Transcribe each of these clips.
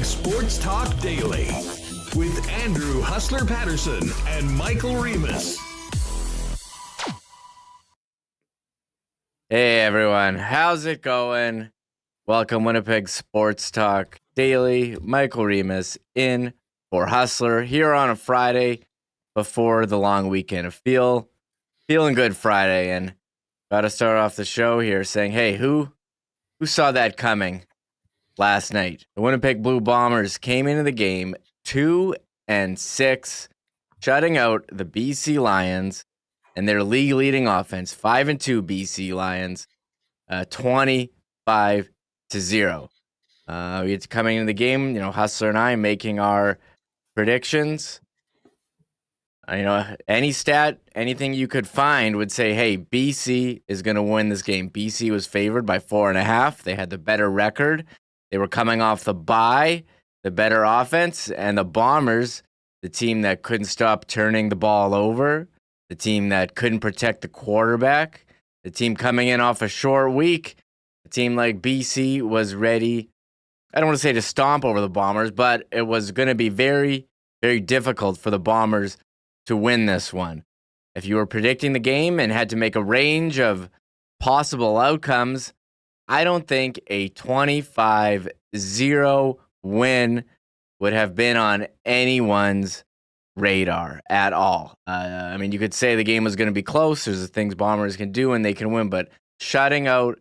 Sports Talk Daily with Andrew Hustler Patterson and Michael Remis. Hey everyone, how's it going? Welcome Winnipeg Sports Talk Daily. Michael Remis in for Hustler here on a Friday before the long weekend. Feeling good Friday, and got to start off the show here saying, hey, who saw that coming last night? The Winnipeg Blue Bombers came into the game 2-6, shutting out the BC Lions and their league-leading offense, 5-2 BC Lions, 25-0. It's coming into the game, Hustler and I making our predictions. Any stat, anything you could find would say, hey, BC is going to win this game. BC was favored by 4.5. They had the better record. They were coming off the bye, the better offense, and the Bombers, the team that couldn't stop turning the ball over, the team that couldn't protect the quarterback, the team coming in off a short week, a team like BC was ready, I don't want to say to stomp over the Bombers, but it was going to be very, very difficult for the Bombers to win this one. If you were predicting the game and had to make a range of possible outcomes, I don't think a 25-0 win would have been on anyone's radar at all. You could say the game was going to be close. There's the things Bombers can do and they can win, but shutting out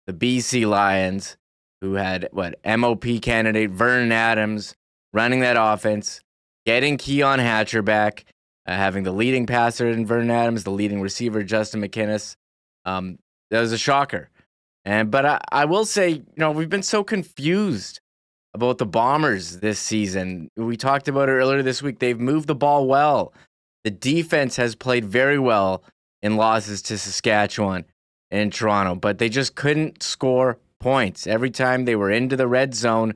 the BC Lions, who had, MOP candidate Vernon Adams running that offense, getting Keon Hatcher back, having the leading passer in Vernon Adams, the leading receiver Justin McInnes. That was a shocker. But I will say, we've been so confused about the Bombers this season. We talked about it earlier this week. They've moved the ball well. The defense has played very well in losses to Saskatchewan and Toronto, but they just couldn't score points. Every time they were into the red zone,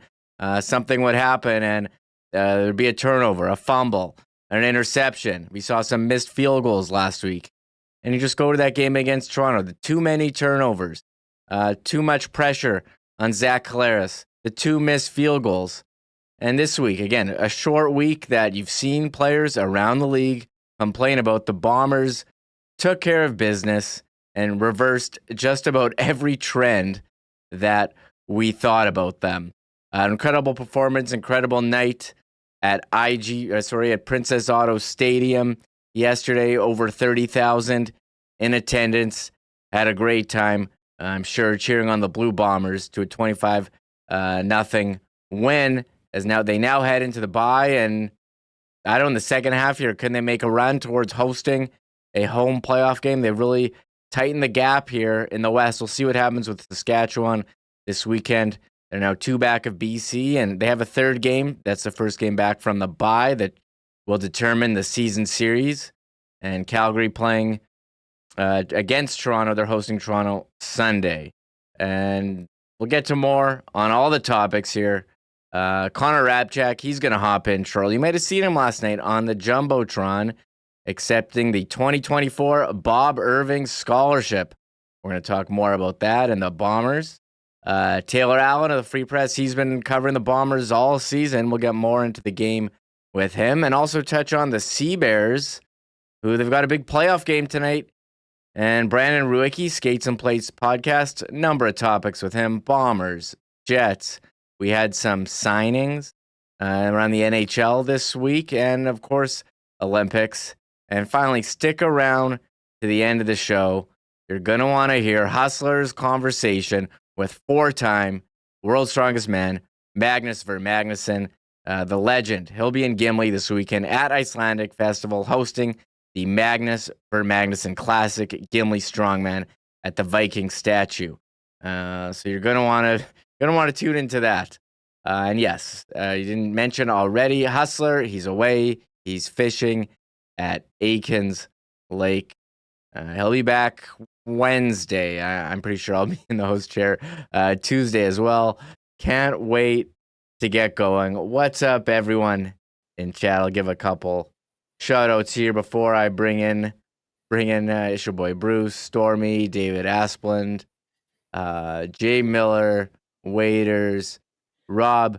something would happen, and there'd be a turnover, a fumble, an interception. We saw some missed field goals last week. And you just go to that game against Toronto. Too many turnovers, too much pressure on Zach Collaros, the 2 missed field goals. And this week, again, a short week that you've seen players around the league complain about. The Bombers took care of business and reversed just about every trend that we thought about them. An incredible performance, incredible night at Princess Auto Stadium yesterday. Over 30,000 in attendance. Had a great time, I'm sure, cheering on the Blue Bombers to a 25-0 win. They now head into the bye, and in the second half here, can they make a run towards hosting a home playoff game? They've really tightened the gap here in the West. We'll see what happens with Saskatchewan this weekend. They're now 2 back of BC, and they have a third game. That's the first game back from the bye that will determine the season series. And Calgary playing against Toronto. They're hosting Toronto Sunday. And we'll get to more on all the topics here. Connor Hrabchak, he's going to hop in shortly. You might have seen him last night on the Jumbotron accepting the 2024 Bob Irving Scholarship. We're going to talk more about that and the Bombers. Taylor Allen of the Free Press, he's been covering the Bombers all season. We'll get more into the game with him and also touch on the Sea Bears, who they've got a big playoff game tonight. And Brandon Rewucki, Skates and Plates podcast, number of topics with him. Bombers, Jets. We had some signings around the NHL this week, and of course, Olympics. And finally, stick around to the end of the show. You're going to want to hear Hustler's conversation with 4-time World's Strongest Man, Magnus Magnuson, the legend. He'll be in Gimli this weekend at Icelandic Festival hosting the Magnus Magnuson Classic Gimli Strongman at the Viking statue. So you're going to want to tune into that. And yes, you didn't mention already, Hustler, he's away. He's fishing at Aikens Lake. He'll be back Wednesday. I'm pretty sure I'll be in the host chair Tuesday as well. Can't wait to get going. What's up, everyone in chat? I'll give a couple shout outs here before I bring in it's your boy Bruce, Stormy, David Asplund, Jay Miller, Waiters, Rob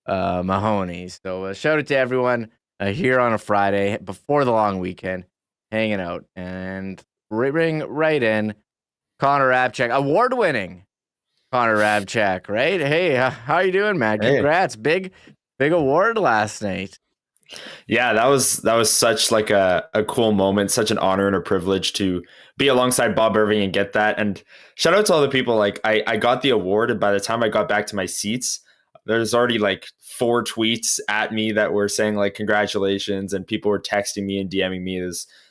Mahoney. So shout out to everyone here on a Friday before the long weekend, hanging out and bring right in Connor Hrabchak, award-winning Connor Hrabchak, right? Hey, how you doing, man? Hey. Congrats, big award last night. Yeah, that was such like a cool moment, such an honor and a privilege to be alongside Bob Irving and get that. And shout out to all the people. Like I got the award, and by the time I got back to my seats, there's already like 4 tweets at me that were saying like congratulations, and people were texting me and DMing me.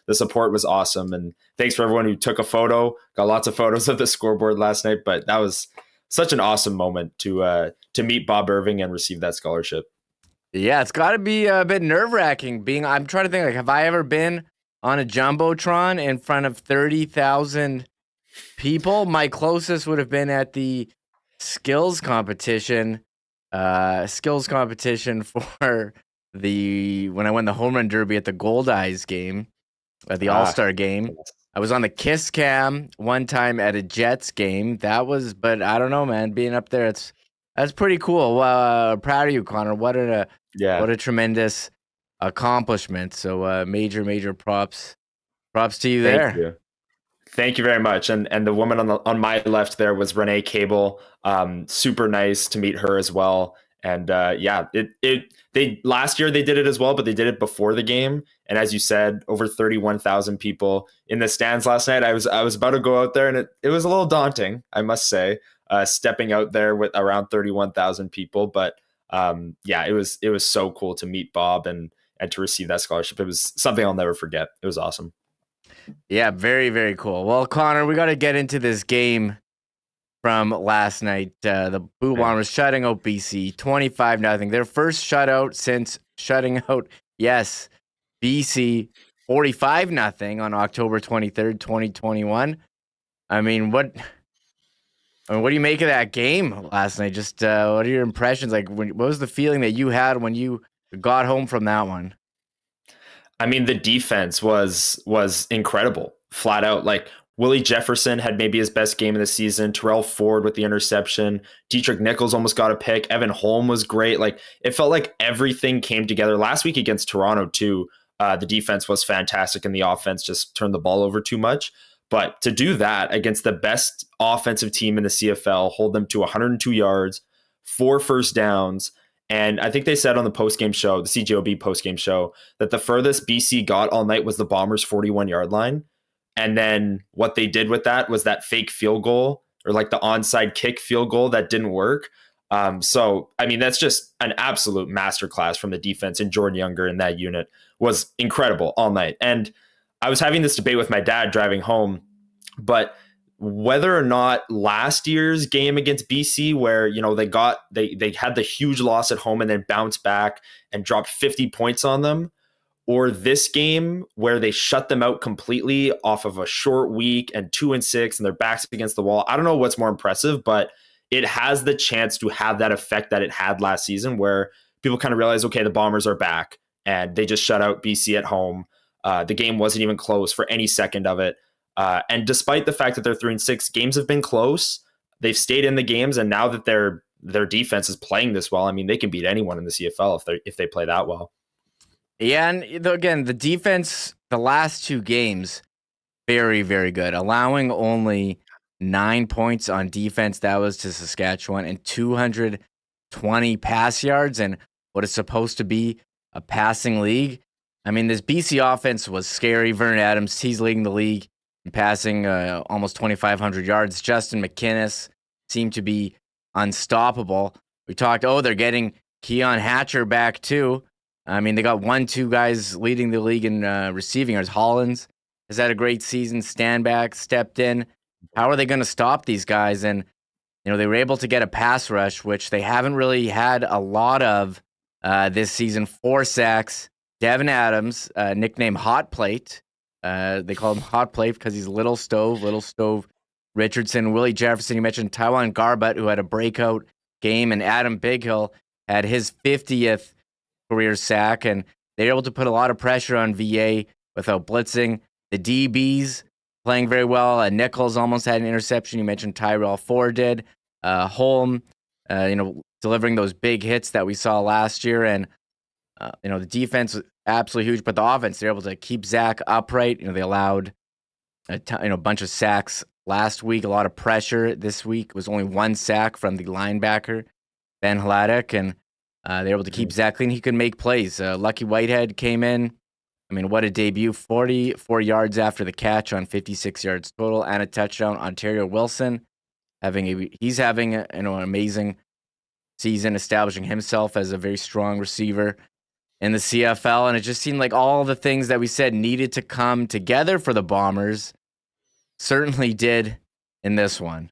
The support was awesome, and thanks for everyone who took a photo. Got lots of photos of the scoreboard last night, but that was such an awesome moment to meet Bob Irving and receive that scholarship. Yeah, it's got to be a bit nerve-wracking I'm trying to think, like, have I ever been on a Jumbotron in front of 30,000 people? My closest would have been at the skills competition for when I won the home run derby at the Gold Eyes game, at the All-Star game. I was on the Kiss Cam one time at a Jets game. But I don't know, man, being up there, that's pretty cool. Proud of you, Connor. What a tremendous accomplishment. So major props to you there. Thank you very much. And the woman on my left there was Renee Cable. Super nice to meet her as well. And they last year they did it as well, but they did it before the game. And as you said, over 31,000 people in the stands last night. I was about to go out there, and it was a little daunting, I must say, stepping out there with around 31,000 people. But it was so cool to meet Bob and to receive that scholarship. It was something I'll never forget. It was awesome. Yeah, very, very cool. Well, Connor, we got to get into this game from last night. The Blue Bombers shutting out BC 25-0. Their first shutout since shutting out, yes, BC 45-0 on October 23rd, 2021. I mean, what do you make of that game last night? Just what are your impressions? Like, what was the feeling that you had when you got home from that one? I mean, the defense was incredible, flat out. Like, Willie Jefferson had maybe his best game of the season. Terrell Ford with the interception. Dietrich Nichols almost got a pick. Evan Holm was great. Like, it felt like everything came together. Last week against Toronto, too, the defense was fantastic, and the offense just turned the ball over too much. But to do that against the best offensive team in the CFL, hold them to 102 yards, 4 first downs, and I think they said on the postgame show, the CJOB postgame show, that the furthest BC got all night was the Bombers' 41-yard line. And then what they did with that was that fake field goal, or like the onside kick field goal that didn't work. So, I mean, that's just an absolute masterclass from the defense, and Jordan Younger in that unit was incredible all night. And I was having this debate with my dad driving home, but whether or not last year's game against BC, where, you know, they had the huge loss at home and then bounced back and dropped 50 points on them, or this game where they shut them out completely off of a short week and 2-6 and their backs against the wall. I don't know what's more impressive, but it has the chance to have that effect that it had last season, where people kind of realize, okay, the Bombers are back, and they just shut out BC at home. The game wasn't even close for any second of it. And despite the fact that they're 3-6, games have been close. They've stayed in the games, and now that their defense is playing this well, I mean, they can beat anyone in the CFL if they play that well. Yeah, and again, the defense, the last 2 games, very, very good. Allowing only 9 points on defense, that was to Saskatchewan, and 220 pass yards, and what is supposed to be a passing league. I mean, this BC offense was scary. Vernon Adams, he's leading the league in passing, almost 2,500 yards. Justin McInnes seemed to be unstoppable. We talked, they're getting Keon Hatcher back too. I mean, they got 1-2 guys leading the league in receiving yards. Hollins has had a great season. Standback stepped in. How are they going to stop these guys? And, you know, they were able to get a pass rush, which they haven't really had a lot of this season. 4 sacks. Devin Adams, nicknamed Hot Plate. They call him Hot Plate because he's Little Stove Richardson. Willie Jefferson, you mentioned Taiwan Garbutt, who had a breakout game, and Adam Bighill had his 50th career sack, and they were able to put a lot of pressure on VA without blitzing. The DBs playing very well. Nichols almost had an interception. You mentioned Tyrell Ford did. Holm, delivering those big hits that we saw last year. And, the defense was absolutely huge, but the offense, they're able to keep Zach upright. They allowed a bunch of sacks last week, a lot of pressure this week. It was only one sack from the linebacker, Ben Hladek, and they're able to keep Zach clean. He could make plays. Lucky Whitehead came in. I mean, what a debut. 44 yards after the catch on 56 yards total and a touchdown. Ontario Wilson, he's having an amazing season, establishing himself as a very strong receiver in the CFL. And it just seemed like all the things that we said needed to come together for the Bombers certainly did in this one.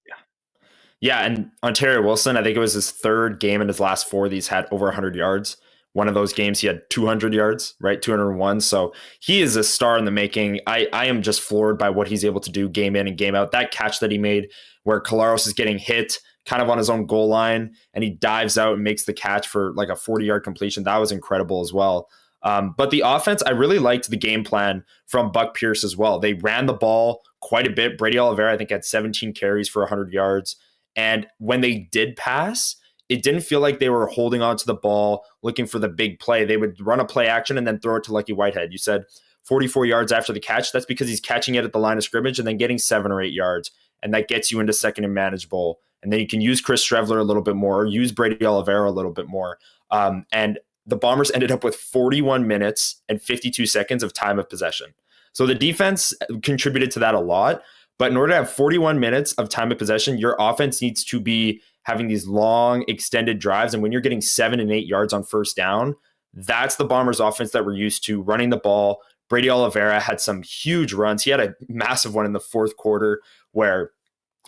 Yeah, and Ontario Wilson, I think it was his third game in his last four that he's had over 100 yards. One of those games he had 200 yards, right? 201. So he is a star in the making. I am just floored by what he's able to do game in and game out. That catch that he made where Collaros is getting hit kind of on his own goal line and he dives out and makes the catch for like a 40-yard completion. That was incredible as well. But the offense, I really liked the game plan from Buck Pierce as well. They ran the ball quite a bit. Brady Oliveira, I think, had 17 carries for 100 yards. And when they did pass, it didn't feel like they were holding on to the ball, looking for the big play. They would run a play action and then throw it to Lucky Whitehead. You said 44 yards after the catch. That's because he's catching it at the line of scrimmage and then getting 7 or 8 yards. And that gets you into second and manageable. And then you can use Chris Strevler a little bit more, or use Brady Oliveira a little bit more. And the Bombers ended up with 41 minutes and 52 seconds of time of possession. So the defense contributed to that a lot. But in order to have 41 minutes of time of possession, your offense needs to be having these long, extended drives. And when you're getting 7 and 8 yards on first down, that's the Bombers offense that we're used to, running the ball. Brady Oliveira had some huge runs. He had a massive one in the fourth quarter where,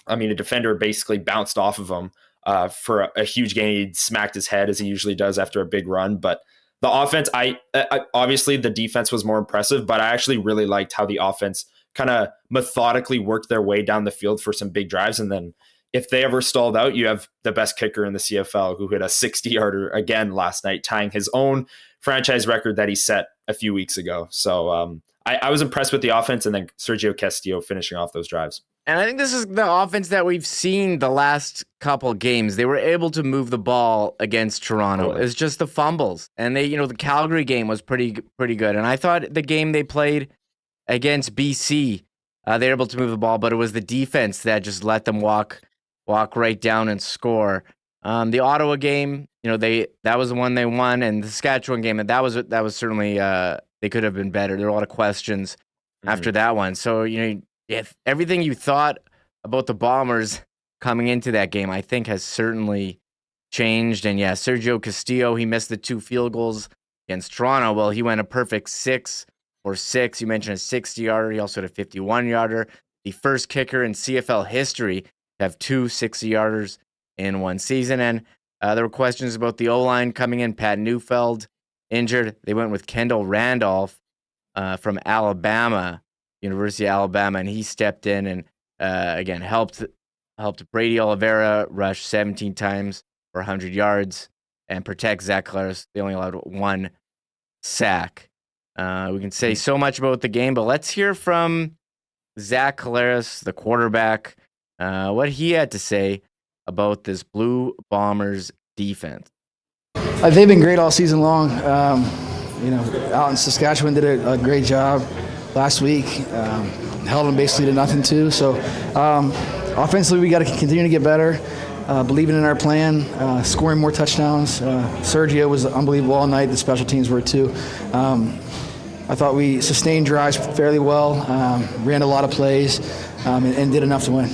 a defender basically bounced off of him for a huge gain. He smacked his head as he usually does after a big run. But the offense, I obviously the defense was more impressive, but I actually really liked how the offense kind of methodically worked their way down the field for some big drives. And then if they ever stalled out, you have the best kicker in the CFL who hit a 60-yarder again last night, tying his own franchise record that he set a few weeks ago. So I was impressed with the offense, and then Sergio Castillo finishing off those drives. And I think this is the offense that we've seen the last couple games. They were able to move the ball against Toronto. It's just the fumbles. And the Calgary game was pretty good. And I thought the game they played against BC, they were able to move the ball, but it was the defense that just let them walk right down and score. The Ottawa game, that was the one they won, and the Saskatchewan game, that was certainly they could have been better. There were a lot of questions after that one. So if everything you thought about the Bombers coming into that game, I think has certainly changed. And yeah, Sergio Castillo, he missed the 2 field goals against Toronto. Well, he went a perfect 6 for 6. You mentioned a 60-yarder. He also had a 51-yarder. The first kicker in CFL history to have 2 60-yarders in one season. And there were questions about the O-line coming in. Pat Neufeld injured. They went with Kendall Randolph from Alabama, University of Alabama, and he stepped in and again helped Brady Oliveira rush 17 times for 100 yards and protect Zach Collaros. They only allowed 1 sack. We can say so much about the game, but let's hear from Zach Collaros, the quarterback, what he had to say about this Blue Bombers defense. They've been great all season long. Out in Saskatchewan did a great job last week. Held them basically to nothing too. So offensively, we got to continue to get better. Believing in our plan, scoring more touchdowns. Sergio was unbelievable all night. The special teams were too. I thought we sustained drives fairly well, ran a lot of plays, and did enough to win.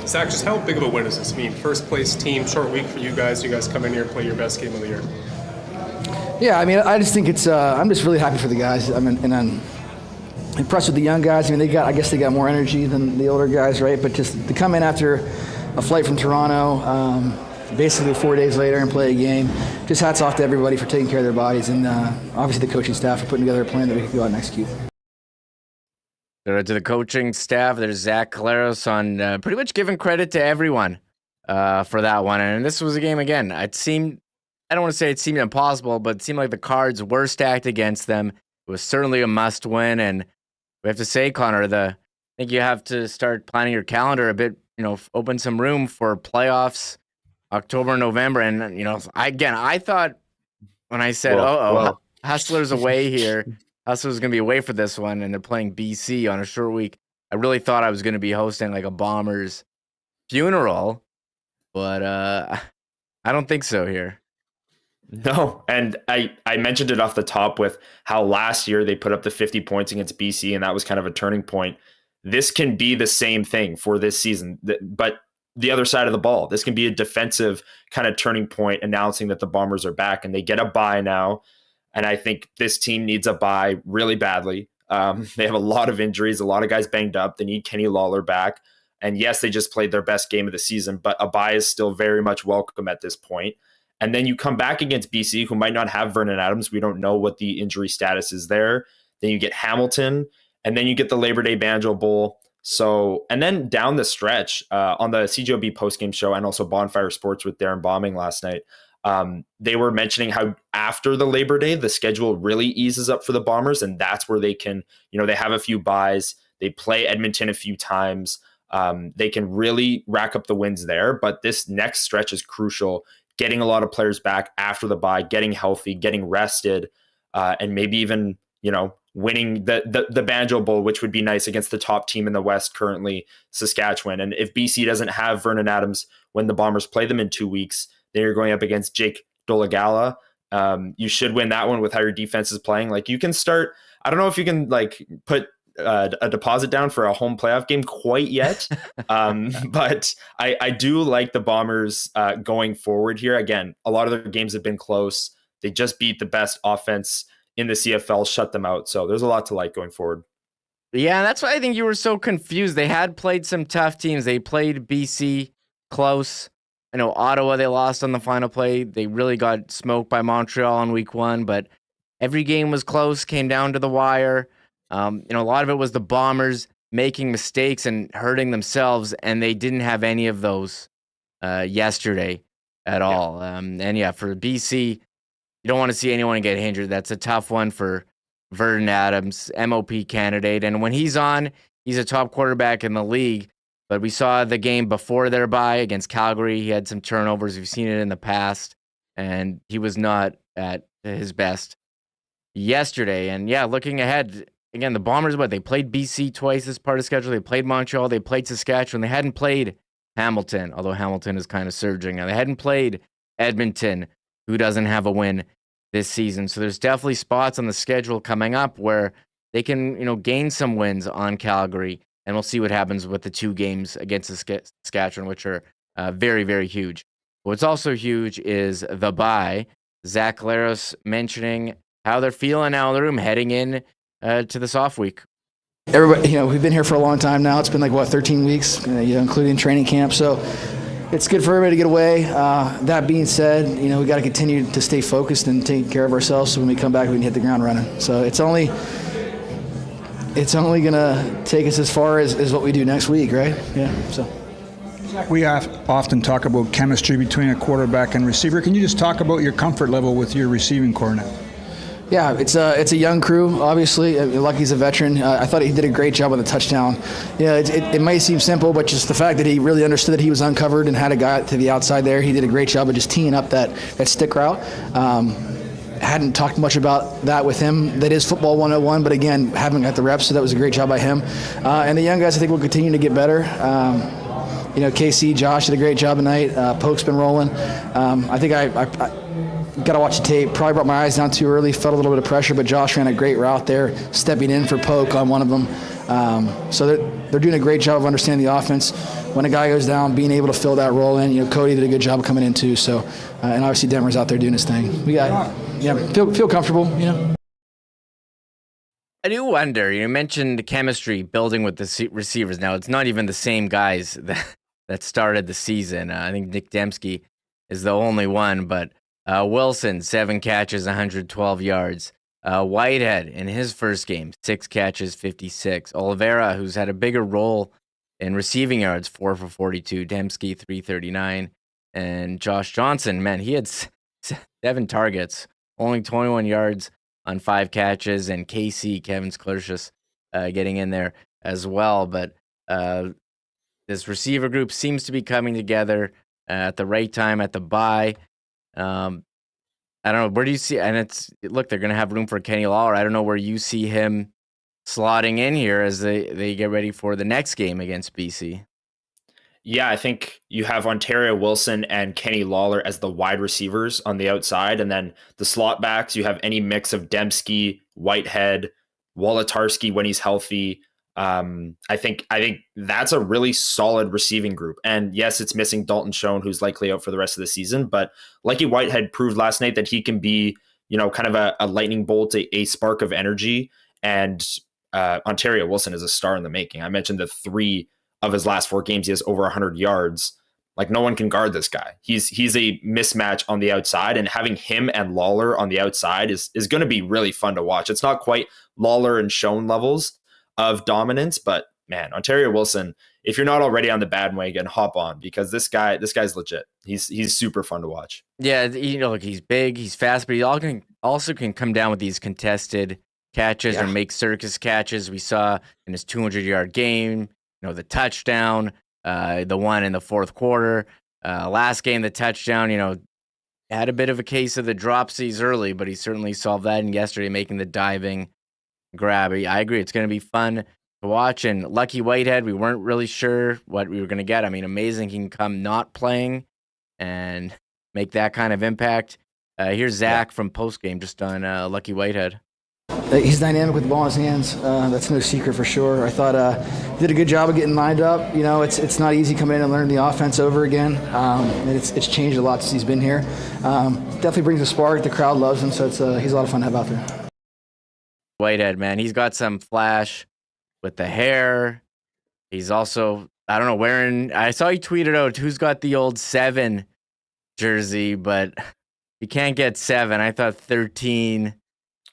Zach, just how big of a win is this? First place team, short week for you guys. You guys come in here and play your best game of the year. Yeah, I just think it's. I'm just really happy for the guys. And I'm impressed with the young guys. I guess they got more energy than the older guys, right? But just to come in after a flight from Toronto, basically 4 days later, and play a game. Just hats off to everybody for taking care of their bodies, and obviously the coaching staff for putting together a plan that we could go out and execute. To the coaching staff, there's Zach Collaros on pretty much giving credit to everyone for that one. And this was a game, again, I don't want to say it seemed impossible, but it seemed like the cards were stacked against them. It was certainly a must win. And we have to say, Connor, I think you have to start planning your calendar a bit, open some room for playoffs October, November, and I thought when I said, Whoa. Hustlers away here, Hustlers going to be away for this one, and they're playing BC on a short week. I really thought I was going to be hosting like a Bombers funeral, but I don't think so here. No, and I mentioned it off the top with how last year they put up the 50 points against BC, and that was kind of a turning point. This can be the same thing for this season, but the other side of the ball. This can be a defensive kind of turning point, announcing that the Bombers are back, and they get a bye now. And I think this team needs a bye really badly. They have a lot of injuries, a lot of guys banged up. They need Kenny Lawler back. And yes, they just played their best game of the season, but a bye is still very much welcome at this point. And then you come back against BC, who might not have Vernon Adams. We don't know what the injury status is there. Then you get Hamilton, and then you get the Labor Day Banjo Bowl. So, and then down the stretch on the CJOB postgame show and also Bonfire Sports with Darren Bombing last night, they were mentioning how after the Labor Day, the schedule really eases up for the Bombers, and that's where they can, they have a few buys. They play Edmonton a few times. They can really rack up the wins there, but this next stretch is crucial. Getting a lot of players back after the bye, getting healthy, getting rested, and maybe even, winning the Banjo Bowl, which would be nice against the top team in the West currently, Saskatchewan. And if BC doesn't have Vernon Adams when the Bombers play them in 2 weeks, then you're going up against Jake Dolagala. You should win that one with how your defense is playing. Like you can start, I don't know if you can put a deposit down for a home playoff game quite yet. But I do like the Bombers going forward here. Again, a lot of their games have been close. They just beat the best offense in the CFL, shut them out. So there's a lot to like going forward. Yeah, that's why I think you were so confused. They had played some tough teams. They played BC close. I know Ottawa, they lost on the final play. They really got smoked by Montreal in week 1, but every game was close, came down to the wire. A lot of it was the Bombers making mistakes and hurting themselves, and they didn't have any of those yesterday at all. For BC, you don't want to see anyone get injured. That's a tough one for Vernon Adams, MOP candidate. And when he's on, he's a top quarterback in the league. But we saw the game before their bye against Calgary. He had some turnovers. We've seen it in the past. And he was not at his best yesterday. And looking ahead, again, the Bombers, they played BC twice as part of the schedule. They played Montreal. They played Saskatchewan. They hadn't played Hamilton, although Hamilton is kind of surging now. They hadn't played Edmonton, who doesn't have a win this season. So there's definitely spots on the schedule coming up where they can, gain some wins on Calgary. And we'll see what happens with the 2 games against Saskatchewan, which are very, very huge. What's also huge is the bye. Zach Collaros mentioning how they're feeling now in the room heading in to this off week. Everybody, we've been here for a long time now. It's been 13 weeks, including training camp. So it's good for everybody to get away. That being said, we got to continue to stay focused and take care of ourselves so when we come back, we can hit the ground running. So it's only going to take us as far as what we do next week, right? Yeah, so. We often talk about chemistry between a quarterback and receiver. Can you just talk about your comfort level with your receiving core now? Yeah, it's a young crew, obviously. Lucky's a veteran. I thought he did a great job on the touchdown. It might seem simple, but just the fact that he really understood that he was uncovered and had a guy to the outside there, he did a great job of just teeing up that stick route. Hadn't talked much about that with him. That is football 101, but again, haven't got the reps, so that was a great job by him. And the young guys, I think, will continue to get better. KC, Josh did a great job tonight. Poke's been rolling. I think I got to watch the tape. Probably brought my eyes down too early, felt a little bit of pressure, but Josh ran a great route there, stepping in for Poke on one of them. So they're doing a great job of understanding the offense. When a guy goes down, being able to fill that role in. Cody did a good job of coming in too. So, and obviously Denver's out there doing his thing. We got, feel comfortable. I do wonder. You mentioned chemistry building with the receivers. Now it's not even the same guys that started the season. I think Nick Dembski is the only one, but Wilson 7 catches, 112 yards. Whitehead in his first game, 6 catches, 56. Oliveira, who's had a bigger role in receiving yards, 4 for 42. Dembski 339, and Josh Johnson, man, he had 7 targets, only 21 yards on 5 catches, and KC, Kevin Sklershus, getting in there as well. But this receiver group seems to be coming together. at the right time at the bye. I don't know, where do you see, and look, they're going to have room for Kenny Lawler. I don't know where you see him slotting in here as they get ready for the next game against BC. Yeah, I think you have Ontario Wilson and Kenny Lawler as the wide receivers on the outside, and then the slot backs, you have any mix of Dembski, Whitehead, Wolotarski when he's healthy. I think that's a really solid receiving group. And yes, it's missing Dalton Schoen, who's likely out for the rest of the season, but Lucky Whitehead proved last night that he can be, kind of a lightning bolt, a spark of energy. And Ontario Wilson is a star in the making. I mentioned the 3 of his last 4 games, he has over 100 yards. Like, no one can guard this guy. He's a mismatch on the outside, and having him and Lawler on the outside is going to be really fun to watch. It's not quite Lawler and Schoen levels of dominance, but man, Ontario Wilson, if you're not already on the bandwagon, hop on, because this guy's legit. He's super fun to watch. Yeah, look, he's big, he's fast, but he also can come down with these contested catches or make circus catches. We saw in his 200-yard game, the touchdown, the one in the fourth quarter. Last game, the touchdown, had a bit of a case of the dropsies early, but he certainly solved that. And yesterday, making the diving grab. I agree. It's going to be fun to watch. And Lucky Whitehead, we weren't really sure what we were going to get. I mean, amazing. He can come not playing and make that kind of impact. Here's Zach from postgame just on Lucky Whitehead. He's dynamic with the ball in his hands. That's no secret for sure. I thought he did a good job of getting lined up. It's not easy coming in and learning the offense over again. And it's changed a lot since he's been here. Definitely brings a spark. The crowd loves him, so he's a lot of fun to have out there. Whitehead, man, he's got some flash with the hair. He's also, I don't know, wearing, I saw he tweeted out who's got the old 7 jersey, but you can't get 7. I thought 13.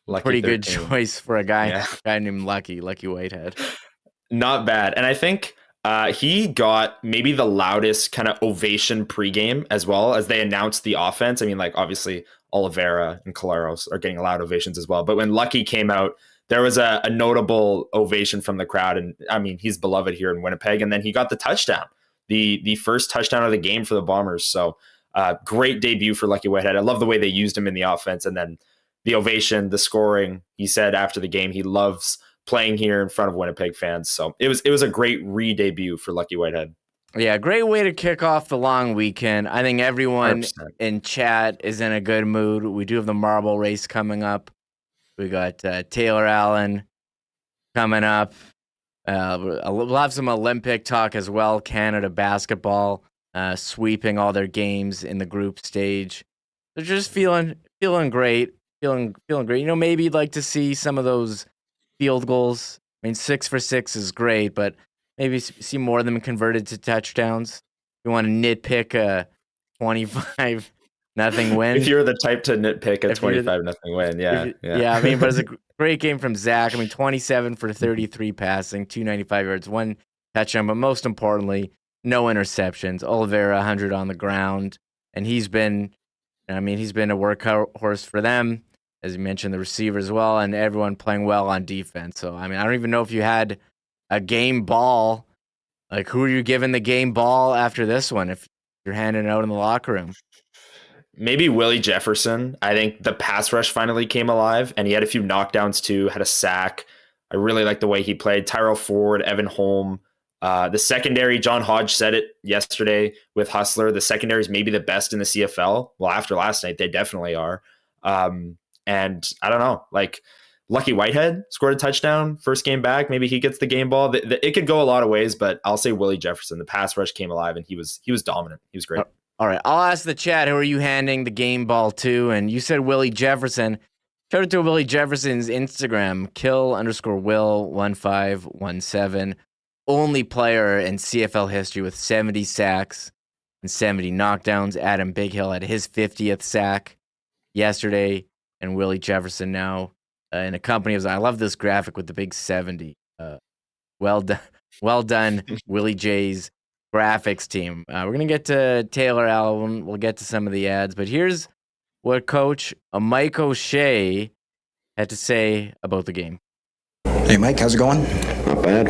Lucky pretty 13. Good choice for a guy named Lucky Whitehead. Not bad. And I think he got maybe the loudest kind of ovation pregame as well as they announced the offense. I mean, like, obviously Oliveira and Collaros are getting loud ovations as well. But when Lucky came out, there was a notable ovation from the crowd. And I mean, he's beloved here in Winnipeg. And then he got the touchdown, the first touchdown of the game for the Bombers. So great debut for Lucky Whitehead. I love the way they used him in the offense. And then the ovation, the scoring. He said after the game he loves playing here in front of Winnipeg fans. So it was a great re-debut for Lucky Whitehead. Yeah, great way to kick off the long weekend. I think everyone 100%. in chat is in a good mood. We do have the marble race coming up. We got Taylor Allen coming up. We'll have some Olympic talk as well. Canada basketball sweeping all their games in the group stage. They're just feeling great. Feeling great. Maybe you'd like to see some of those field goals. I mean, 6 for 6 is great, but maybe see more of them converted to touchdowns. You want to nitpick a 25-0 win. If you're the type to nitpick a 25-0 win, yeah. I mean, but it's a great game from Zach. I mean, 27 for 33 passing, 295 yards, 1 touchdown, but most importantly, no interceptions. Oliveira 100 on the ground, and he's been a workhorse for them. As you mentioned, the receiver as well, and everyone playing well on defense. So, I mean, I don't even know if you had a game ball. Like, who are you giving the game ball after this one if you're handing it out in the locker room? Maybe Willie Jefferson. I think the pass rush finally came alive, and he had a few knockdowns too, had a sack. I really like the way he played. Tyrell Ford, Evan Holm. The secondary, John Hodge said it yesterday with Hustler. The secondary is maybe the best in the CFL. Well, after last night, they definitely are. And I don't know, like Lucky Whitehead scored a touchdown first game back. Maybe he gets the game ball. It could go a lot of ways, but I'll say Willie Jefferson. The pass rush came alive, and he was dominant. He was great. All right, I'll ask the chat, who are you handing the game ball to? And you said Willie Jefferson. Shout out to Willie Jefferson's Instagram, kill_Will1517. Only player in CFL history with 70 sacks and 70 knockdowns. Adam Bighill had his 50th sack yesterday, and Willie Jefferson now in a company of. I love this graphic with the big 70. Well done, Willie J's graphics team. We're gonna get to Taylor Allen. We'll get to some of the ads, but here's what Coach Mike O'Shea had to say about the game. Hey, Mike, how's it going? Not bad.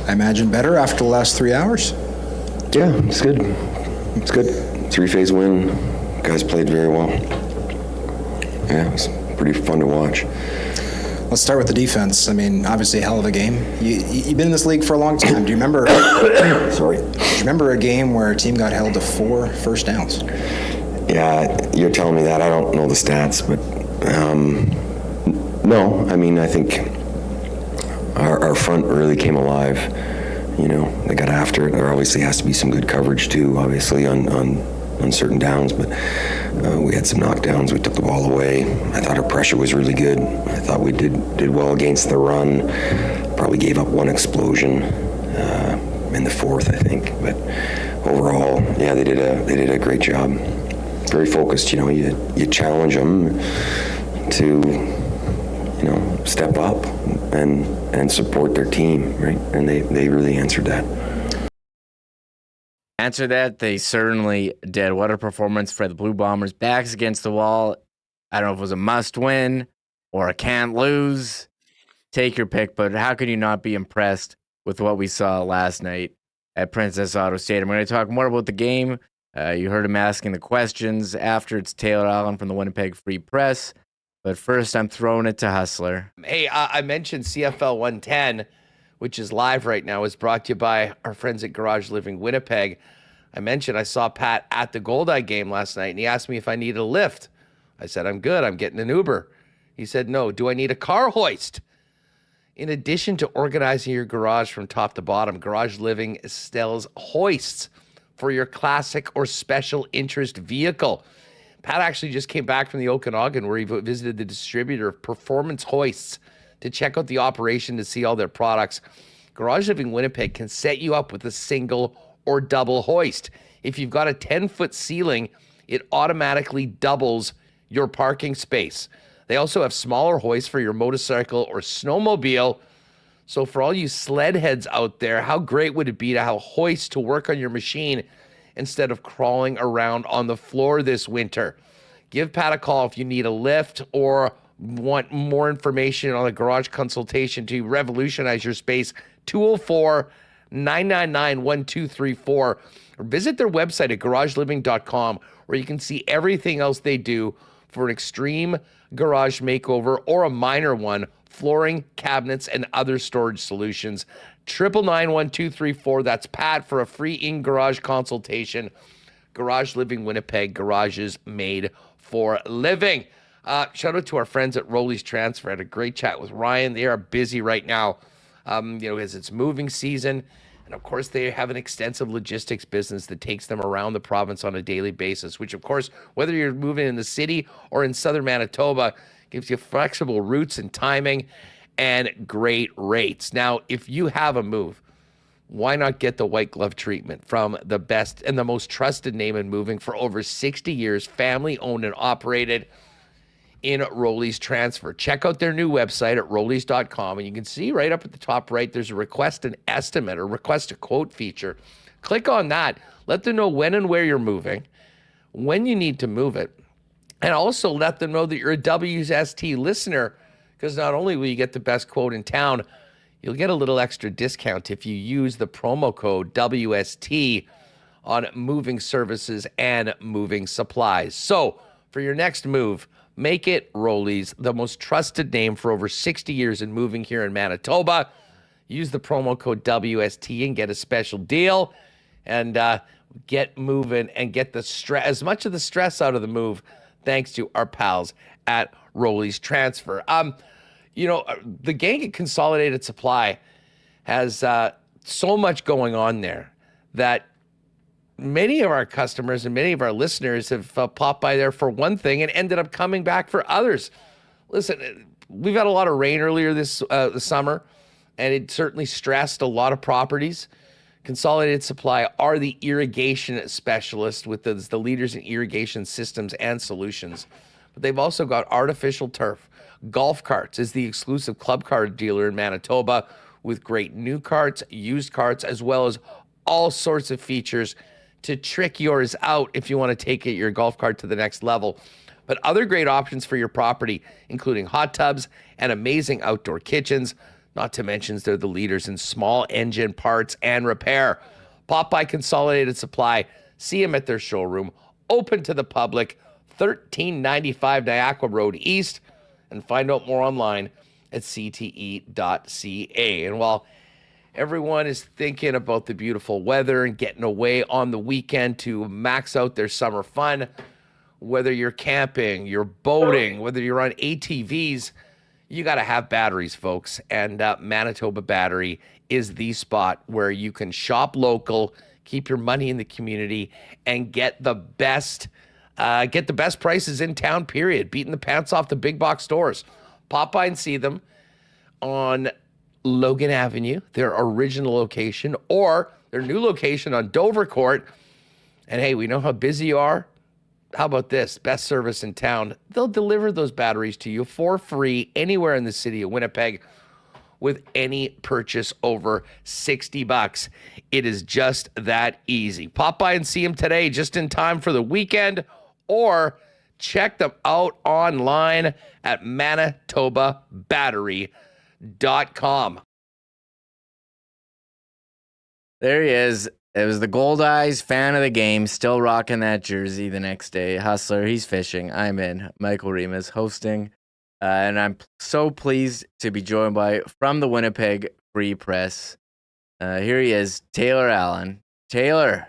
I imagine better after the last 3 hours? Yeah, it's good. It's good. 3-phase win. Guys played very well. Yeah, it was pretty fun to watch. Let's start with the defense. I mean, obviously a hell of a game. You've been in this league for a long time. Do you remember? Sorry. Do you remember a game where a team got held to 4 first downs? Yeah, you're telling me that. I don't know the stats, but no. I mean, I think our front really came alive. You know, they got after it. There obviously has to be some good coverage too, obviously on certain downs, but we had some knockdowns. We took the ball away. I thought our pressure was really good. I thought we did well against the run. Probably gave up one explosion in the fourth, I think. But overall, yeah, they did a great job. Very focused. You know, you challenge them to, you know, step up and support their team, right? And they really answered that. Answer that, they certainly did. What a performance for the Blue Bombers. Backs against the wall. I don't know if it was a must-win or a can't-lose. Take your pick, but how can you not be impressed with what we saw last night at Princess Auto Stadium? We're going to talk more about the game. You heard him asking the questions after. It's Taylor Allen from the Winnipeg Free Press. But first, I'm throwing it to Hustler. Hey, I mentioned CFL 110, which is live right now, is brought to you by our friends at Garage Living Winnipeg. I mentioned I saw Pat at the Goldeye game last night, and he asked me if I needed a lift. I said, I'm good. I'm getting an Uber. He said, no. Do I need a car hoist? In addition to organizing your garage from top to bottom, Garage Living sells hoists for your classic or special interest vehicle. Pat actually just came back from the Okanagan where he visited the distributor of Performance Hoists to check out the operation to see all their products. Garage Living Winnipeg can set you up with a single or double hoist. If you've got a 10-foot ceiling, it automatically doubles your parking space. They also have smaller hoists for your motorcycle or snowmobile. So for all you sled heads out there, how great would it be to have a hoist to work on your machine instead of crawling around on the floor this winter? Give Pat a call if you need a lift or want more information on a garage consultation to revolutionize your space. 204-999-1234, or visit their website at garageliving.com, where you can see everything else they do for an extreme garage makeover or a minor one, flooring, cabinets, and other storage solutions. 999-1234. That's Pat for a free in-garage consultation. Garage Living Winnipeg, garages made for living. Shout out to our friends at Rolly's Transfer. I had a great chat with Ryan. They are busy right now, as it's moving season. And of course, they have an extensive logistics business that takes them around the province on a daily basis, which of course, whether you're moving in the city or in southern Manitoba, gives you flexible routes and timing and great rates. Now, if you have a move, why not get the white glove treatment from the best and the most trusted name in moving for over 60 years, family owned and operated in Rolly's Transfer. Check out their new website at rollys.com, and you can see right up at the top right, there's a request an estimate or request a quote feature. Click on that. Let them know when and where you're moving, when you need to move it, and also let them know that you're a WST listener, because not only will you get the best quote in town, you'll get a little extra discount if you use the promo code WST on moving services and moving supplies. So for your next move, make it Rolly's, the most trusted name for over 60 years in moving here in Manitoba. Use the promo code WST and get a special deal, and get moving and get the stress, as much of the stress out of the move, thanks to our pals at Rolly's Transfer. The gang at Consolidated Supply has so much going on there that many of our customers and many of our listeners have popped by there for one thing and ended up coming back for others. Listen, we've had a lot of rain earlier this summer, and it certainly stressed a lot of properties. Consolidated Supply are the irrigation specialists with the leaders in irrigation systems and solutions. But they've also got artificial turf. Golf Carts is the exclusive club cart dealer in Manitoba with great new carts, used carts, as well as all sorts of features to trick yours out if you want to take your golf cart to the next level. But other great options for your property, including hot tubs and amazing outdoor kitchens, not to mention they're the leaders in small engine parts and repair. Pop by Consolidated Supply, See them at their showroom, open to the public, 1395 Niagara Road East, and find out more online at cte.ca. And while everyone is thinking about the beautiful weather and getting away on the weekend to max out their summer fun, whether you're camping, you're boating, whether you're on ATVs, you got to have batteries, folks. And Manitoba Battery is the spot where you can shop local, keep your money in the community, and get the best prices in town, period. Beating the pants off the big box stores. Pop by and see them on Logan Avenue, their original location, or their new location on Dover Court. And hey, we know how busy you are. How about this? Best service in town. They'll deliver those batteries to you for free anywhere in the city of Winnipeg with any purchase over $60. It is just that easy. Pop by and see them today, just in time for the weekend, or check them out online at manitobabattery.com. There he is. It was the Gold Eyes fan of the game, still rocking that jersey the next day. Hustler, he's fishing. I'm in. Michael Remis hosting. And I'm so pleased to be joined by, from the Winnipeg Free Press. Here he is, Taylor Allen. Taylor,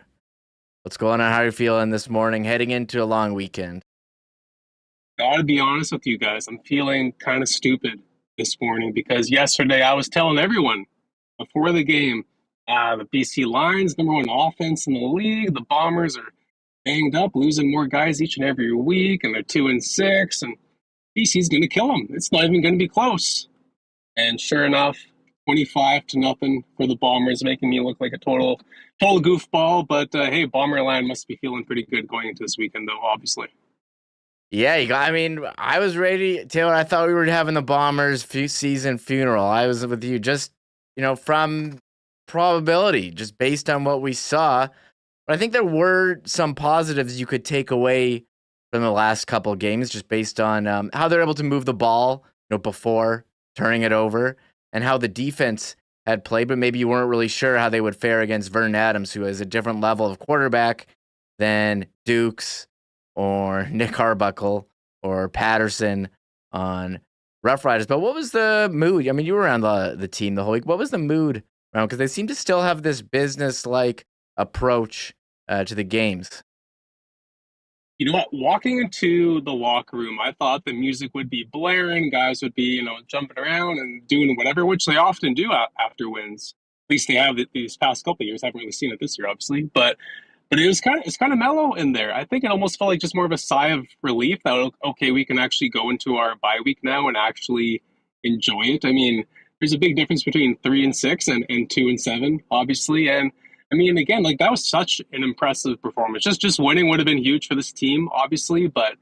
what's going on? How are you feeling this morning, heading into a long weekend? Gotta be honest with you guys. I'm feeling kind of stupid this morning because yesterday I was telling everyone before the game, the BC Lions, number one offense in the league. The Bombers are banged up, losing more guys each and every week, and they're 2-6, and BC's going to kill them. It's not even going to be close. And sure enough, 25-0 for the Bombers, making me look like a total goofball. But hey, Bomberland must be feeling pretty good going into this weekend, though, obviously. Yeah, I was ready, Taylor. I thought we were having the Bombers season funeral. I was with you, just from probability, just based on what we saw. But I think there were some positives you could take away from the last couple of games, just based on how they're able to move the ball, before turning it over, and how the defense had played. But maybe you weren't really sure how they would fare against Vernon Adams, who is a different level of quarterback than Dukes or Nick Arbuckle or Patterson on Rough Riders. But what was the mood? I mean, you were around the team the whole week. What was the mood around? Because they seem to still have this business-like approach to the games. You know what? Walking into the locker room, I thought the music would be blaring. Guys would be, jumping around and doing whatever, which they often do after wins. At least they have these past couple of years. I haven't really seen it this year, obviously, but it's kind of mellow in there. I think it almost felt like just more of a sigh of relief that, okay, we can actually go into our bye week now and actually enjoy it. I mean, there's a big difference between 3-6 and 2-7, obviously, and I mean, again, that was such an impressive performance. Just winning would have been huge for this team, obviously. But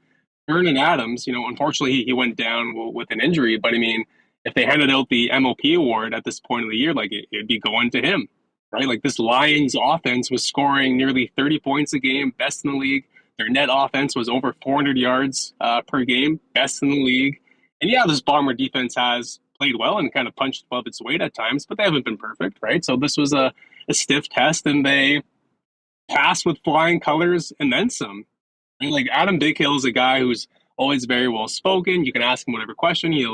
Vernon Adams, unfortunately, he went down with an injury. But I mean, if they handed out the MOP award at this point of the year, it'd be going to him, right? This Lions offense was scoring nearly 30 points a game, best in the league. Their net offense was over 400 yards per game, best in the league. And yeah, this Bomber defense has played well and kind of punched above its weight at times, but they haven't been perfect, right? So this was a stiff test, and they passed with flying colors and then some. And Adam Bighill is a guy who's always very well spoken. You can ask him whatever question. He's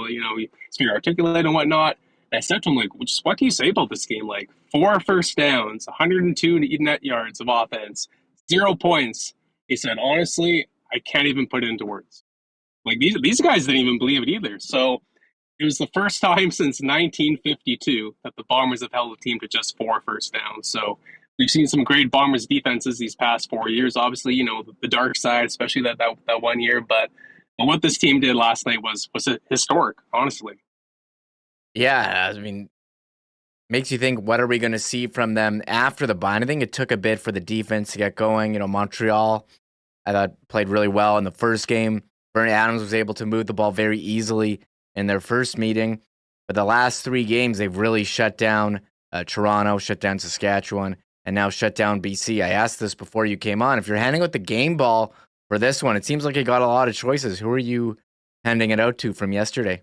very articulate and whatnot. And I said to him, what can you say about this game? 4 first downs, 102 net yards of offense, 0 points. He said, honestly, I can't even put it into words. These guys didn't even believe it either. So it was the first time since 1952 that the Bombers have held a team to just 4 first downs. So we've seen some great Bombers defenses these past 4 years. Obviously, the dark side, especially that 1 year. But what this team did last night was historic, honestly. Yeah, I mean, makes you think, what are we going to see from them after the bye? And I think it took a bit for the defense to get going. Montreal, I thought, played really well in the first game. Vernon Adams was able to move the ball very easily in their first meeting. But the last 3 games, they've really shut down Toronto, shut down Saskatchewan, and now shut down BC. I asked this before you came on. If you're handing out the game ball for this one, it seems like you got a lot of choices. Who are you handing it out to from yesterday?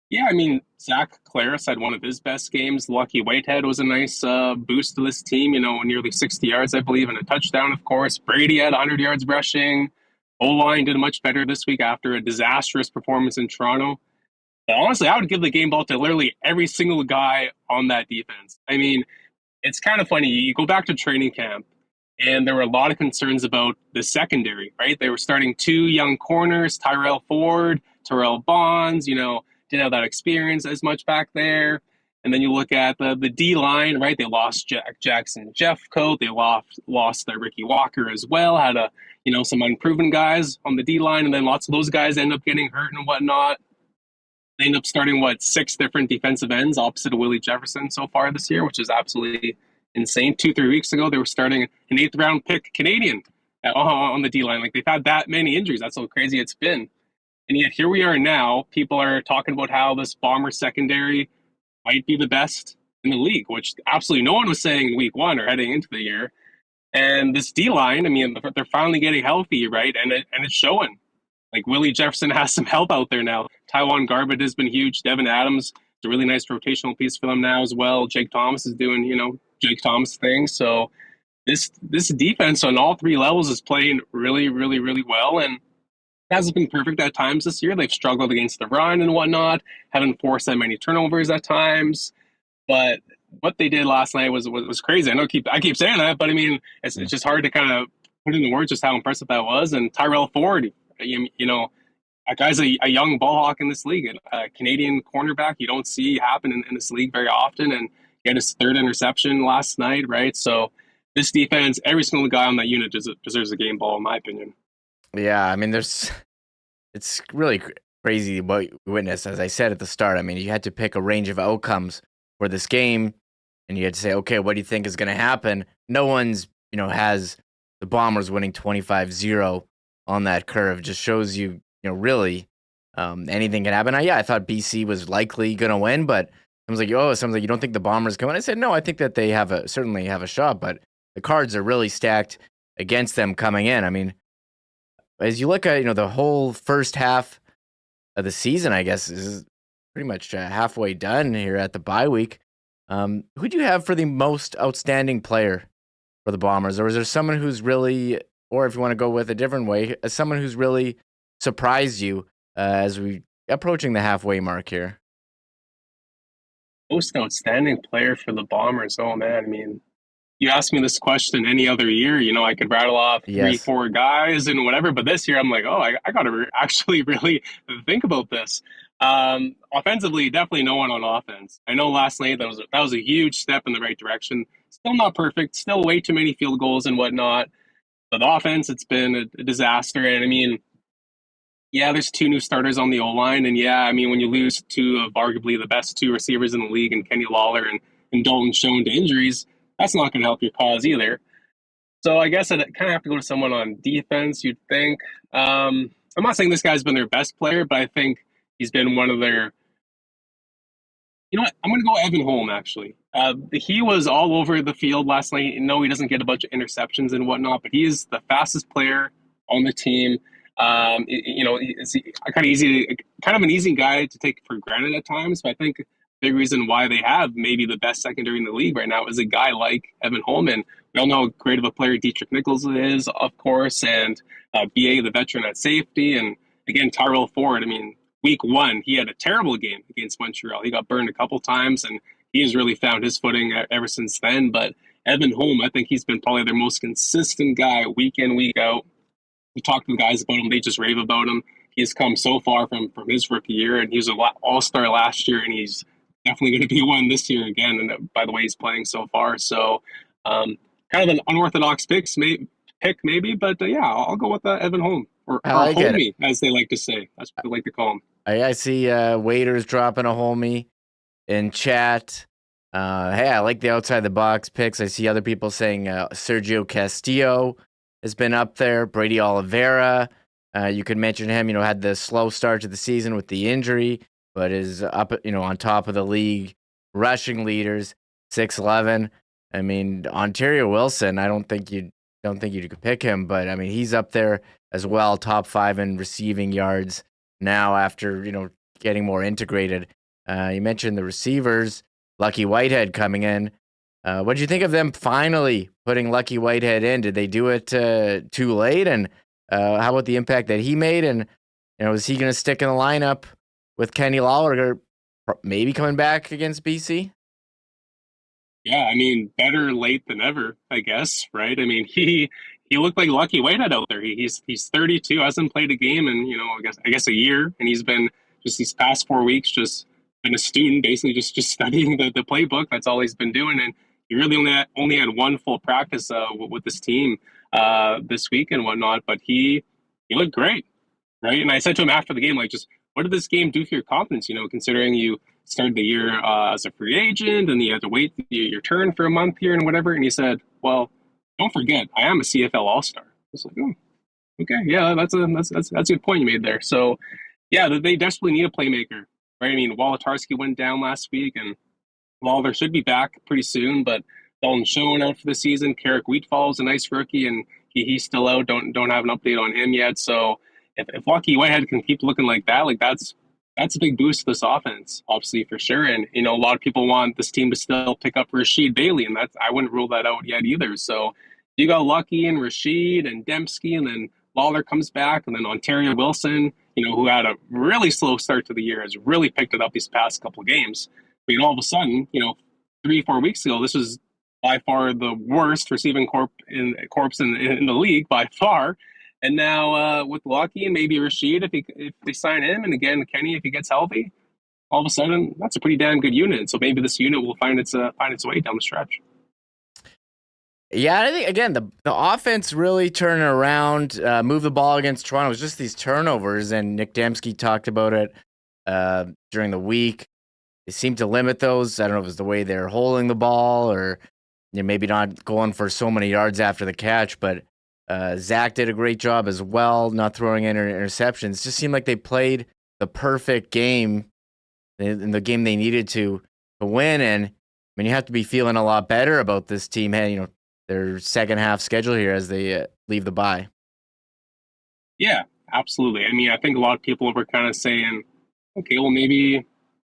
Yeah, I mean, Zach Collaros had one of his best games. Lucky Whitehead was a nice boost to this team, nearly 60 yards, I believe, and a touchdown, of course. Brady had 100 yards rushing. O-line did much better this week after a disastrous performance in Toronto. But honestly, I would give the game ball to literally every single guy on that defense. I mean, it's kind of funny. You go back to training camp, and there were a lot of concerns about the secondary, right? They were starting two young corners, Tyrell Ford, Terrell Bonds, didn't have that experience as much back there. And then you look at the D line, right? They lost Jack Jackson, Jeffcoat. They lost their Ricky Walker as well. Had some unproven guys on the D line, and then lots of those guys end up getting hurt and whatnot. They end up starting 6 different defensive ends opposite of Willie Jefferson so far this year, which is absolutely insane. 2-3 weeks ago, they were starting an 8th round pick Canadian on the D line. Like, they've had that many injuries. That's how crazy it's been. And yet here we are now. People are talking about how this Bomber secondary might be the best in the league, which absolutely no one was saying in week 1 or heading into the year. And this D-line, I mean, they're finally getting healthy, right? And it's showing. Like, Willie Jefferson has some help out there now. Taiwan Garbett has been huge. Devin Adams is a really nice rotational piece for them now as well. Jake Thomas is doing, Jake Thomas things. So this defense on all 3 levels is playing really, really, really well. And it hasn't been perfect at times this year. They've struggled against the run and whatnot, haven't forced that many turnovers at times. But what they did last night was crazy. I keep saying that, but I mean, it's just hard to kind of put into words just how impressive that was. And Tyrell Ford, that guy's a young ball hawk in this league, a Canadian cornerback you don't see happen in this league very often. And he had his 3rd interception last night, right? So this defense, every single guy on that unit deserves a game ball, in my opinion. Yeah, I mean, it's really crazy what you witnessed. As I said at the start, I mean, you had to pick a range of outcomes for this game, and you had to say, okay, what do you think is going to happen? No one's, has the Bombers winning 25-0 on that curve. Just shows you, really anything can happen. I thought BC was likely going to win, but someone's like, you don't think the Bombers can win? I said, no, I think that they certainly have a shot, but the cards are really stacked against them coming in. I mean, as you look at, the whole first half of the season, I guess, is pretty much halfway done here at the bye week. Who do you have for the most outstanding player for the Bombers? Or is there someone who's really, or if you want to go with a different way, someone who's really surprised you as we approaching the halfway mark here? Most outstanding player for the Bombers. Oh, man. I mean, you asked me this question any other year, I could rattle off 3-4 guys and whatever. But this year, I'm like, I got to actually really think about this. Offensively, definitely no one on offense. I know last night that was a huge step in the right direction. Still not perfect. Still way too many field goals and whatnot. But the offense, it's been a disaster. And I mean, yeah, there's 2 new starters on the O-line. And yeah, I mean, when you lose 2 of arguably the best 2 receivers in the league, and Kenny Lawler and Dalton Schoen to injuries, that's not going to help your cause either. So I guess I'd kind of have to go to someone on defense, you'd think. I'm not saying this guy's been their best player, but I think he's been one of their... You know what? I'm going to go Evan Holm, actually. He was all over the field last night. No, he doesn't get a bunch of interceptions and whatnot, but he is the fastest player on the team. It's kind of an easy guy to take for granted at times, but I think big reason why they have maybe the best secondary in the league right now is a guy like Evan Holman. We all know how great of a player Dietrich Nichols is, of course, and BA, the veteran at safety. And again, Tyrell Ford, I mean, week 1, he had a terrible game against Montreal. He got burned a couple times, and he has really found his footing ever since then. But Evan Holm, I think he's been probably their most consistent guy week in, week out. We talk to the guys about him. They just rave about him. He's come so far from his rookie year, and he was an all-star last year, and he's definitely going to be one this year again. And by the way, he's playing so far. So kind of an unorthodox pick maybe, but yeah, I'll go with Evan Holm, or Homie, as they like to say. That's what they like to call him. I see waiters dropping a homie in chat. Hey, I like the outside the box picks. I see other people saying Sergio Castillo has been up there. Brady Oliveira, you could mention him. Had the slow start to the season with the injury, but is up, on top of the league rushing leaders, 6'11". I mean, Ontario Wilson, I don't think you could pick him, but I mean, he's up there as well, top 5 in receiving yards now after, getting more integrated You mentioned the receivers, Lucky Whitehead coming in. What did you think of them finally putting Lucky Whitehead in? Did they do it too late? And how about the impact that he made? And is he going to stick in the lineup with Kenny Lawler, maybe coming back against BC? Yeah, I mean, better late than ever, I guess, right? I mean, he looked like Lucky Whitehead out there. He's 32, hasn't played a game in, I guess a year, and he's been just these past 4 weeks just been a student, basically just studying the playbook. That's all he's been doing, and he really only had one full practice with this team this week and whatnot. But he looked great, right? And I said to him after the game, like, just what did this game do for your confidence? Considering you started the year as a free agent and you had to wait your turn for a month here and whatever. And he said, well, don't forget, I am a CFL All-Star. I was like, oh, okay, yeah, that's a good point you made there. So, yeah, they desperately need a playmaker, right? I mean, Wolotarski went down last week, and Lawler should be back pretty soon, but Dalton Schoen out for the season. Carrick Wheatfall is a nice rookie, and he's still out. Don't have an update on him yet. So if Lucky Whitehead can keep looking like that, like that's a big boost to this offense, obviously, for sure. And, a lot of people want this team to still pick up Rashid Bailey, and I wouldn't rule that out yet either. So you got Lucky and Rashid and Dembski, and then Lawler comes back, and then Ontario Wilson, who had a really slow start to the year, has really picked it up these past couple of games. But, all of a sudden, 3-4 weeks ago, this was by far the worst receiving corps in the league, by far. And now with Lucky and maybe Rashid, if they sign him, and again Kenny if he gets healthy, all of a sudden that's a pretty damn good unit. So maybe this unit will find its way down the stretch. Yeah, I think again the offense really turning around, move the ball against Toronto. It was just these turnovers, and Nick Dembski talked about it during the week. They seem to limit those. I don't know if it's the way they're holding the ball, or maybe not going for so many yards after the catch, but. Zach did a great job as well, not throwing in interceptions. It just seemed like they played the perfect game in the game they needed to win. And you have to be feeling a lot better about this team, their second half schedule here as they leave the bye. Yeah, absolutely. I mean, I think a lot of people were kind of saying, okay, well, maybe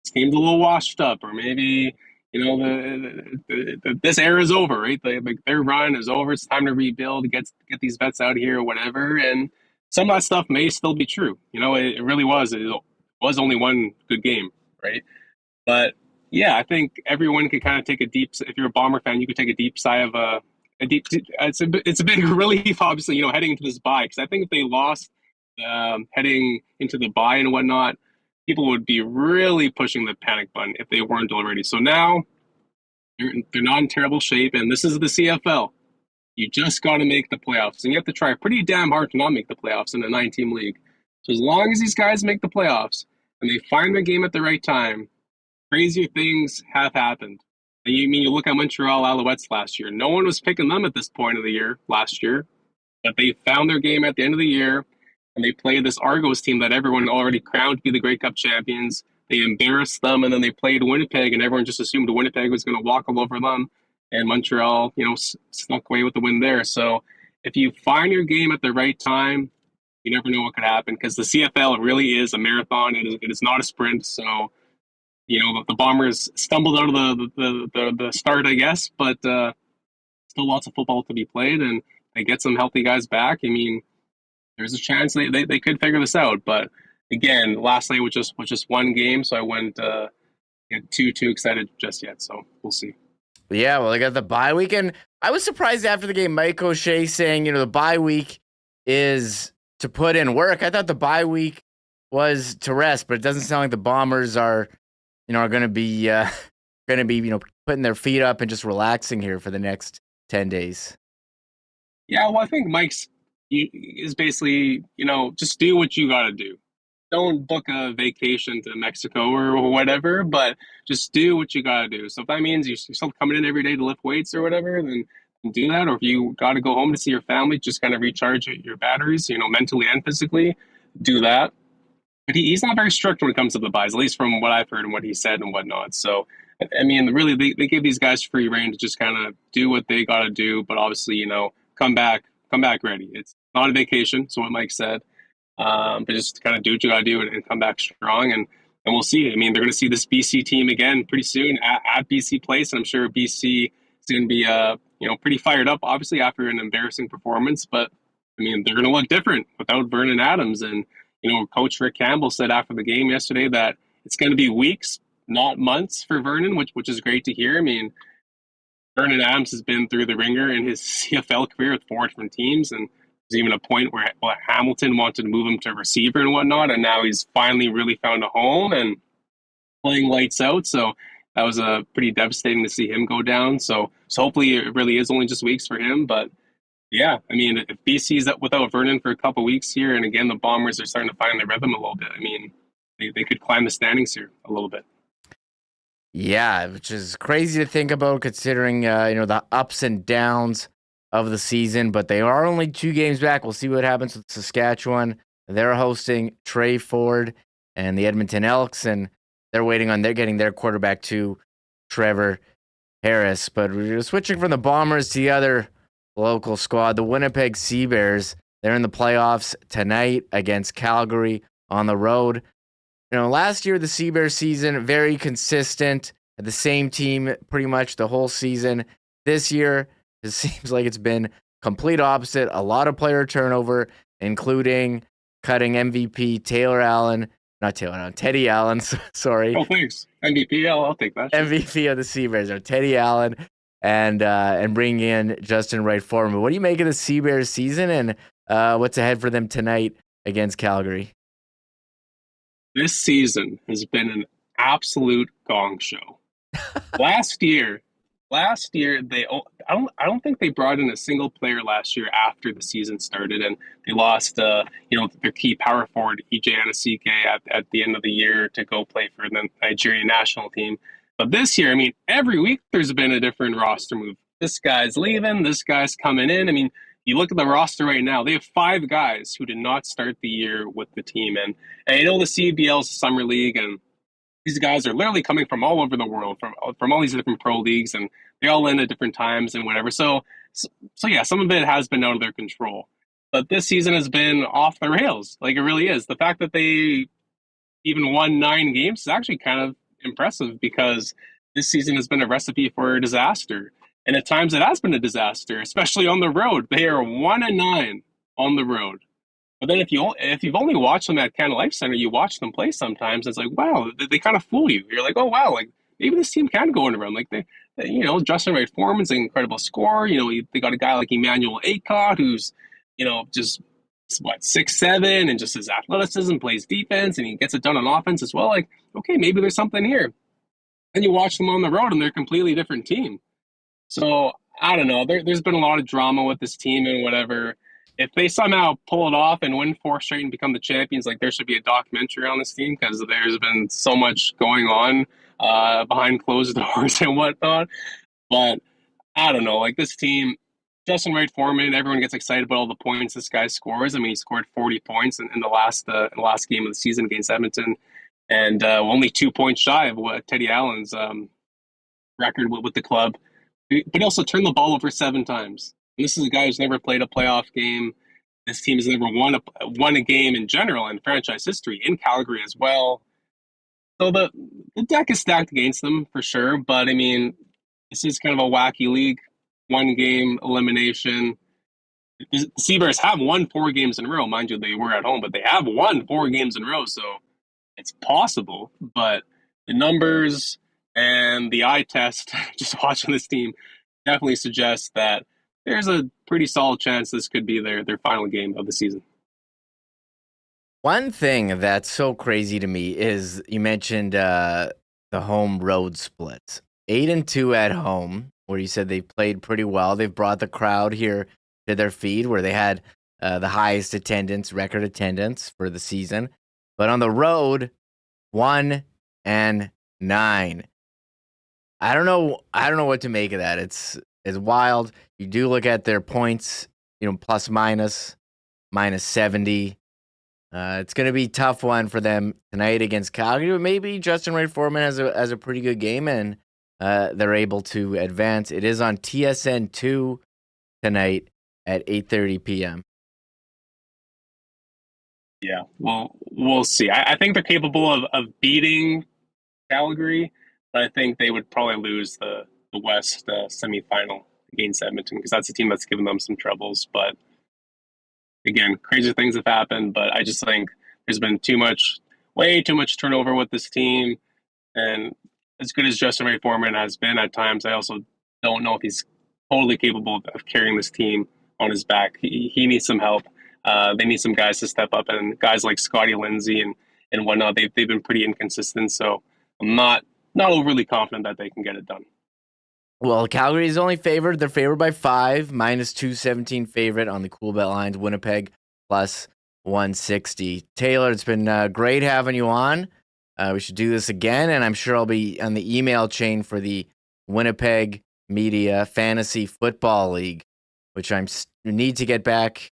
this game's a little washed up, or maybe this era is over, right? Their run is over. It's time to rebuild, get these vets out here or whatever. And some of that stuff may still be true. It really was. It was only one good game, right? But yeah, I think everyone could kind of take if you're a Bomber fan, you could take a deep sigh of it's a big relief, obviously, heading into this bye. Because I think if they lost heading into the bye and whatnot, people would be really pushing the panic button if they weren't already. So now they're not in terrible shape, and this is the CFL. You just got to make the playoffs, and you have to try pretty damn hard to not make the playoffs in a 9-team league. So as long as these guys make the playoffs and they find their game at the right time, crazier things have happened. And you look at Montreal Alouettes last year. No one was picking them at this point of the year last year, but they found their game at the end of the year. And they played this Argos team that everyone already crowned to be the Grey Cup champions. They embarrassed them, and then they played Winnipeg, and everyone just assumed Winnipeg was going to walk all over them. And Montreal, snuck away with the win there. So if you find your game at the right time, you never know what could happen, because the CFL really is a marathon. It is not a sprint. So, the Bombers stumbled out of the start, I guess, but still lots of football to be played, and they get some healthy guys back. I mean, there's a chance they could figure this out. But again, last night was just one game, so I wouldn't get too excited just yet. So we'll see. Yeah, well, they got the bye week, and I was surprised after the game, Mike O'Shea saying, the bye week is to put in work. I thought the bye week was to rest, but it doesn't sound like the Bombers are going to be putting their feet up and just relaxing here for the next 10 days. Yeah, well, I think Mike's is basically, just do what you got to do. Don't book a vacation to Mexico or whatever, but just do what you got to do. So if that means you're still coming in every day to lift weights or whatever, then do that. Or if you got to go home to see your family, just kind of recharge your batteries, mentally and physically, do that. But he's not very strict when it comes to the buys, at least from what I've heard and what he said and whatnot. So, I mean, really, they give these guys free reign to just kind of do what they got to do, but obviously, come back ready. It's not a vacation, so what Mike said, but just kind of do what you got to do and come back strong. And and we'll see. I mean, they're going to see this BC team again pretty soon at BC Place, and I'm sure BC is going to be pretty fired up, obviously, after an embarrassing performance. But I mean, they're going to look different without Vernon Adams. And Coach Rick Campbell said after the game yesterday that it's going to be weeks, not months, for Vernon, which is great to hear. I mean, Vernon Adams has been through the ringer in his CFL career with 4 different teams, and there's even a point where Hamilton wanted to move him to receiver and whatnot, and now he's finally really found a home and playing lights out. So that was pretty devastating to see him go down. So hopefully it really is only just weeks for him. But yeah, I mean, if BC's up without Vernon for a couple weeks here, and again, the Bombers are starting to find their rhythm a little bit, I mean, they could climb the standings here a little bit. Yeah, which is crazy to think about considering, the ups and downs of the season, but they are only 2 games back. We'll see what happens with Saskatchewan. They're hosting Trey Ford and the Edmonton Elks, and they're getting their quarterback too, Trevor Harris. But we're switching from the Bombers to the other local squad, the Winnipeg Sea Bears. They're in the playoffs tonight against Calgary on the road. Last year, the Sea Bears season, very consistent. The same team pretty much the whole season. This year, it seems like it's been complete opposite. A lot of player turnover, including cutting MVP Teddy Allen, sorry. Oh, thanks. MVP, I'll take that. MVP of the Sea Bears, Teddy Allen, and bringing in Justin Wright Foreman. What do you make of the Sea Bears season, and what's ahead for them tonight against Calgary? This season has been an absolute gong show. Last year, I don't think they brought in a single player last year after the season started, and they lost their key power forward EJ Anasike at the end of the year to go play for the Nigerian national team. But this year, I mean, every week there's been a different roster move. This guy's leaving, this guy's coming in. I mean, you look at the roster right now, they have 5 guys who did not start the year with the team. And I know the CBL is a summer league, and these guys are literally coming from all over the world, from all these different pro leagues, and they all end at different times and whatever. So yeah, some of it has been out of their control. But this season has been off the rails. Like, it really is. The fact that they even won 9 games is actually kind of impressive, because this season has been a recipe for disaster. And at times it has been a disaster, especially on the road. They are 1-9 on the road. But then if you've only watched them at Canada Life Center, you watch them play sometimes. It's like, wow, they kind of fool you. You're like, oh wow, like maybe this team can go on around. Like they Justin Wright Foreman's an incredible scorer. They got a guy like Emmanuel Acott who's just 6'7" and just his athleticism, plays defense, and he gets it done on offense as well. Like, okay, maybe there's something here. And you watch them on the road, and they're a completely different team. So I don't know. There's been a lot of drama with this team and whatever. If they somehow pull it off and win 4 straight and become the champions, like, there should be a documentary on this team, because there's been so much going on behind closed doors and whatnot. But I don't know. Like, this team, Justin Wright Foreman, everyone gets excited about all the points this guy scores. I mean, he scored 40 points in the last game of the season against Edmonton, and only 2 points shy of what Teddy Allen's record with the club. But he also turned the ball over 7 times. And this is a guy who's never played a playoff game. This team has never won a game in general in franchise history, in Calgary as well. So the deck is stacked against them for sure. But I mean, this is kind of a wacky league. 1 game elimination. The Sea Bears have won 4 games in a row. Mind you, they were at home, but they have won 4 games in a row. So it's possible. But the numbers and the eye test, just watching this team, definitely suggests that there's a pretty solid chance this could be their final game of the season. One thing that's so crazy to me is you mentioned the home road splits. 8-2 at home, where you said they played pretty well. They've brought the crowd here to their feed, where they had the highest record attendance for the season. But on the road, 1-9. I don't know what to make of that. It's wild. You do look at their points, plus minus -70. It's going to be a tough one for them tonight against Calgary, but maybe Justin Wright Foreman has a pretty good game, and they're able to advance. It is on TSN2 tonight at 8:30 p.m. Yeah, well, we'll see. I think they're capable of beating Calgary, but I think they would probably lose the West semifinal against Edmonton because that's a team that's given them some troubles. But again, crazy things have happened. But I just think there's been way too much turnover with this team. And as good as Justin Ray Foreman has been at times, I also don't know if he's totally capable of carrying this team on his back. He needs some help. They need some guys to step up, and guys like Scotty Lindsay and whatnot. They've been pretty inconsistent, so I'm not overly confident that they can get it done. Well, Calgary is only favored. They're favored by 5, minus 217 favorite on the Cool Bet lines. Winnipeg plus 160. Taylor, it's been great having you on. We should do this again, and I'm sure I'll be on the email chain for the Winnipeg Media Fantasy Football League, which I need to get back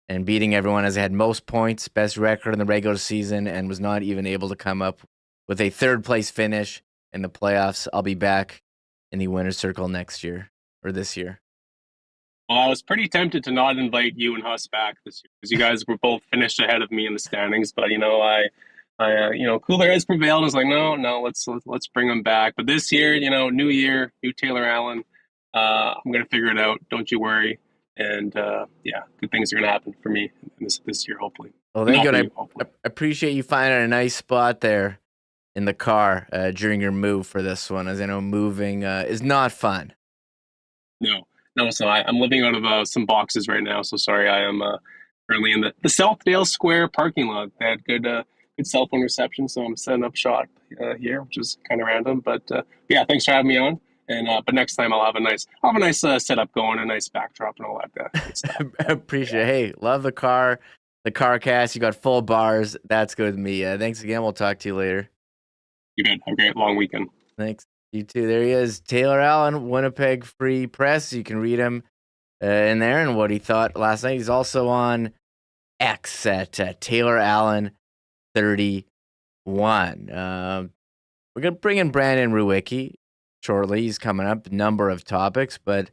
and beating everyone as I had most points, best record in the regular season, and was not even able to come up with a third-place finish in the playoffs. I'll be back in the winner's circle next year, or this year. Well, I was pretty tempted to not invite you and Huss back this year because you guys were both finished ahead of me in the standings. But I cooler heads prevailed. I was like, no, let's bring them back. But this year, new year, new Taylor Allen. I'm gonna figure it out. Don't you worry. And good things are gonna happen for me this year, hopefully. Well, thank you. I appreciate you finding a nice spot there in the car during your move for this one, as I know moving is not fun. No. So I'm living out of some boxes right now. So sorry, I am currently in the Southdale Square parking lot. They had good cell phone reception, so I'm setting up shop here, which is kind of random. But thanks for having me on. And but next time I'll have a nice setup going, a nice backdrop and all that good stuff. Appreciate it. Hey, love the car cast. You got full bars. That's good with me. Thanks again. We'll talk to you later. You bet. Have a great long weekend. Thanks. You too. There he is, Taylor Allen, Winnipeg Free Press. You can read him in there and what he thought last night. He's also on X at Taylor Allen 31. We're gonna bring in Brandon Rewucki shortly. He's coming up. A number of topics, but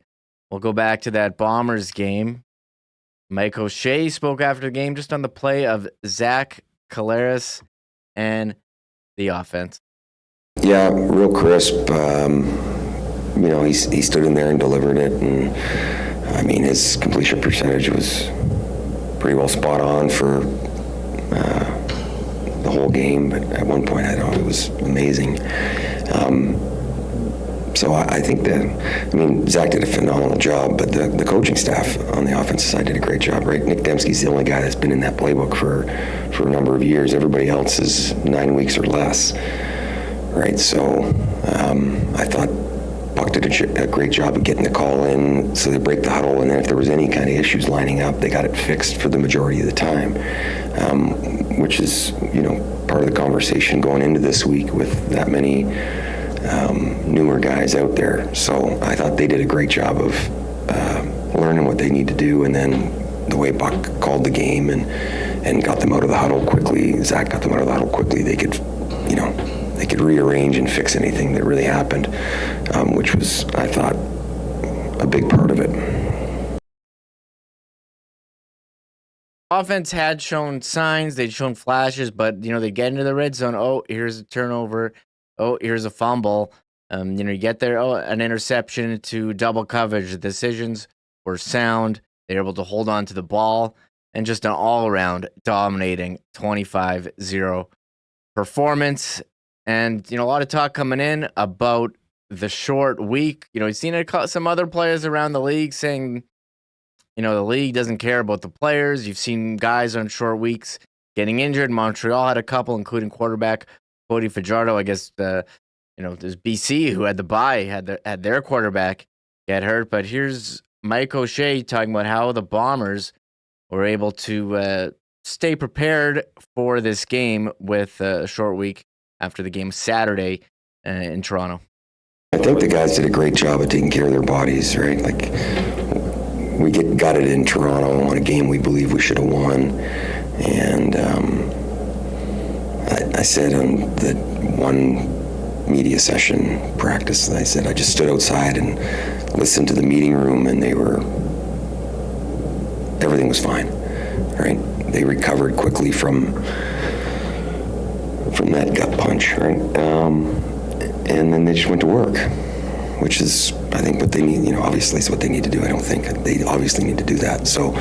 we'll go back to that Bombers game. Mike O'Shea spoke after the game just on the play of Zach Collaros and the offense. Yeah, real crisp. He stood in there and delivered it, and I mean his completion percentage was pretty well spot on for the whole game. But at one point, I thought it was amazing. So I think that, Zach did a phenomenal job, but the coaching staff on the offensive side did a great job, right? Nick Dembski's the only guy that's been in that playbook for a number of years. Everybody else is 9 weeks or less, right? So I thought Buck did a great job of getting the call in, so they break the huddle, and then if there was any kind of issues lining up, they got it fixed for the majority of the time, which is, part of the conversation going into this week with that many newer guys out there. So I thought they did a great job of learning what they need to do, and then the way Buck called the game and got them out of the huddle quickly. Zach got them out of the huddle quickly. They could rearrange and fix anything that really happened, which was, I thought, a big part of it. Offense had shown signs, they'd shown flashes, but they get into the red zone. Oh, here's a turnover. Oh, here's a fumble. You get there. Oh, an interception to double coverage. The decisions were sound. They were able to hold on to the ball, and just an all-around dominating 25-0 performance. And a lot of talk coming in about the short week. We've seen some other players around the league saying, the league doesn't care about the players. You've seen guys on short weeks getting injured. Montreal had a couple, including quarterback Cody Fajardo. I guess there's BC who had the bye, had their quarterback get hurt. But here's Mike O'Shea talking about how the Bombers were able to stay prepared for this game with a short week after the game Saturday in Toronto. I think the guys did a great job of taking care of their bodies, right? Like, we got it in Toronto on a game we believe we should have won. And I said on the one media session practice, I said I just stood outside and listened to the meeting room, and everything was fine. right? They recovered quickly from that gut punch, right? And then they just went to work, which is, I think, what they need. Obviously, it's what they need to do. I don't think they obviously need to do that. So,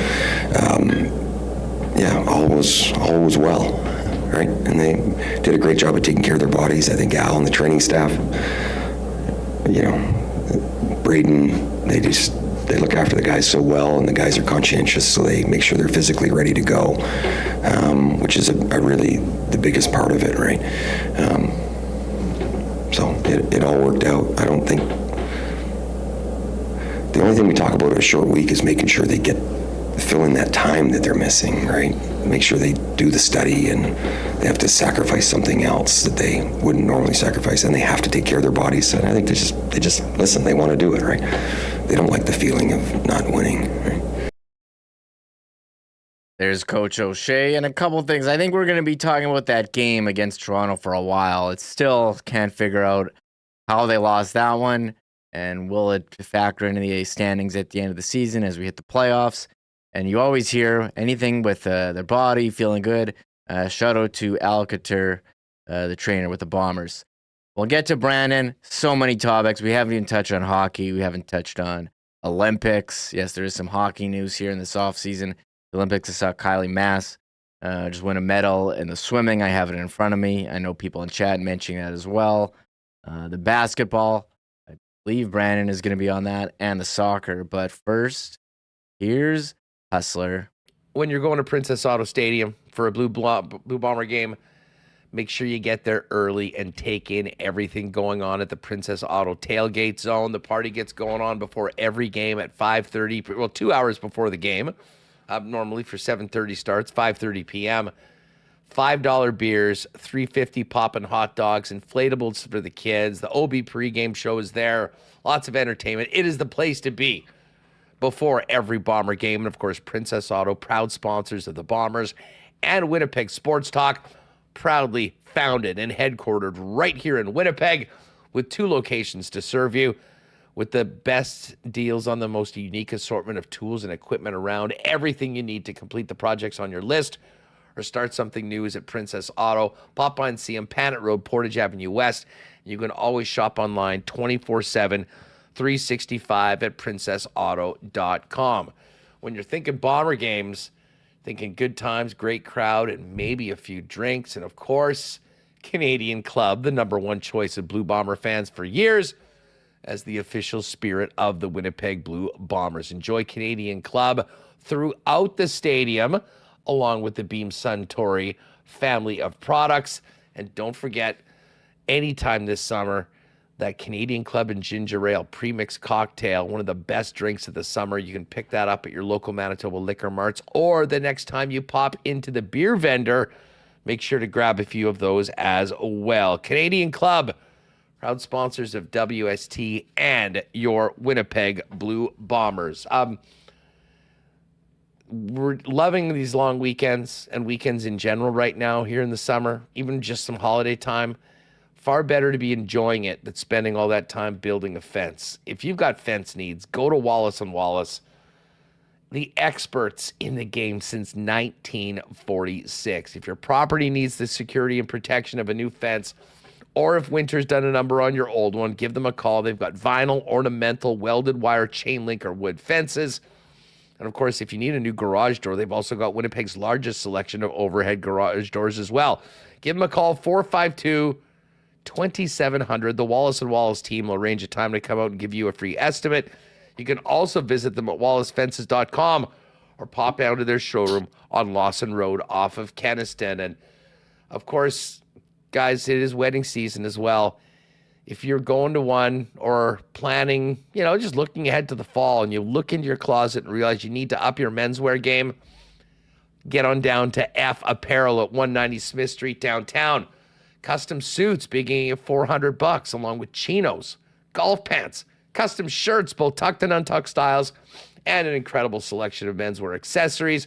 all was well, right? And they did a great job of taking care of their bodies. I think Al and the training staff, Braden, they look after the guys so well, and the guys are conscientious, so they make sure they're physically ready to go, which is a really the biggest part of it, right? So it all worked out. I don't think the only thing we talk about in a short week is making sure they fill in that time that they're missing, right? Make sure they do the study, and they have to sacrifice something else that they wouldn't normally sacrifice, and they have to take care of their bodies. And I think they just listen. They want to do it, right? They don't like the feeling of not winning, right? There's Coach O'Shea, and a couple things. I think we're going to be talking about that game against Toronto for a while. It still can't figure out how they lost that one, and will it factor into the standings at the end of the season as we hit the playoffs. And you always hear anything with their body feeling good. Shout out to Al Couture, the trainer with the Bombers. We'll get to Brandon. So many topics. We haven't even touched on hockey. We haven't touched on Olympics. Yes, there is some hockey news here in this offseason. The Olympics, I saw Kylie Mass just win a medal in the swimming. I have it in front of me. I know people in chat mentioning that as well. The basketball, I believe Brandon is going to be on that, and the soccer. But first, here's Hustler. When you're going to Princess Auto Stadium for a Blue Bomber game, make sure you get there early and take in everything going on at the Princess Auto tailgate zone. The party gets going on before every game at 5:30, well, 2 hours before the game. Normally for 7:30 starts, 5:30 p.m. $5 beers, $3.50 poppin' hot dogs, inflatables for the kids. The OB pregame show is there. Lots of entertainment. It is the place to be before every Bomber game. And, of course, Princess Auto, proud sponsors of the Bombers, and Winnipeg Sports Talk, proudly founded and headquartered right here in Winnipeg, with 2 locations to serve you, with the best deals on the most unique assortment of tools and equipment around. Everything you need to complete the projects on your list or start something new is at Princess Auto. Pop by and see them, Panet Road, Portage Avenue West. You can always shop online 24/7, 365 at princessauto.com. When you're thinking Bomber games, thinking good times, great crowd, and maybe a few drinks. And, of course, Canadian Club, the #1 choice of Blue Bomber fans for years, as the official spirit of the Winnipeg Blue Bombers. Enjoy Canadian Club throughout the stadium, along with the Beam Suntory family of products. And don't forget, anytime this summer, that Canadian Club and Ginger Ale premix cocktail, one of the best drinks of the summer. You can pick that up at your local Manitoba liquor marts, or the next time you pop into the beer vendor, make sure to grab a few of those as well. Canadian Club, proud sponsors of WST and your Winnipeg Blue Bombers. We're loving these long weekends and weekends in general right now here in the summer, even just some holiday time. Far better to be enjoying it than spending all that time building a fence. If you've got fence needs, go to Wallace & Wallace, the experts in the game since 1946. If your property needs the security and protection of a new fence, or if winter's done a number on your old one, give them a call. They've got vinyl, ornamental, welded wire, chain link, or wood fences. And, of course, if you need a new garage door, they've also got Winnipeg's largest selection of overhead garage doors as well. Give them a call, 452-2700. The Wallace & Wallace team will arrange a time to come out and give you a free estimate. You can also visit them at wallacefences.com or pop down to their showroom on Lawson Road off of Kenniston. And, of course, guys, it is wedding season as well. If you're going to one or planning, just looking ahead to the fall, and you look into your closet and realize you need to up your menswear game, get on down to F Apparel at 190 Smith Street downtown. Custom suits beginning at $400, along with chinos, golf pants, custom shirts, both tucked and untucked styles, and an incredible selection of menswear accessories.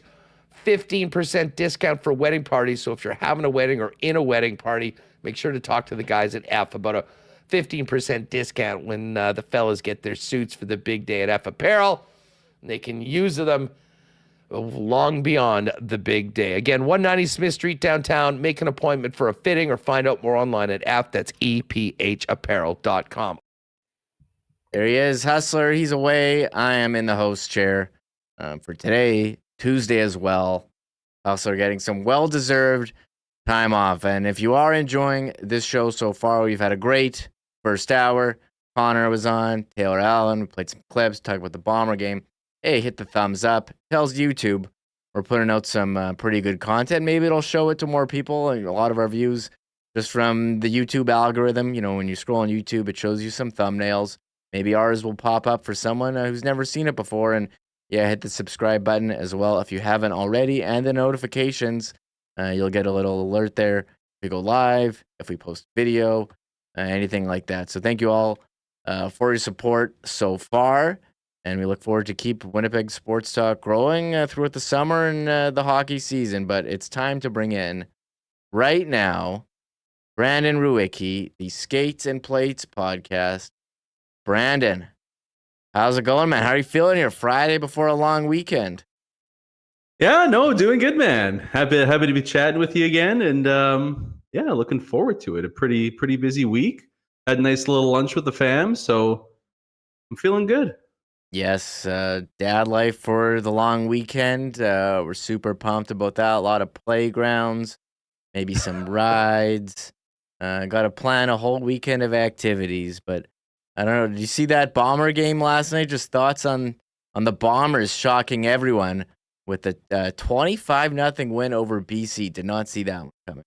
15% discount for wedding parties. So if you're having a wedding or in a wedding party, make sure to talk to the guys at F about a 15% discount when the fellas get their suits for the big day at F Apparel. And they can use them long beyond the big day. Again, 190 Smith Street downtown. Make an appointment for a fitting or find out more online at that's EPHapparel.com. There he is, Hustler. He's away. I am in the host chair for today, Tuesday as well. Hustler getting some well-deserved time off. And if you are enjoying this show so far, we've had a great first hour. Connor was on, Taylor Allen. We played some clips, talked about the Bomber game. Hey, hit the thumbs up. Tells YouTube we're putting out some pretty good content. Maybe it'll show it to more people. A lot of our views just from the YouTube algorithm. You know, when you scroll on YouTube, it shows you some thumbnails. Maybe ours will pop up for someone who's never seen it before. And yeah, hit the subscribe button as well if you haven't already. And the notifications. You'll get a little alert there if we go live, if we post video, anything like that. So thank you all for your support so far. And we look forward to keep Winnipeg Sports Talk growing throughout the summer and the hockey season. But it's time to bring in, right now, Brandon Rewucki, the Skates and Plates podcast. Brandon, how's it going, man? How are you feeling here Friday before a long weekend? Yeah, no, doing good, man. Happy to be chatting with you again. And yeah, looking forward to it. A pretty busy week. Had a nice little lunch with the fam, so I'm feeling good. Yes, dad life for the long weekend. We're super pumped about that. A lot of playgrounds, maybe some rides. Got to plan a whole weekend of activities. But I don't know. Did you see that Bomber game last night? Just thoughts on the Bombers shocking everyone with a 25-0 win over BC. Did not see that one coming.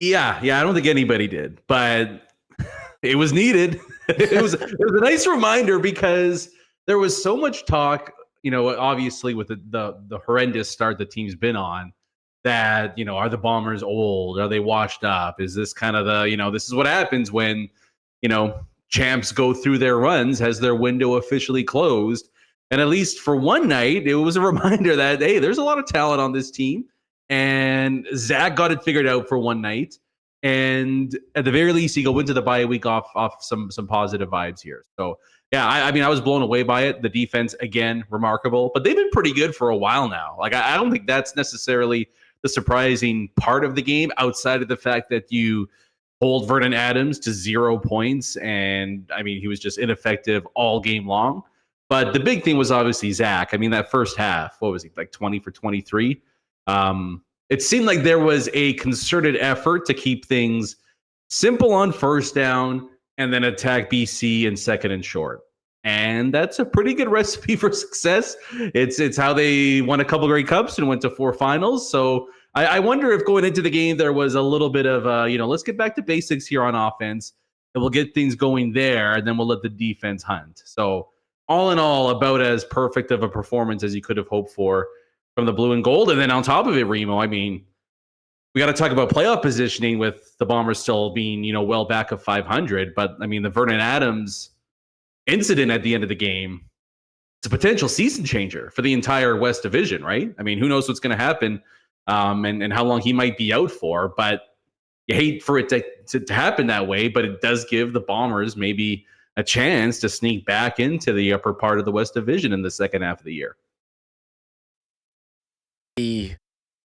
Yeah, I don't think anybody did, but it was needed. It was a nice reminder because there was so much talk, you know, obviously with the horrendous start the team's been on, that, you know, are the Bombers old? Are they washed up? Is this kind of the, you know, this is what happens when, you know, champs go through their runs, has their window officially closed. And at least for one night, it was a reminder that, hey, there's a lot of talent on this team. And Zach got it figured out for one night. And at the very least, he go into the bye week off some positive vibes here. So, yeah, I mean, I was blown away by it. The defense, again, remarkable. But they've been pretty good for a while now. Like, I don't think that's necessarily the surprising part of the game, outside of the fact that you hold Vernon Adams to 0 points. And, I mean, he was just ineffective all game long. But the big thing was obviously Zach. I mean, that first half, what was he, like 20 for 23? It seemed like there was a concerted effort to keep things simple on first down and then attack BC in second and short. And that's a pretty good recipe for success. It's how they won a couple Grey Cups and went to 4 finals. So I wonder if going into the game there was a little bit of, you know, let's get back to basics here on offense, and we'll get things going there, and then we'll let the defense hunt. So all in all, about as perfect of a performance as you could have hoped for from the blue and gold. And then on top of it, Remo, I mean, we got to talk about playoff positioning with the Bombers still being, you know, well back of 500. But I mean, the Vernon Adams incident at the end of the game, it's a potential season changer for the entire West Division, right? I mean, who knows what's going to happen and how long he might be out for. But you hate for it to happen that way, but it does give the Bombers maybe a chance to sneak back into the upper part of the West Division in the second half of the year.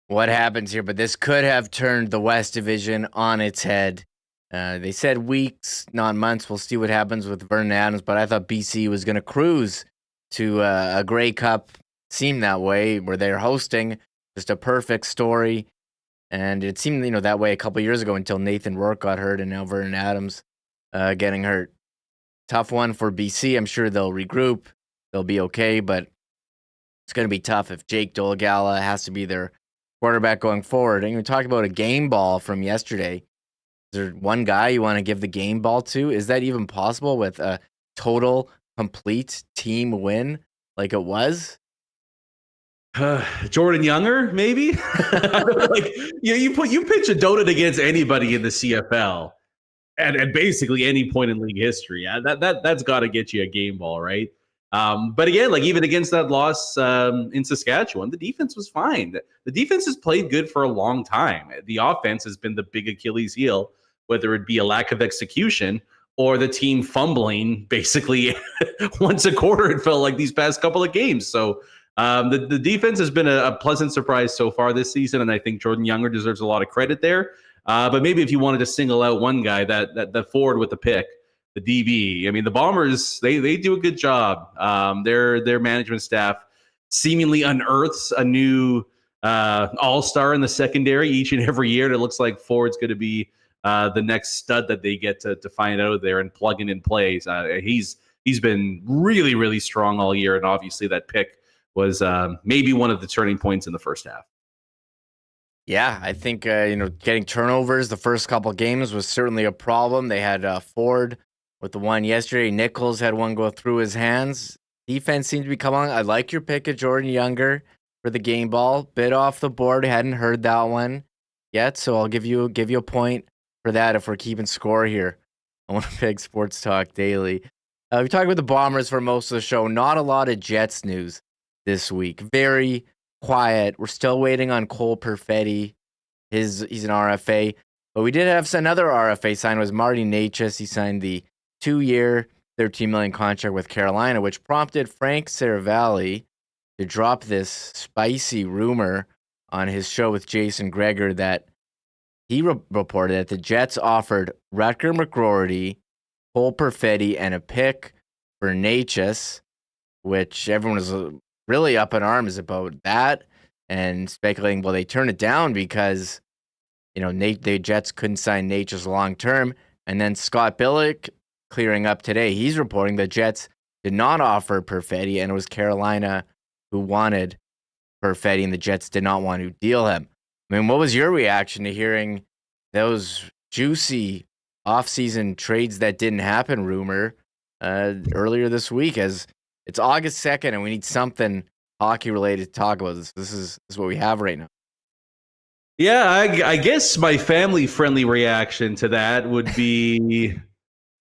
What happens here, but this could have turned the West Division on its head. They said weeks, not months. We'll see what happens with Vernon Adams, but I thought BC was going to cruise to a Grey Cup. Seemed that way, where they're hosting. Just a perfect story. And it seemed, you know, that way a couple years ago until Nathan Rourke got hurt and now Vernon Adams getting hurt. Tough one for BC. I'm sure they'll regroup. They'll be okay, but it's going to be tough if Jake Dolgala has to be their quarterback going forward. And you talk about a game ball from yesterday. Is there one guy you want to give the game ball to? Is that even possible with a total, complete team win like it was? Jordan Younger, maybe? Like you pitch a donut against anybody in the CFL and basically any point in league history. That's got to get you a game ball, right? But again, like even against that loss in Saskatchewan, the defense was fine. The defense has played good for a long time. The offense has been the big Achilles heel, whether it be a lack of execution or the team fumbling basically once a quarter, it felt like these past couple of games. So The defense has been a pleasant surprise so far this season, and I think Jordan Younger deserves a lot of credit there. But maybe if you wanted to single out one guy, that forward with the pick, the DB. I mean, the Bombers, they do a good job. Their management staff seemingly unearths a new all-star in the secondary each and every year. And it looks like Ford's going to be the next stud that they get to find out there and plug in plays. He's been really, really strong all year, and obviously that pick was maybe one of the turning points in the first half. Yeah, I think getting turnovers the first couple games was certainly a problem. They had Ford with the one yesterday. Nichols had one go through his hands. Defense seemed to be coming along. I like your pick of Jordan Younger for the game ball. Bit off the board. Hadn't heard that one yet, so I'll give you a point for that if we're keeping score here on Winnipeg Sports Talk Daily. We talked about the Bombers for most of the show. Not a lot of Jets news this week. Very quiet. We're still waiting on Cole Perfetti. He's an RFA. But we did have another RFA sign. It was Marty Necas. He signed the 2-year, $13 million contract with Carolina, which prompted Frank Saravalli to drop this spicy rumor on his show with Jason Greger that he reported that the Jets offered Rutger McGroarty, Cole Perfetti, and a pick for Necas, which everyone was really up in arms about that and speculating, well, they turned it down because, the Jets couldn't sign Necas long term. And then Scott Billick clearing up today. He's reporting the Jets did not offer Perfetti, and it was Carolina who wanted Perfetti, and the Jets did not want to deal him. I mean, what was your reaction to hearing those juicy offseason trades that didn't happen rumor earlier this week? As it's August 2nd, and we need something hockey-related to talk about. This is what we have right now. Yeah, I guess my family-friendly reaction to that would be,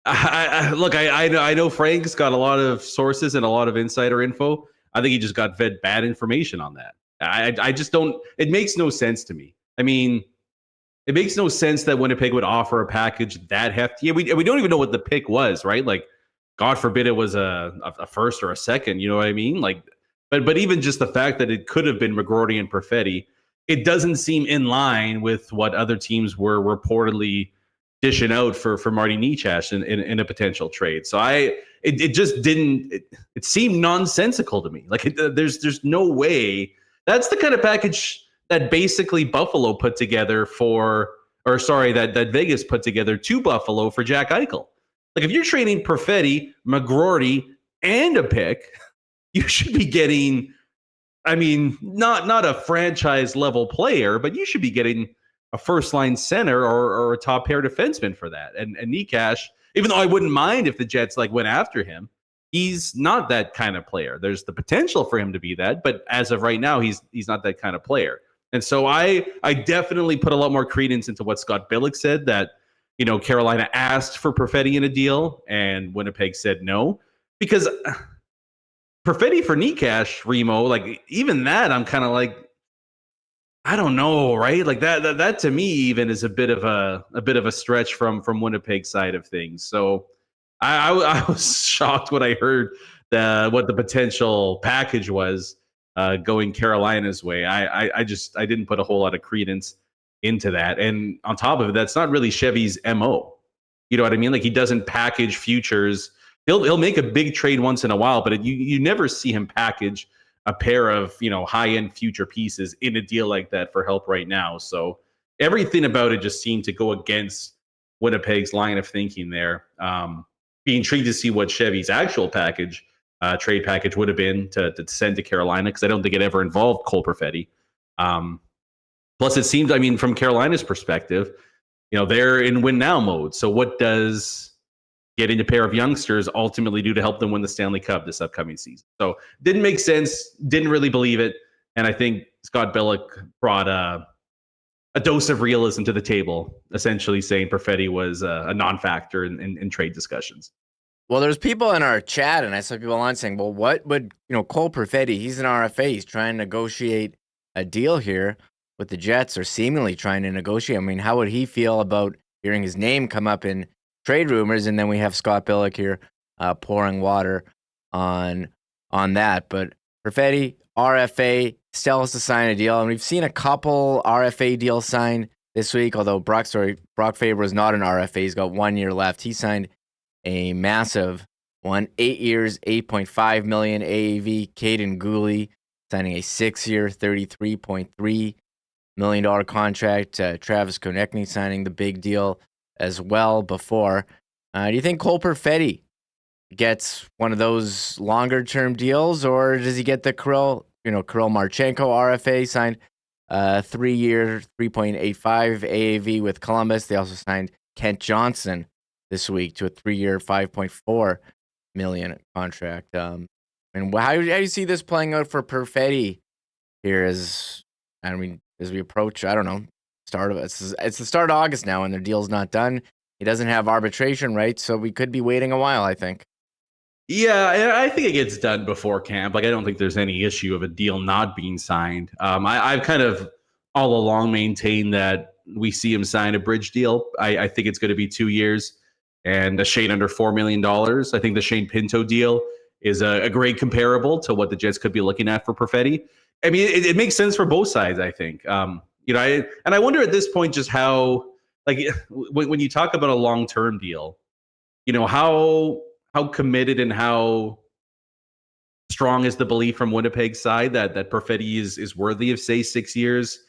I know Frank's got a lot of sources and a lot of insider info. I think he just got fed bad information on that. I just don't. It makes no sense to me. I mean, it makes no sense that Winnipeg would offer a package that hefty. Yeah, we don't even know what the pick was, right? Like, God forbid it was a first or a second. You know what I mean? Like, but even just the fact that it could have been McGroarty and Perfetti, it doesn't seem in line with what other teams were reportedly dishing out for Marty Necas in a potential trade. So it just didn't. It seemed nonsensical to me. Like there's no way. That's the kind of package that basically Buffalo put together that Vegas put together to Buffalo for Jack Eichel. Like if you're trading Perfetti, McGroarty, and a pick, you should be getting, I mean, not a franchise level player, but you should be getting a first line center or a top pair defenseman for that. And Necas, even though I wouldn't mind if the Jets went after him, he's not that kind of player. There's the potential for him to be that, but as of right now, he's not that kind of player. And so I definitely put a lot more credence into what Scott Billick said, that Carolina asked for Perfetti in a deal and Winnipeg said no, because Perfetti for Necas, Remo, even that I'm kind of I don't know, right? Like that to me even is a bit of a stretch from Winnipeg's side of things. So I was shocked when I heard what the potential package was going Carolina's way. I didn't put a whole lot of credence into that. And on top of it, that's not really Chevy's MO. You know what I mean? Like he doesn't package futures. He'll make a big trade once in a while, but you never see him package a pair of high-end future pieces in a deal like that for help right now. So everything about it just seemed to go against Winnipeg's line of thinking there. Be intrigued to see what Chevy's actual trade package would have been to send to Carolina, because I don't think it ever involved Cole Perfetti. Plus, it seemed, from Carolina's perspective, they're in win now mode. So what does getting a pair of youngsters ultimately do to help them win the Stanley Cup this upcoming season? So didn't make sense, didn't really believe it. And I think Scott Billick brought a dose of realism to the table, essentially saying Perfetti was a non-factor in trade discussions. Well, there's people in our chat, and I saw people on saying, well, what would, Cole Perfetti, he's an RFA, he's trying to negotiate a deal here with the Jets, or seemingly trying to negotiate. How would he feel about hearing his name come up in trade rumors? And then we have Scott Billick here pouring water on that. But Perfetti, RFA, still has to sign a deal. And we've seen a couple RFA deals signed this week, although Brock Faber is not an RFA. He's got 1 year left. He signed a massive one, 8 years, $8.5 million AAV. Caden Gooley signing a 6-year, $33.3 million contract. Travis Konechny signing the big deal as well before. Do you think Cole Perfetti gets one of those longer term deals, or does he get the Kirill Marchenko RFA signed 3-year, $3.85 AAV with Columbus? They also signed Kent Johnson this week to a 3-year, $5.4 million contract. And how do you see this playing out for Perfetti here as we approach, I don't know, it's the start of August now and their deal's not done. He doesn't have arbitration rights, so we could be waiting a while, I think. Yeah, I think it gets done before camp. Like, I don't think there's any issue of a deal not being signed. I've kind of all along maintained that we see him sign a bridge deal. I think it's going to be 2 years and a shade under $4 million. I think the Shane Pinto deal is a great comparable to what the Jets could be looking at for Perfetti. I mean, it makes sense for both sides, I think. I wonder at this point just how, like, when you talk about a long-term deal, how committed and how strong is the belief from Winnipeg's side that Perfetti is worthy of, say, 6 years,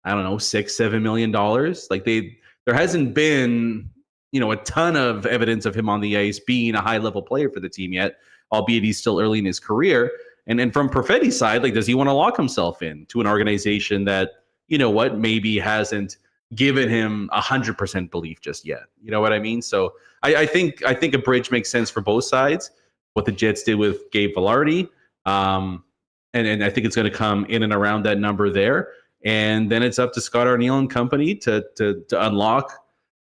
I don't know, $6-7 million? Like, there hasn't been, a ton of evidence of him on the ice being a high-level player for the team yet, albeit he's still early in his career. And from Perfetti's side, like, does he want to lock himself in to an organization that, maybe hasn't given him 100% belief just yet? You know what I mean? So I think a bridge makes sense for both sides. What the Jets did with Gabe Vilardi, and I think it's going to come in and around that number there. And then it's up to Scott Arniel and company to unlock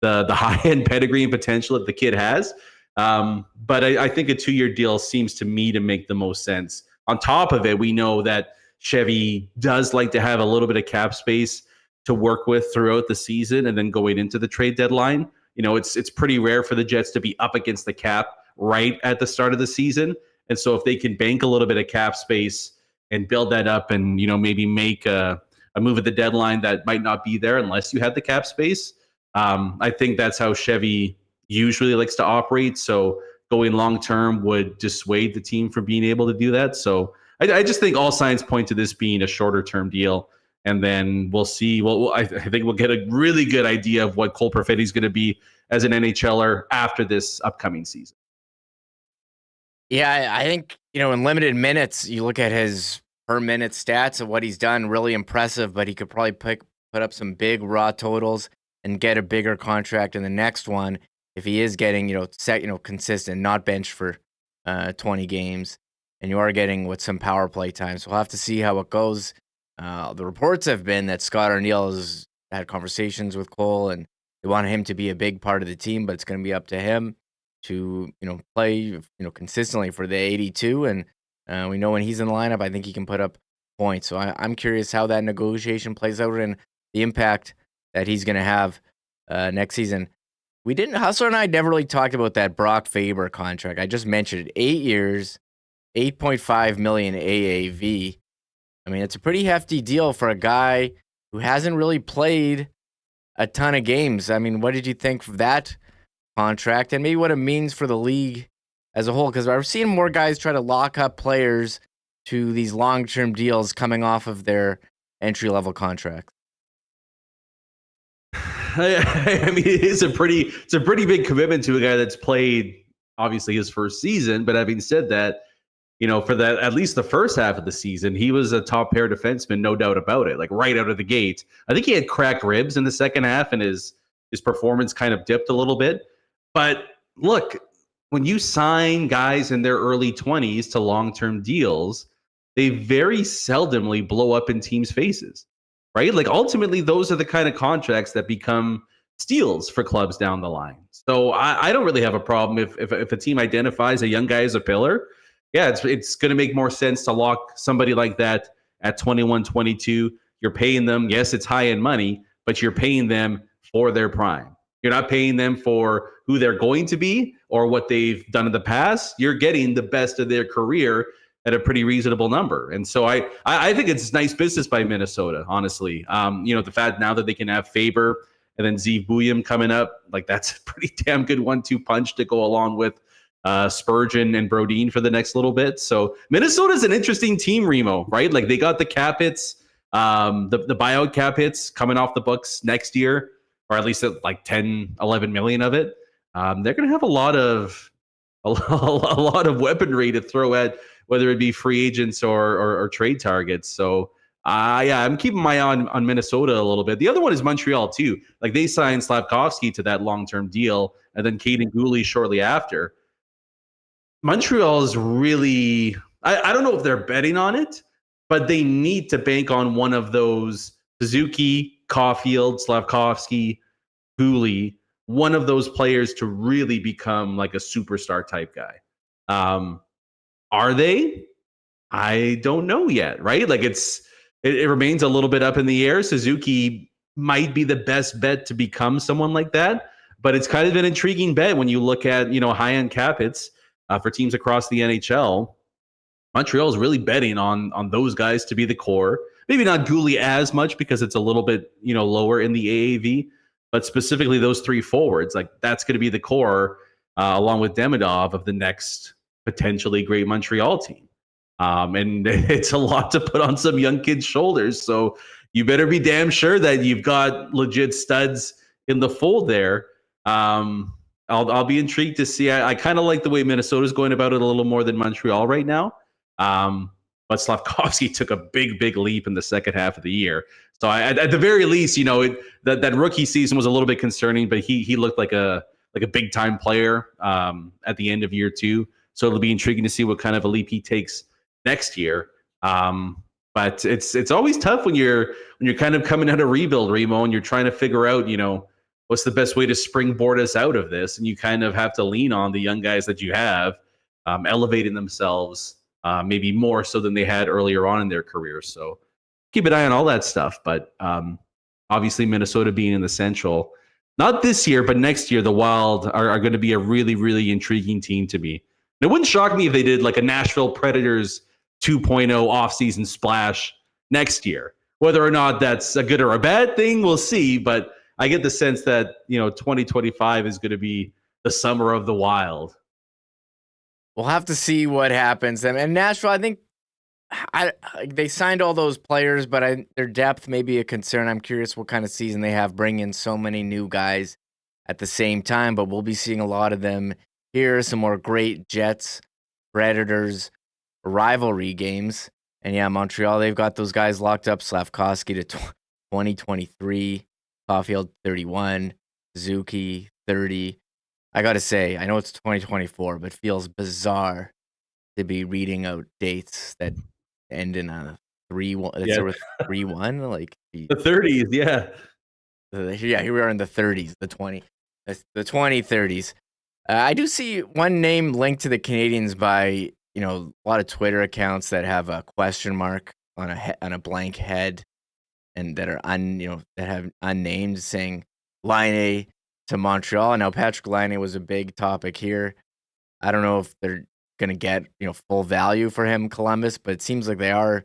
the high-end pedigree and potential that the kid has. But I think a 2-year deal seems to me to make the most sense. On top of it, we know that Chevy does like to have a little bit of cap space to work with throughout the season and then going into the trade deadline. It's pretty rare for the Jets to be up against the cap right at the start of the season. And so if they can bank a little bit of cap space and build that up and, maybe make a move at the deadline that might not be there unless you have the cap space, I think that's how Chevy usually likes to operate. So going long-term would dissuade the team from being able to do that. So I just think all signs point to this being a shorter-term deal. And then we'll see. Well, I think we'll get a really good idea of what Cole Perfetti is going to be as an NHLer after this upcoming season. Yeah, I think, in limited minutes, you look at his per-minute stats of what he's done, really impressive, but he could probably put up some big raw totals and get a bigger contract in the next one if he is getting, consistent, not benched for 20 games, and you are getting with some power play time. So we'll have to see how it goes. The reports have been that Scott Arniel has had conversations with Cole and they want him to be a big part of the team, but it's going to be up to him to, play, consistently for the 82. And we know when he's in the lineup, I think he can put up points. So I'm curious how that negotiation plays out and the impact that he's going to have next season. Hustler and I never really talked about that Brock Faber contract. I just mentioned it. 8 years, $8.5 million AAV. I mean, it's a pretty hefty deal for a guy who hasn't really played a ton of games. I mean, what did you think of that contract and maybe what it means for the league as a whole? Because I've seen more guys try to lock up players to these long-term deals coming off of their entry-level contracts. I mean, it's a pretty big commitment to a guy that's played obviously his first season. But having said that, for that, at least the first half of the season, he was a top pair defenseman, no doubt about it. Like right out of the gate, I think he had cracked ribs in the second half, and his performance kind of dipped a little bit. But look, when you sign guys in their early 20s to long-term deals, they very seldomly blow up in teams' faces, right? Like ultimately, those are the kind of contracts that become steals for clubs down the line. So I don't really have a problem if a team identifies a young guy as a pillar. Yeah, it's going to make more sense to lock somebody like that at 21, 22. You're paying them. Yes, it's high-end money, but you're paying them for their prime. You're not paying them for who they're going to be or what they've done in the past. You're getting the best of their career at a pretty reasonable number. And so I think it's nice business by Minnesota, honestly. The fact now that they can have Faber and then Zeev Buium coming up, like that's a pretty damn good 1-2 punch to go along with Spurgeon and Brodin for the next little bit. So Minnesota's an interesting team, Remo, right? Like they got the cap hits, the buyout cap hits coming off the books next year, or at least at like 10, 11 million of it. They're going to have a lot of weaponry to throw at, whether it be free agents or trade targets. So I'm keeping my eye on Minnesota a little bit. The other one is Montreal too. Like they signed Slafkovsky to that long-term deal, and then Caden Gooley shortly after. Montreal is really, I don't know if they're betting on it, but they need to bank on one of those Suzuki, Caulfield, Slafkovsky, Gooley, one of those players to really become like a superstar type guy. Are they? I don't know yet, right? Like it remains a little bit up in the air. Suzuki might be the best bet to become someone like that, but it's kind of an intriguing bet when you look at, high-end cap hits for teams across the NHL. Montreal is really betting on those guys to be the core. Maybe not Gooley as much because it's a little bit, lower in the AAV, but specifically those three forwards, like that's going to be the core along with Demidov of the next potentially great Montreal team. And it's a lot to put on some young kids' shoulders. So you better be damn sure that you've got legit studs in the fold there. I'll be intrigued to see. I kind of like the way Minnesota's going about it a little more than Montreal right now. But Slafkovsky took a big leap in the second half of the year. So at the very least, that rookie season was a little bit concerning, but he looked like a big time player at the end of year 2. So it'll be intriguing to see what kind of a leap he takes next year. But it's always tough when you're kind of coming out of rebuild, Remo, and you're trying to figure out, what's the best way to springboard us out of this, and you kind of have to lean on the young guys that you have, elevating themselves maybe more so than they had earlier on in their career. So keep an eye on all that stuff. But obviously Minnesota being in the Central, not this year, but next year, the Wild are going to be a really, really intriguing team to me. And it wouldn't shock me if they did like a Nashville Predators 2.0 offseason splash next year. Whether or not that's a good or a bad thing, we'll see. But I get the sense that, 2025 is going to be the summer of the Wild. We'll have to see what happens. And Nashville, I think they signed all those players, but their depth may be a concern. I'm curious what kind of season they have, bringing in so many new guys at the same time. But we'll be seeing a lot of them here. Some more great Jets, Predators rivalry games. And yeah, Montreal, they've got those guys locked up. Slafkovsky to 2023, Caulfield 31, Suzuki 30. I got to say, I know it's 2024, but it feels bizarre to be reading out dates that end in a 3-1. Yeah. 3-1, like the 30s, yeah. Yeah, here we are in the 30s, the 2030s. I do see one name linked to the Canadiens by, a lot of Twitter accounts that have a question mark on a blank head and that are that have unnamed, saying Laine to Montreal. Now, Patrick Laine was a big topic here. I don't know if they're going to get, full value for him, Columbus, but it seems like they are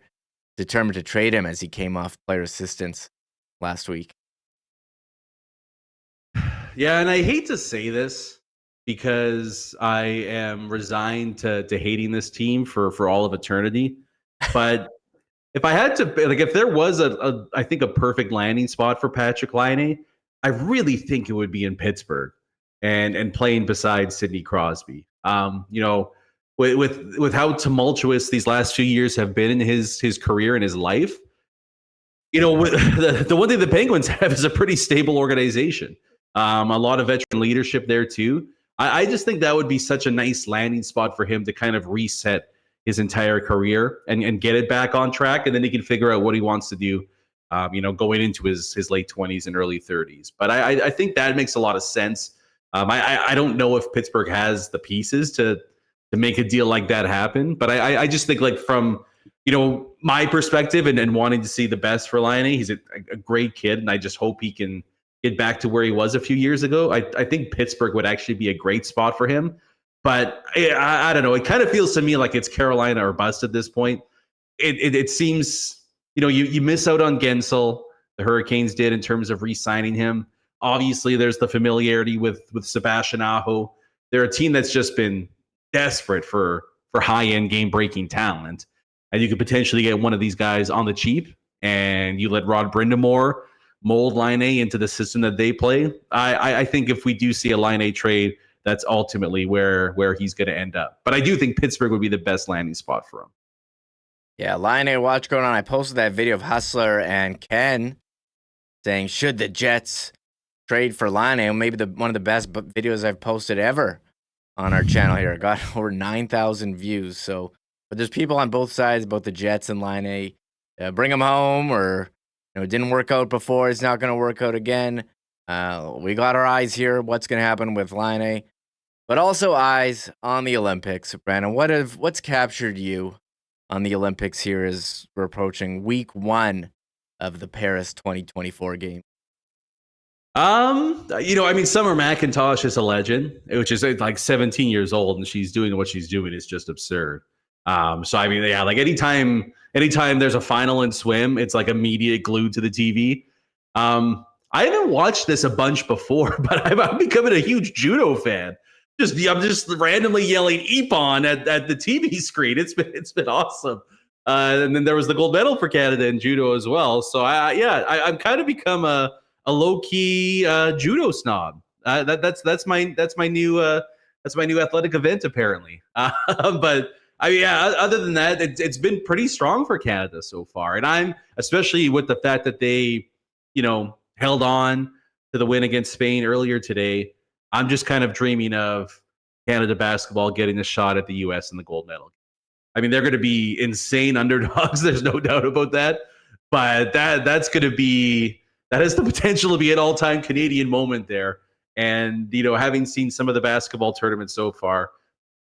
determined to trade him as he came off player assistance last week. Yeah, and I hate to say this because I am resigned to hating this team for all of eternity. But if I had to, if there was I think a perfect landing spot for Patrick Laine, I really think it would be in Pittsburgh and playing beside Sidney Crosby. With how tumultuous these last few years have been in his career and his life, the one thing the Penguins have is a pretty stable organization. A lot of veteran leadership there too. I just think that would be such a nice landing spot for him to kind of reset his entire career and get it back on track, and then he can figure out what he wants to do. Going into his late 20s and early 30s. But I think that makes a lot of sense. I don't know if Pittsburgh has the pieces to make a deal like that happen. But I just think from my perspective and wanting to see the best for Laine, he's a great kid, and I just hope he can get back to where he was a few years ago. I think Pittsburgh would actually be a great spot for him. But I don't know. It kind of feels to me like it's Carolina or bust at this point. It seems, you miss out on Gensel. The Hurricanes did in terms of re-signing him. Obviously, there's the familiarity with Sebastian Aho. They're a team that's just been desperate for high-end game-breaking talent. And you could potentially get one of these guys on the cheap, and you let Rod Brindamore mold Line A into the system that they play. I think if we do see a Line A trade, that's ultimately where he's going to end up. But I do think Pittsburgh would be the best landing spot for him. Yeah, Line A watch going on. I posted that video of Hustler and Ken saying, should the Jets trade for Line A? Maybe one of the best videos I've posted ever on our channel here. It got over 9,000 views. So, but there's people on both sides about the Jets and Line A. Bring them home, or it didn't work out before. It's not going to work out again. We got our eyes here. What's going to happen with Line A? But also eyes on the Olympics. Brandon, what's captured you on the Olympics here as we're approaching week 1 of the Paris 2024 game? Summer McIntosh is a legend, which is like 17 years old, and she's doing what she's doing is just absurd. Like anytime there's a final in swim, it's like immediate glued to the TV. I haven't watched this a bunch before, but I'm becoming a huge judo fan. I'm just randomly yelling Ippon at the TV screen. It's been awesome. And then there was the gold medal for Canada in judo as well. So I've kind of become a low key judo snob. That's my new athletic event apparently. But other than that, it's been pretty strong for Canada so far. And I'm especially with the fact that they, held on to the win against Spain earlier today. I'm just kind of dreaming of Canada basketball getting a shot at the U.S. in the gold medal. I mean, they're going to be insane underdogs. There's no doubt about that. But that has the potential to be an all-time Canadian moment there. And, having seen some of the basketball tournaments so far,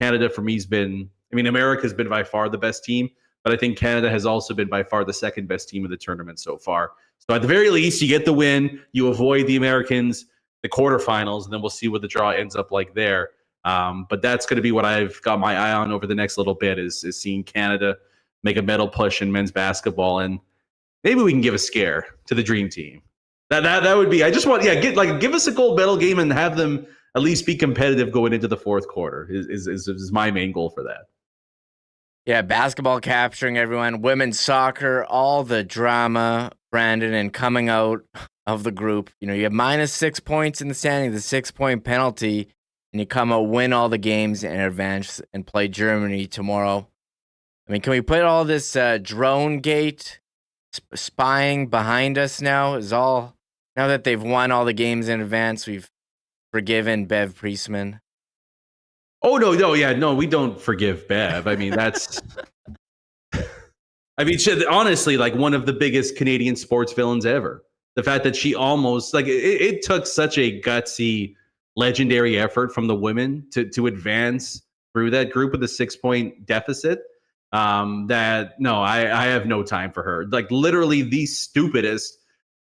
Canada for me has been, America's been by far the best team, but I think Canada has also been by far the second best team of the tournament so far. So at the very least, you get the win, you avoid the Americans, the quarterfinals, and then we'll see what the draw ends up like there. But that's going to be what I've got my eye on over the next little bit is seeing Canada make a medal push in men's basketball, and maybe we can give a scare to the dream team. That would be. I just want give us a gold medal game and have them at least be competitive going into the fourth quarter. Is my main goal for that. Yeah, basketball capturing everyone, women's soccer, all the drama, Brandon, and coming out of the group. You have -6 points in the standing, the 6-point penalty, and you come out, win all the games and advance and play Germany tomorrow. Can we put all this drone gate spying behind us now? Now that they've won all the games in advance, we've forgiven Bev Priestman. Oh, no, we don't forgive Bev. That's... honestly, like one of the biggest Canadian sports villains ever. The fact that she almost, it took such a gutsy, legendary effort from the women to advance through that group with a 6-point deficit. I have no time for her. Like literally the stupidest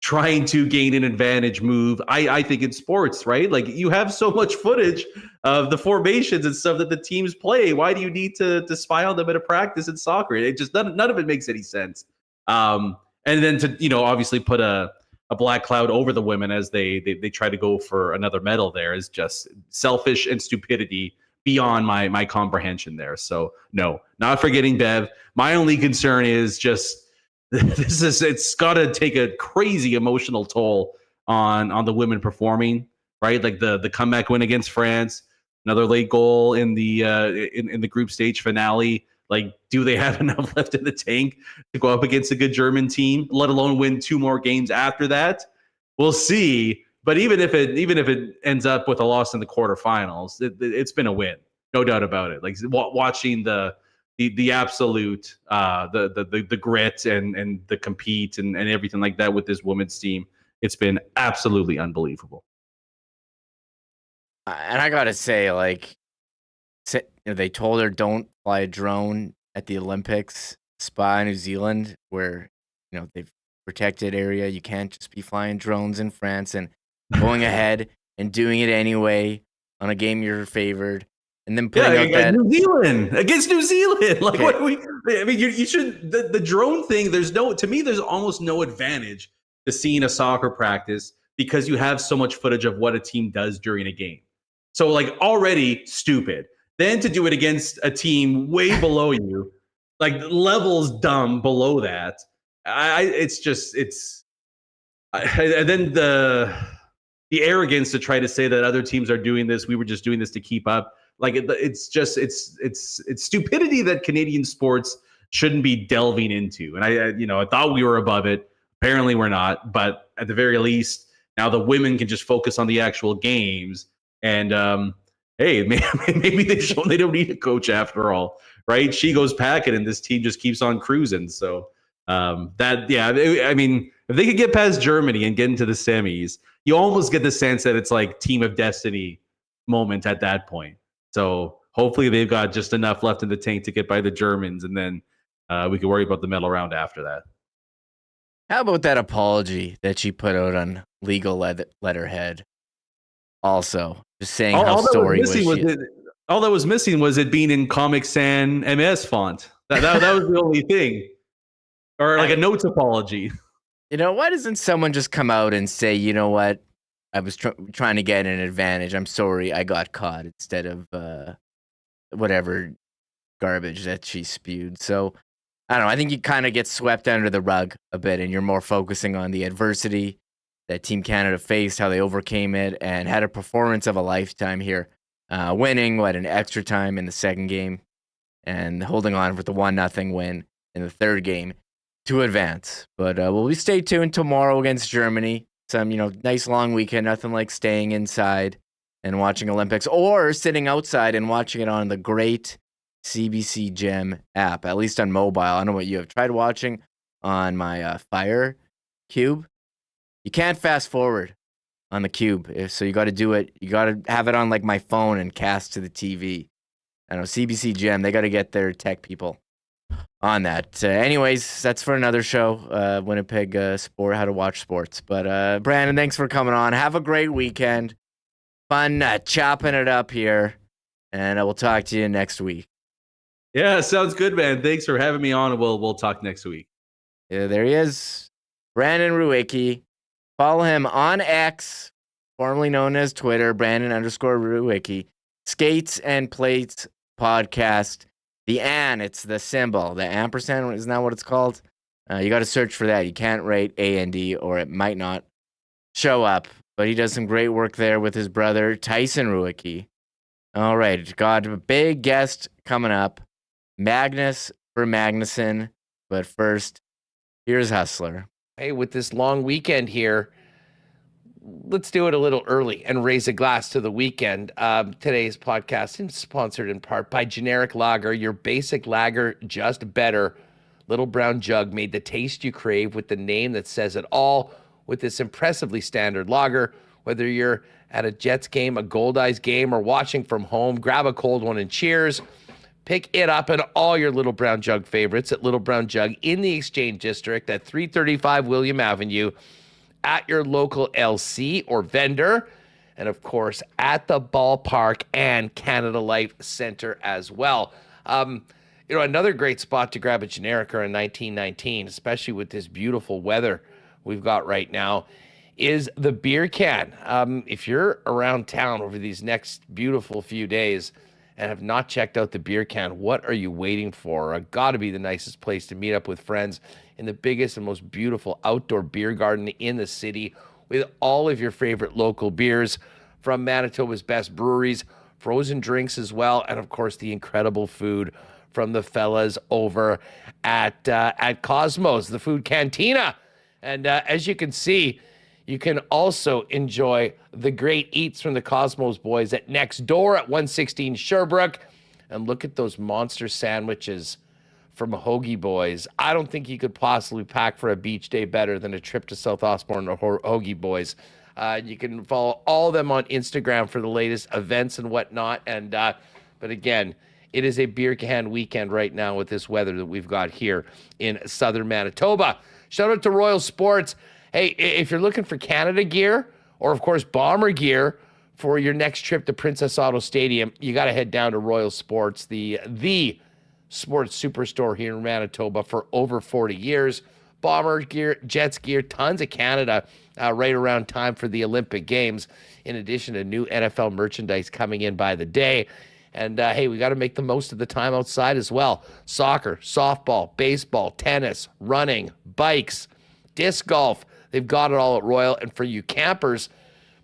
trying to gain an advantage move, I think, in sports, right? Like you have so much footage of the formations and stuff that the teams play. Why do you need to spy on them at a practice in soccer? It just none of it makes any sense. And then to obviously put a black cloud over the women as they try to go for another medal there is just selfish and stupidity beyond my comprehension there. So no, not forgetting Bev. My only concern is just it's got to take a crazy emotional toll on the women performing, right? Like the comeback win against France, another late goal in the in the group stage finale. Like, do they have enough left in the tank to go up against a good German team, let alone win 2 more games after that? We'll see. But even if it ends up with a loss in the quarterfinals, it's been a win, no doubt about it. Like watching the absolute the grit and the compete and everything like that with this women's team, it's been absolutely unbelievable. And I gotta say, they told her don't fly a drone at the Olympics, Spa, New Zealand, where they've protected area. You can't just be flying drones in France and going ahead and doing it anyway on a game you're favored. and then putting out that New Zealand against New Zealand. Like, Okay. what are we? I mean, you should the drone thing. There's almost no advantage to seeing a soccer practice because you have so much footage of what a team does during a game. So, like, already stupid. Then to do it against a team way below you, like levels dumb below that. And then the arrogance to try to say that other teams are doing this, we were just doing this to keep up. Like it's stupidity that Canadian sports shouldn't be delving into. And I thought we were above it. Apparently we're not. But at the very least, now the women can just focus on the actual games. And hey, maybe they've shown they don't need a coach after all, right? She goes packing, and this team just keeps on cruising. So I mean, if they could get past Germany and get into the semis, you almost get the sense that it's like team of destiny moment at that point. So hopefully they've got just enough left in the tank to get by the Germans, and then we can worry about the medal round after that. How about that apology that she put out on legal letterhead? Also, just saying how sorry was she. All that was missing was it being in Comic Sans MS font. That was the only thing. Or like a notes apology. Why doesn't someone just come out and say, you know what, I was trying to get an advantage. I'm sorry, I got caught, instead of whatever garbage that she spewed. So, I don't know. I think you kind of get swept under the rug a bit, and you're more focusing on the adversity that Team Canada faced, how they overcame it, and had a performance of a lifetime here, winning, an extra time in the second game, and holding on with the 1-0 win in the third game to advance. But we'll stay tuned tomorrow against Germany. Some, nice long weekend, nothing like staying inside and watching Olympics, or sitting outside and watching it on the great CBC Gem app, at least on mobile. I don't know what you have tried watching on my Fire Cube. You can't fast forward on the Cube, so you got to do it. You got to have it on like my phone and cast to the TV. I know CBC Gem, they got to get their tech people on that. Anyways, that's for another show, Winnipeg Sport, how to watch sports. But Brandon, thanks for coming on. Have a great weekend. Fun chopping it up here, and I will talk to you next week. Yeah, sounds good, man. Thanks for having me on. We'll talk next week. Yeah, there he is, Brandon Rewucki. Follow him on X, formerly known as Twitter, Brandon_Rewucki. Skates and Plates podcast. It's the symbol, the ampersand, isn't that what it's called? You got to search for that. You can't write A-N-D or it might not show up. But he does some great work there with his brother, Tyson Rewucki. All right, got a big guest coming up, Magnus for Magnuson. But first, here's Hustler. Hey, with this long weekend here, let's do it a little early and raise a glass to the weekend. Today's podcast is sponsored in part by Generic Lager, your basic lager, just better. Little Brown Jug made the taste you crave with the name that says it all. With this impressively standard lager, whether you're at a Jets game, a Gold-Eyes game, or watching from home, grab a cold one and cheers. Pick it up in all your Little Brown Jug favorites at Little Brown Jug in the Exchange District at 335 William Avenue, at your local LC or vendor, and of course at the ballpark and Canada Life Center as well. Another great spot to grab a Generic in 1919, especially with this beautiful weather we've got right now, is the beer can. If you're around town over these next beautiful few days and have not checked out the beer can, what are you waiting for? Got to be the nicest place to meet up with friends in the biggest and most beautiful outdoor beer garden in the city, with all of your favorite local beers from Manitoba's best breweries, frozen drinks as well, and of course the incredible food from the fellas over at Cosmos, the Food Cantina. And as you can see, you can also enjoy the great eats from the Cosmos boys at Next Door at 116 Sherbrooke. And look at those monster sandwiches from Hoagie Boys. I don't think you could possibly pack for a beach day better than a trip to South Osborne or Hoagie Boys. You can follow all of them on Instagram for the latest events and whatnot. And but again, it is a beer can weekend right now with this weather that we've got here in southern Manitoba. Shout out to Royal Sports. Hey, if you're looking for Canada gear, or of course Bomber gear for your next trip to Princess Auto Stadium, you got to head down to Royal Sports, the sports superstore here in Manitoba for over 40 years. Bomber gear, Jets gear, tons of Canada right around time for the Olympic Games, in addition to new NFL merchandise coming in by the day. And hey, we got to make the most of the time outside as well. Soccer, softball, baseball, tennis, running, bikes, disc golf. They've got it all at Royal. And for you campers,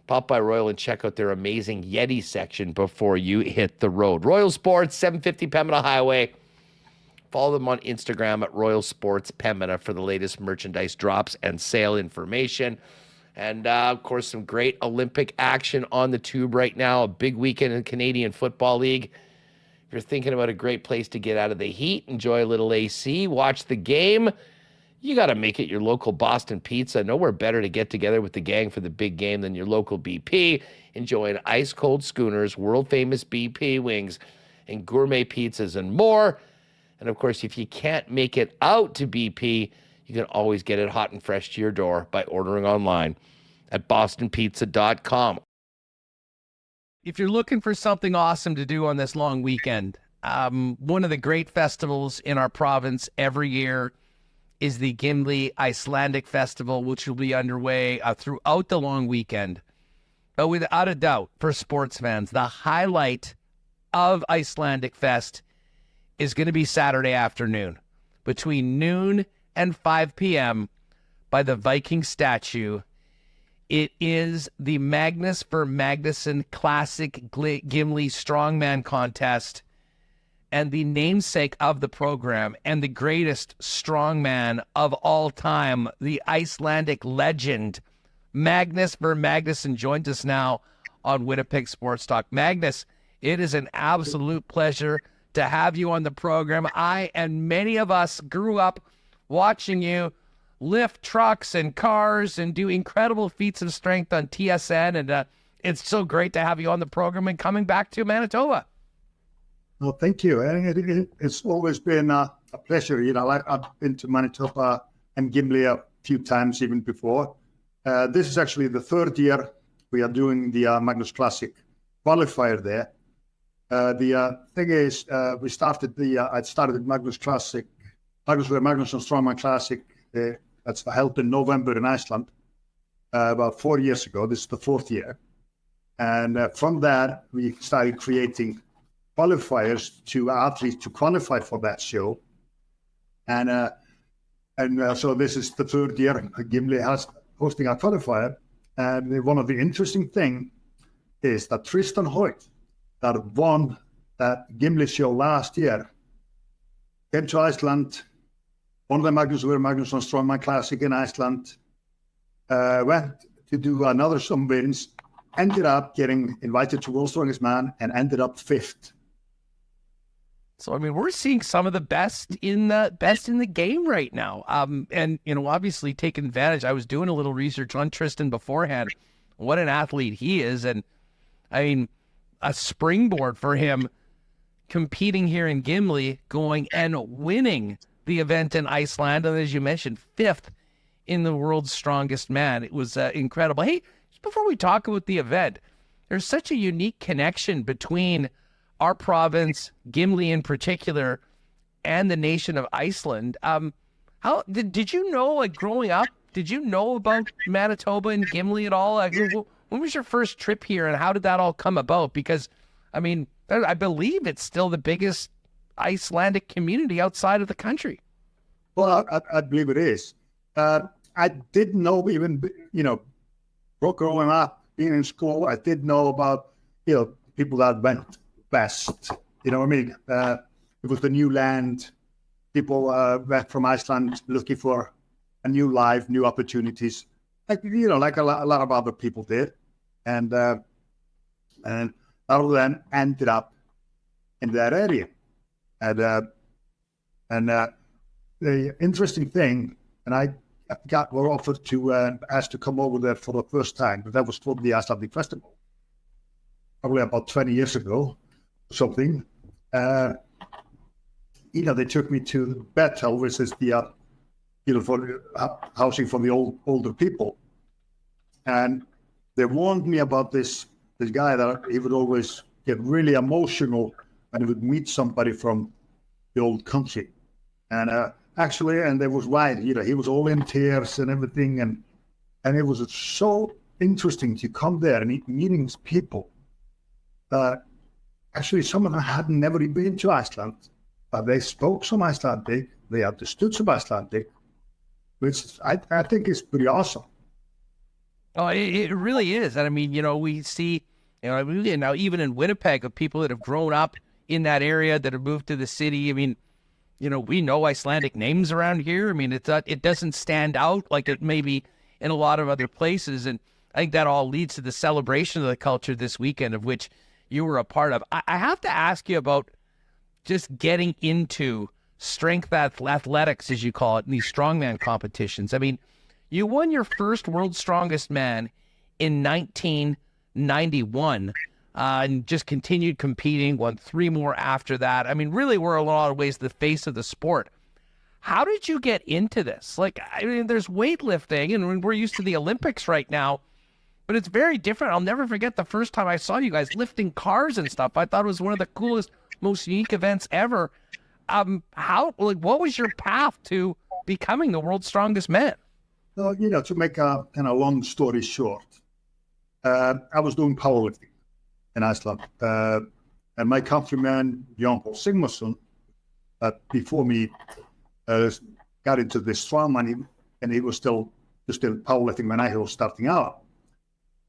pop by Royal and check out their amazing Yeti section before you hit the road. Royal Sports, 750 Pembina Highway. Follow them on Instagram at Royal Sports Pembina for the latest merchandise drops and sale information. And, of course, some great Olympic action on the tube right now. A big weekend in the Canadian Football League. If you're thinking about a great place to get out of the heat, enjoy a little AC, watch the game, you got to make it your local Boston Pizza. Nowhere better to get together with the gang for the big game than your local BP. Enjoying ice-cold schooners, world-famous BP wings, and gourmet pizzas and more. And, of course, if you can't make it out to BP, you can always get it hot and fresh to your door by ordering online at bostonpizza.com. If you're looking for something awesome to do on this long weekend, one of the great festivals in our province every year is the Gimli Icelandic Festival, which will be underway throughout the long weekend. But without a doubt, for sports fans, the highlight of Icelandic Fest is going to be Saturday afternoon between noon and 5 p.m. by the Viking statue. It is the Magnus for Magnuson Classic Gimli Strongman Contest, and the namesake of the program and the greatest strongman of all time, the Icelandic legend, Magnus for Magnuson, joins us now on Winnipeg Sports Talk. Magnus, it is an absolute pleasure to have you on the program. I and many of us grew up watching you lift trucks and cars and do incredible feats of strength on TSN, and it's so great to have you on the program and coming back to Manitoba. Well, thank you. It's always been a pleasure. You know, I've been to Manitoba and Gimli a few times even before. This is actually the third year we are doing the Magnus Classic qualifier there. The thing is, I started the Magnus Classic, Magnuson Strongman Classic. That's held in November in Iceland about 4 years ago. This is the fourth year. And from that, we started creating qualifiers to athletes to qualify for that show. And so this is the third year Gimli has hosting our qualifier. And one of the interesting things is that Tristan Hoyt, that won that Gimli show last year, came to Iceland, won the Magnusson Strongman Classic in Iceland, went to do another some wins, ended up getting invited to World's Strongest Man and ended up fifth. So, I mean, we're seeing some of the best in the game right now. And, you know, obviously taking advantage. I was doing a little research on Tristan beforehand. What an athlete he is. And, I mean, a springboard for him competing here in Gimli, going and winning the event in Iceland. And as you mentioned, fifth in the world's strongest man. It was incredible. Hey, just before we talk about the event, there's such a unique connection between our province, Gimli in particular, and the nation of Iceland. How did you know, like growing up, did you know about Manitoba and Gimli at all? Like, when was your first trip here, and how did that all come about? Because, I mean, I believe it's still the biggest Icelandic community outside of the country. Well, I believe it is. I didn't know even, you know, growing up, being in school, I did know about, you know, people that went west. You know what I mean? It was the new land. People went from Iceland looking for a new life, new opportunities. Like, you know, like a lot of other people did. And all of them ended up in that area. And the interesting thing, and I were offered to asked to come over there for the first time, but that was for the Icelandic Festival, probably about 20 years ago, something. You know, they took me to Bethel, which is the you know, for housing for the older people, and they warned me about this this guy that he would always get really emotional when he would meet somebody from the old country. And actually, and they was right, he was all in tears and everything. And it was so interesting to come there and meeting people that actually some of them had never been to Iceland, but they spoke some Icelandic, they understood some Icelandic, which I think is pretty awesome. Oh, it really is. And I mean, we see, now even in Winnipeg, of people that have grown up in that area, that have moved to the city. I mean, we know Icelandic names around here. I mean, it doesn't stand out like it may be in a lot of other places. And I think that all leads to the celebration of the culture this weekend, of which you were a part of. I have to ask you about just getting into strength athletics, as you call it, in these strongman competitions. I mean, you won your first World's Strongest Man in 1991 and just continued competing, won 3 more after that. I mean, really were in a lot of ways the face of the sport. How did you get into this? Like, I mean, there's weightlifting, and we're used to the Olympics right now, but it's very different. I'll never forget the first time I saw you guys lifting cars and stuff. I thought it was one of the coolest, most unique events ever. What was your path to becoming the world's strongest man? So, to make a kind of long story short, I was doing powerlifting in Iceland. And my countryman, Jón Sigmarsson, before me, got into this strongman, and he was still powerlifting when I was starting out.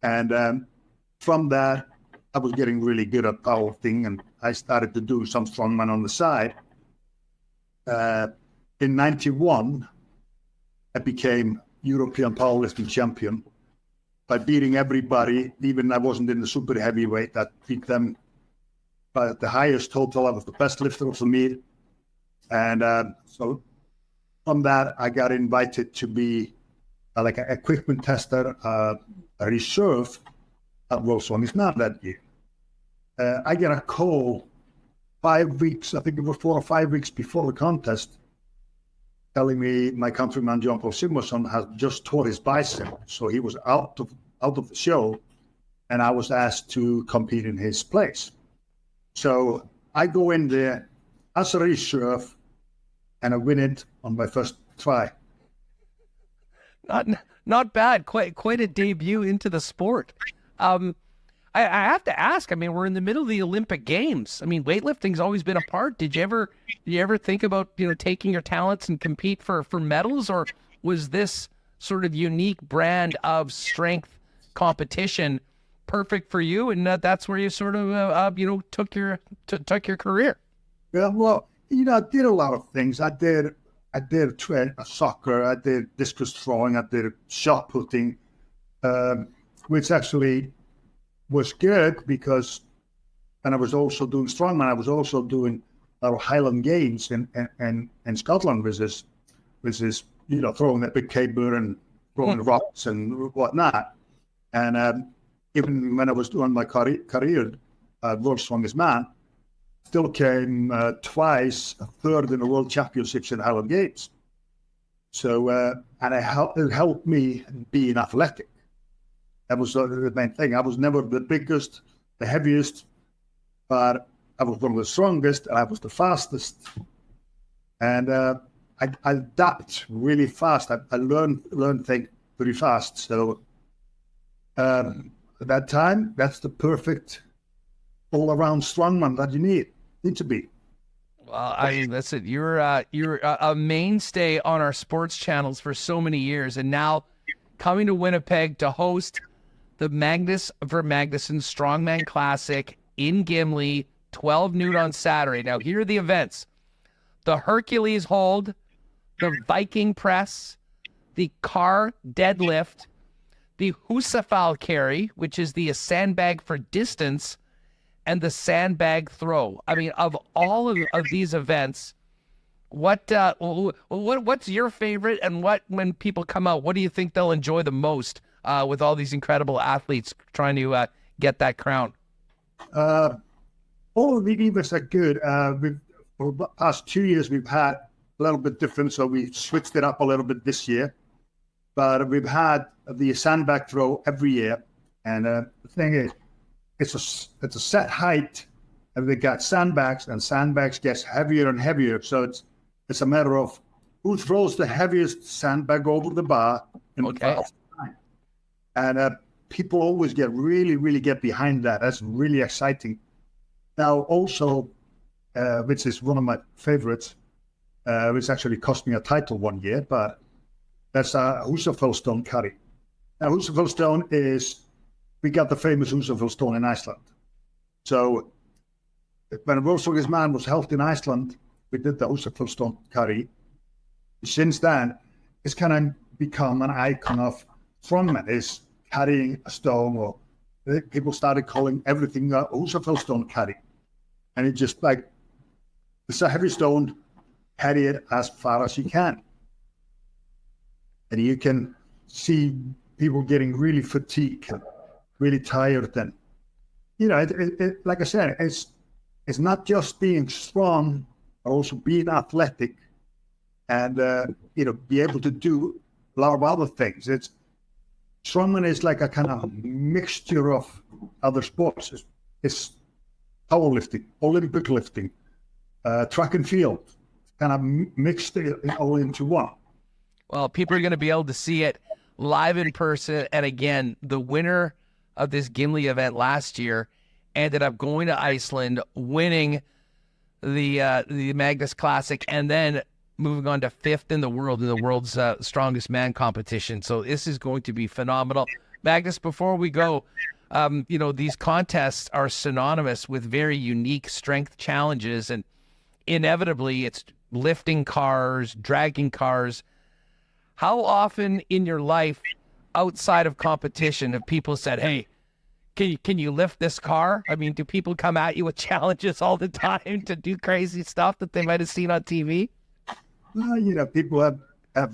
And from that, I was getting really good at powerlifting, and I started to do some strongman on the side. In 91, I became European powerlifting champion by beating everybody. Even I wasn't in the super heavyweight. I beat them by the highest total. I was the best lifter of the meet. And so from that, I got invited to be like an equipment tester, a reserve at World's Strongest Man that year. I get a call 5 weeks, I think it was 4 or 5 weeks before the contest, telling me my countryman Jón Sigmarsson has just tore his bicep, so he was out of the show, and I was asked to compete in his place. So I go in there as a reserve, and I win it on my first try. Not bad. Quite a debut into the sport. I have to ask, I mean, we're in the middle of the Olympic Games. I mean, weightlifting's always been a part. Did you ever think about, taking your talents and compete for medals, or was this sort of unique brand of strength competition perfect for you, and that's where you sort of took your career? Yeah, well, I did a lot of things. I did train soccer, I did discus throwing, I did shot putting, which actually was good because, and I was also doing strongman. I was also doing a lot of Highland Games in Scotland, which is throwing that big caber and throwing rocks and whatnot. And even when I was doing my career World's Strongest Man, still came twice, a third in the World Championships in Highland Games. So and it helped me being athletic. That was the main thing. I was never the biggest, the heaviest, but I was one of the strongest, and I was the fastest. And I adapt really fast. I learned things pretty fast. So at that time, that's the perfect all-around strongman that you need to be. Well, I mean, listen, you're a mainstay on our sports channels for so many years, and now coming to Winnipeg to host the Magnus for Magnuson Strongman Classic in Gimli, 12 noon on Saturday. Now, here are the events: the Hercules hold, the Viking press, the car deadlift, the Husafal carry, which is the sandbag for distance, and the sandbag throw. I mean, of all of these events, what's your favorite, and when people come out, what do you think they'll enjoy the most with all these incredible athletes trying to get that crown? All of the events are good. For the past 2 years, we've had a little bit different, so we switched it up a little bit this year. But we've had the sandbag throw every year. And the thing is, it's a set height, and they got sandbags, and sandbags gets heavier and heavier. So it's a matter of who throws the heaviest sandbag over the bar in the fastest time. And people always really get behind that. That's really exciting. Now also, which is one of my favorites, which actually cost me a title one year, but that's Húsafell Stone curry. Now Húsafell Stone we got the famous Húsafell Stone in Iceland. So when Rolfsvog's man was held in Iceland, we did the Húsafell Stone curry. Since then, it's kind of become an icon of strongman is carrying a stone, or people started calling everything Húsafell Stone curry. And it's just like, it's a heavy stone, carry it as far as you can. And you can see people getting really fatigued, really tired. And, like I said, it's not just being strong, but also being athletic and, be able to do a lot of other things. Strongman is like a kind of mixture of other sports. It's powerlifting, Olympic lifting, track and field, kind of mixed it all into one. Well, people are going to be able to see it live in person. And again, the winner of this Gimli event last year ended up going to Iceland, winning the Magnus Classic, and then moving on to 5th in the world's strongest man competition. So this is going to be phenomenal. Magnus, before we go, these contests are synonymous with very unique strength challenges, and inevitably it's lifting cars, dragging cars. How often in your life outside of competition have people said, hey, can you lift this car? I mean, do people come at you with challenges all the time to do crazy stuff that they might have seen on TV? People have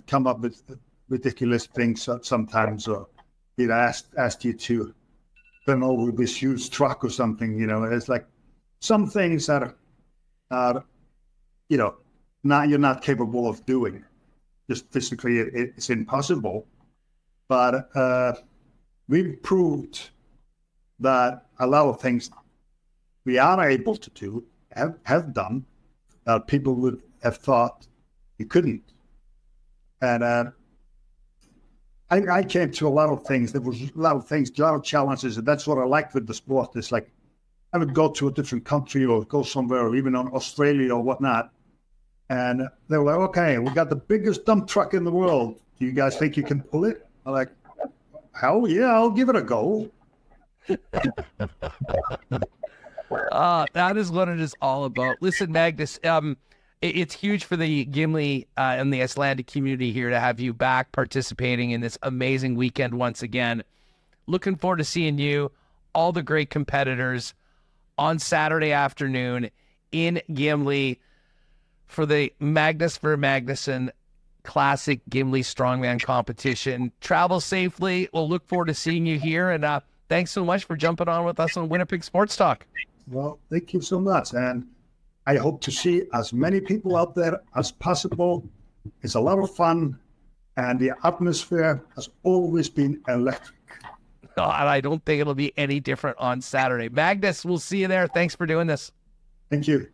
come up with ridiculous things sometimes, or asked you to turn over this huge truck or something. It's like some things that are you're not capable of doing. Just physically, it's impossible. But we've proved that a lot of things we are able to do, have done, that people would have thought you couldn't. And I came to a lot of things. There was a lot of challenges, and that's what I liked with the sport. It's like I would go to a different country or go somewhere, or even on Australia or whatnot, and they were like, okay, we got the biggest dump truck in the world. Do you guys think you can pull it? I'm like, hell yeah, I'll give it a go. That is what it is all about. Listen, Magnus, it's huge for the Gimli and the Icelandic community here to have you back participating in this amazing weekend once again. Looking forward to seeing you, all the great competitors, on Saturday afternoon in Gimli for the Magnus for Magnuson Classic Gimli Strongman competition. Travel safely. We'll look forward to seeing you here, and thanks so much for jumping on with us on Winnipeg Sports Talk. Well, thank you so much, and I hope to see as many people out there as possible. It's a lot of fun, and the atmosphere has always been electric. And I don't think it'll be any different on Saturday. Magnus, we'll see you there. Thanks for doing this. Thank you.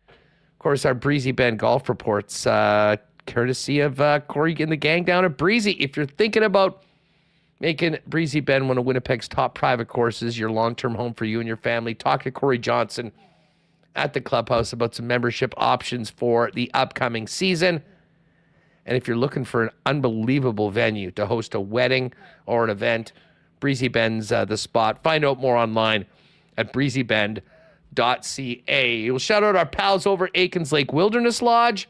Of course, our Breezy Bend golf reports, courtesy of Corey and the gang down at Breezy. If you're thinking about making Breezy Bend one of Winnipeg's top private courses, your long-term home for you and your family, talk to Corey Johnson at the clubhouse about some membership options for the upcoming season. And if you're looking for an unbelievable venue to host a wedding or an event, Breezy Bend's the spot. Find out more online at breezybend.ca. We'll shout out our pals over at Aikens Lake Wilderness Lodge,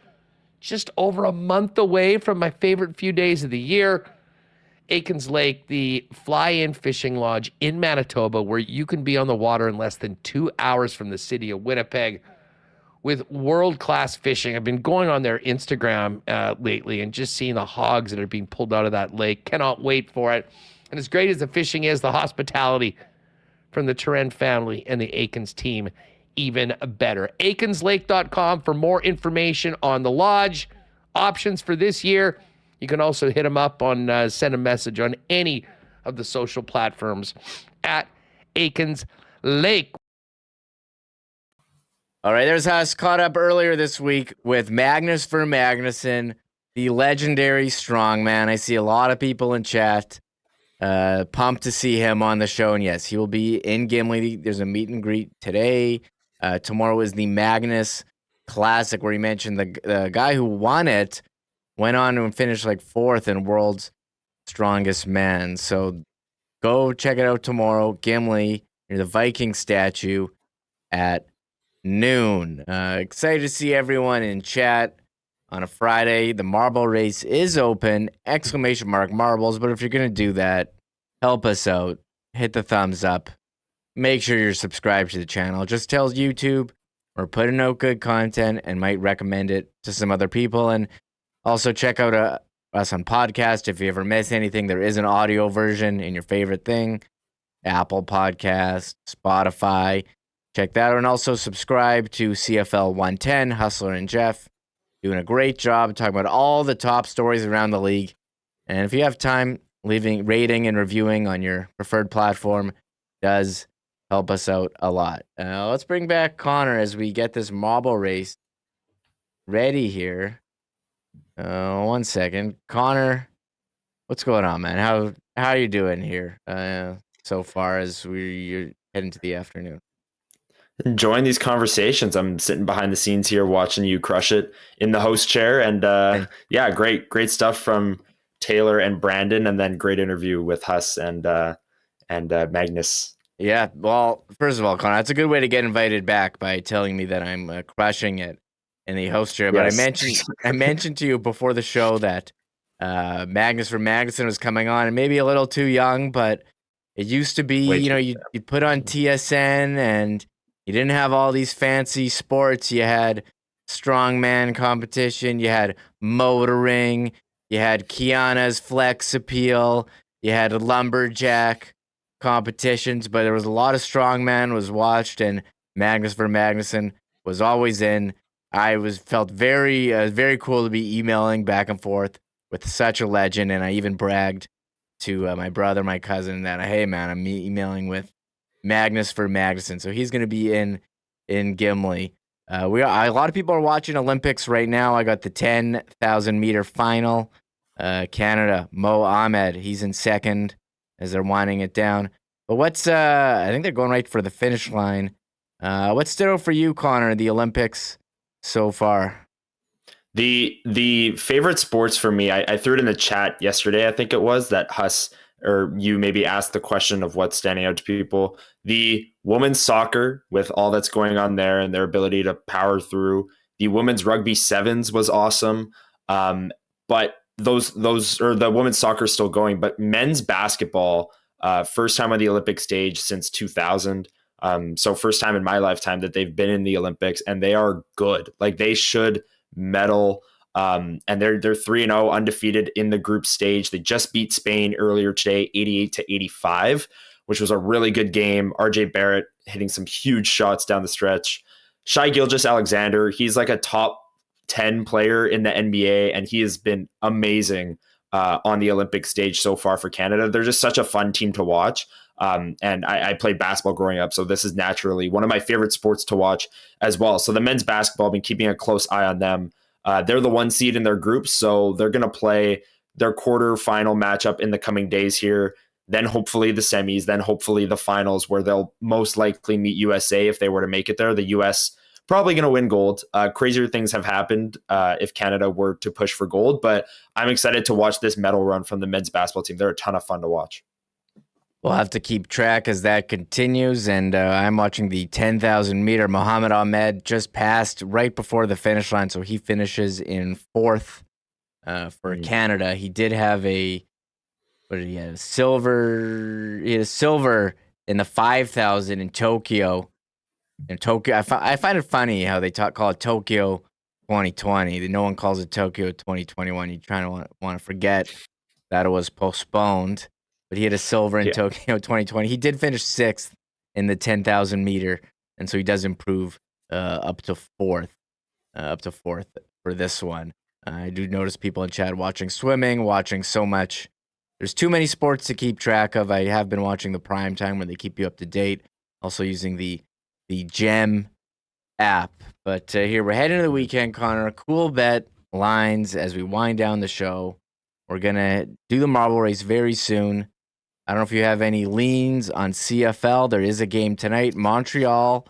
just over a month away from my favorite few days of the year. Aikens Lake, the fly-in fishing lodge in Manitoba, where you can be on the water in less than 2 hours from the city of Winnipeg with world-class fishing. I've been going on their Instagram lately and just seeing the hogs that are being pulled out of that lake. Cannot wait for it. And as great as the fishing is, the hospitality from the Turenne family and the Aikens team, even better. AikensLake.com for more information on the lodge, options for this year. You can also hit them up on, send a message on any of the social platforms at Aikens Lake. All right, there's us caught up earlier this week with Magnus for Magnuson, the legendary strongman. I see a lot of people in chat pumped to see him on the show. And yes, he will be in Gimli. There's a meet and greet today. Tomorrow is the Magnus Classic, where he mentioned the guy who won it went on to finish like 4th in World's Strongest Man. So go check it out tomorrow, Gimli, near the Viking statue at noon. Excited to see everyone in chat on a Friday. The marble race is open, ! marbles. But if you're going to do that, help us out. Hit the thumbs up. Make sure you're subscribed to the channel. It just tells YouTube we're putting out good content and might recommend it to some other people. And also check out us on podcast. If you ever miss anything, there is an audio version in your favorite thing. Apple Podcast, Spotify. Check that out. And also subscribe to CFL 110, Hustler and Jeff. Doing a great job talking about all the top stories around the league. And if you have time, leaving rating and reviewing on your preferred platform does help us out a lot. Let's bring back Connor as we get this marble race ready here. 1 second. Connor, what's going on, man? How are you doing here so far as you're heading to the afternoon? Enjoying these conversations. I'm sitting behind the scenes here watching you crush it in the host chair. And yeah, great stuff from Taylor and Brandon, and then great interview with Huss and Magnus. Yeah, well, first of all, Connor, that's a good way to get invited back by telling me that I'm crushing it in the host chair. But Yes. I mentioned to you before the show that Magnus for Magnuson was coming on, and maybe a little too young, but it used to be, you put on TSN and you didn't have all these fancy sports. You had strongman competition, you had motoring, you had Kiana's flex appeal, you had lumberjack competitions, but there was a lot of strongman was watched, and Magnus for Magnuson was always in. Felt very cool to be emailing back and forth with such a legend, and I even bragged to my brother, my cousin, that hey man, I'm emailing with Magnus for Magnuson, so he's going to be in Gimli. A lot of people are watching Olympics right now. I got the 10,000 meter final. Canada, Mo Ahmed, he's in second as they're winding it down. But I think they're going right for the finish line. What stood out for you, Connor, the Olympics so far? The favorite sports for me, I threw it in the chat yesterday, I think it was, that Huss or you maybe asked the question of what's standing out to people. The women's soccer, with all that's going on there and their ability to power through. The women's rugby sevens was awesome. But the women's soccer is still going, but men's basketball, first time on the Olympic stage since 2000. So first time in my lifetime that they've been in the Olympics, and they are good. Like, they should medal. And they're 3-0 undefeated in the group stage. They just beat Spain earlier today, 88-85, which was a really good game. RJ Barrett hitting some huge shots down the stretch. Shai Gilgeous-Alexander, he's like a top 10 player in the NBA, and he has been amazing on the Olympic stage so far for Canada. They're just such a fun team to watch. And I played basketball growing up, so this is naturally one of my favorite sports to watch as well. So the men's basketball, I've been keeping a close eye on them. They're the 1 seed in their group, so they're going to play their quarterfinal matchup in the coming days here. Then hopefully the semis, then hopefully the finals, where they'll most likely meet USA if they were to make it there. The US probably going to win gold. Crazier things have happened if Canada were to push for gold, but I'm excited to watch this medal run from the men's basketball team. They're a ton of fun to watch. We'll have to keep track as that continues, and I'm watching the 10,000 meter. Mohammed Ahmed just passed right before the finish line, so he finishes in 4th for Canada. He did have silver. He had a silver in the 5,000 in Tokyo. I find it funny how they call it Tokyo 2020. No one calls it Tokyo 2021. You trying to want to forget that it was postponed. But he had a silver in Tokyo 2020. He did finish 6th in the 10,000 meter, and so he does improve up to 4th for this one. I do notice people in chat watching swimming, watching so much there's too many sports to keep track of. I have been watching the prime time where they keep you up to date. Also using the Gem app. But here we're heading to the weekend, Connor. Cool bet lines as we wind down the show. We're gonna do the marble race very soon. I don't know if you have any leans on CFL. There is a game tonight. Montreal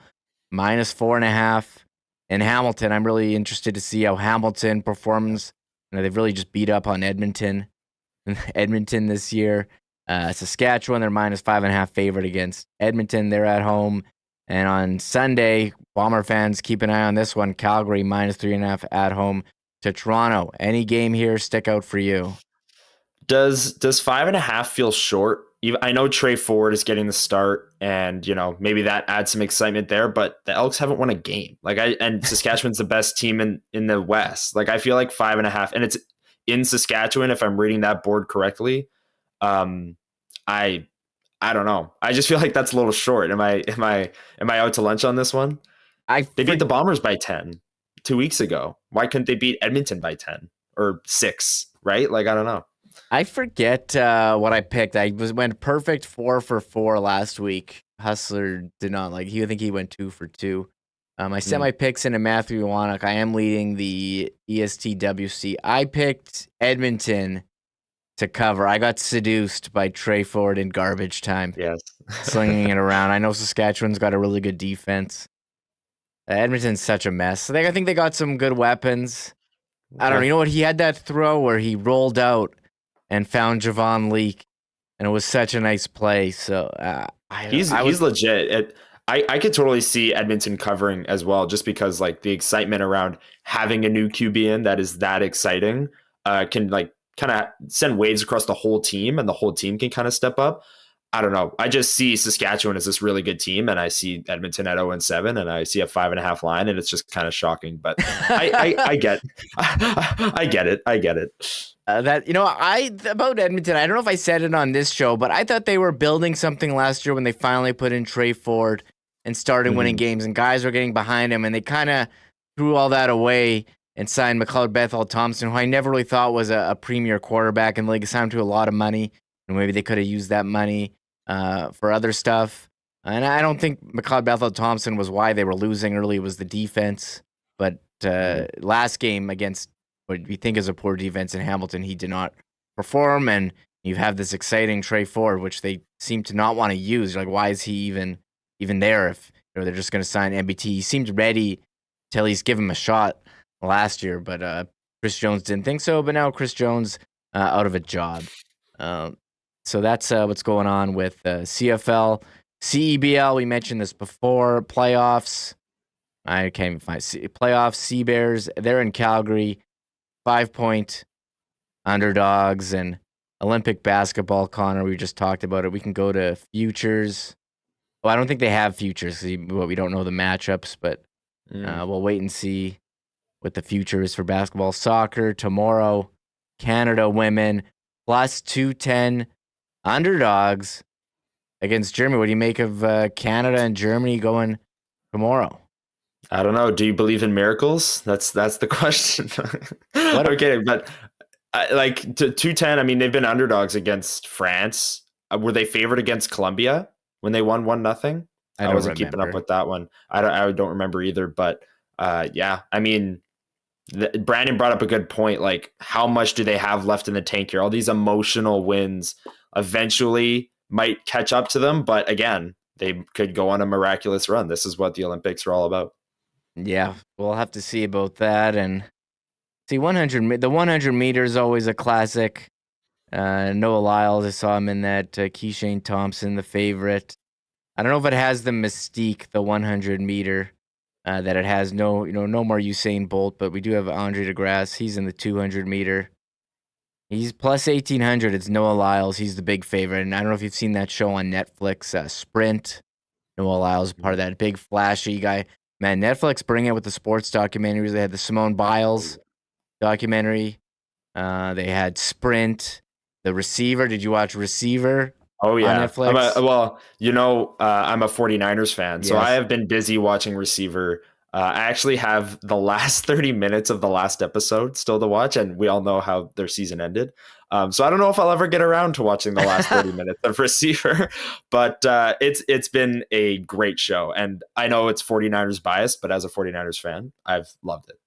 -4.5 in Hamilton. I'm really interested to see how Hamilton performs. They've really just beat up on Edmonton this year. Saskatchewan, they're -5.5 favorite against Edmonton. They're at home. And on Sunday, Bomber fans, keep an eye on this one. Calgary -3.5 at home to Toronto. Any game here stick out for you? Does 5.5 feel short? I know Trey Ford is getting the start, and maybe that adds some excitement there. But the Elks haven't won a game. And Saskatchewan's the best team in the West. I feel like 5.5, and it's in Saskatchewan. If I'm reading that board correctly, I don't know. I just feel like that's a little short. Am I out to lunch on this one? They beat the Bombers by 10 2 weeks ago. Why couldn't they beat Edmonton by 10 or 6? Right? I don't know. I forget what I picked. Went perfect 4 for 4 last week. Hustler did not I think he went 2 for 2. I set my picks into Matthew Wannock. I am leading the ESTWC. I picked Edmonton to cover. I got seduced by Trey Ford in garbage time. Yes. Slinging it around. I know Saskatchewan's got a really good defense. Edmonton's such a mess. I think they got some good weapons. I don't know. You know what? He had that throw where he rolled out and found Javon Leake, and it was such a nice play. So he's legit. I could totally see Edmonton covering as well, just because the excitement around having a new QB in that is that exciting can kind of send waves across the whole team, and the whole team can kind of step up. I don't know. I just see Saskatchewan as this really good team, and I see Edmonton at 0-7, and I see a 5.5 line, and it's just kind of shocking. But I get it. About Edmonton, I don't know if I said it on this show, but I thought they were building something last year when they finally put in Trey Ford and started winning games, and guys were getting behind him, and they kind of threw all that away and signed McLeod Bethel Thompson, who I never really thought was a premier quarterback in the league. Signed to a lot of money, and maybe they could have used that money for other stuff. And I don't think McLeod Bethel Thompson was why they were losing early. It was the defense. But last game against what we think is a poor defense in Hamilton, he did not perform. And you have this exciting Trey Ford, which they seem to not want to use. Why is he even there if they're just going to sign MBT? He seemed ready till he's give him a shot last year, but Chris Jones didn't think so. But now Chris Jones out of a job. So that's what's going on with CFL. CEBL, we mentioned this before. Playoffs. I can't even find playoffs. Sea Bears, they're in Calgary. 5-point underdogs. And Olympic basketball, Connor, we just talked about it. We can go to futures. Well, I don't think they have futures. We don't know the matchups, but we'll wait and see what the future is for basketball. Soccer tomorrow, Canada women +210 underdogs against Germany. What do you make of Canada and Germany going tomorrow? I don't know. Do you believe in miracles? That's the question. Okay, but 210. I mean, they've been underdogs against France. Were they favored against Colombia when they won 1-0? I wasn't keeping up with that one. I don't remember either. But yeah, I mean, Brandon brought up a good point. How much do they have left in the tank here? All these emotional wins eventually might catch up to them. But again, they could go on a miraculous run. This is what the Olympics are all about. Yeah, we'll have to see about that. And see, the 100 meters is always a classic. Noah Lyles, I saw him in that. Keishane Thompson, the favorite. I don't know if it has the mystique, the 100 meter. That it has no more Usain Bolt, but we do have Andre DeGrasse. He's in the 200 meter. He's plus 1,800. It's Noah Lyles. He's the big favorite. And I don't know if you've seen that show on Netflix, Sprint. Noah Lyles, part of that big flashy guy. Man, Netflix bring it with the sports documentaries. They had the Simone Biles documentary. They had Sprint, The Receiver. Did you watch Receiver? Oh, yeah. On Netflix? I'm a 49ers fan, so I have been busy watching Receiver I actually have the last 30 minutes of the last episode still to watch, and we all know how their season ended. So I don't know if I'll ever get around to watching the last 30 minutes of Receiver, but it's been a great show. And I know it's 49ers bias, but as a 49ers fan, I've loved it.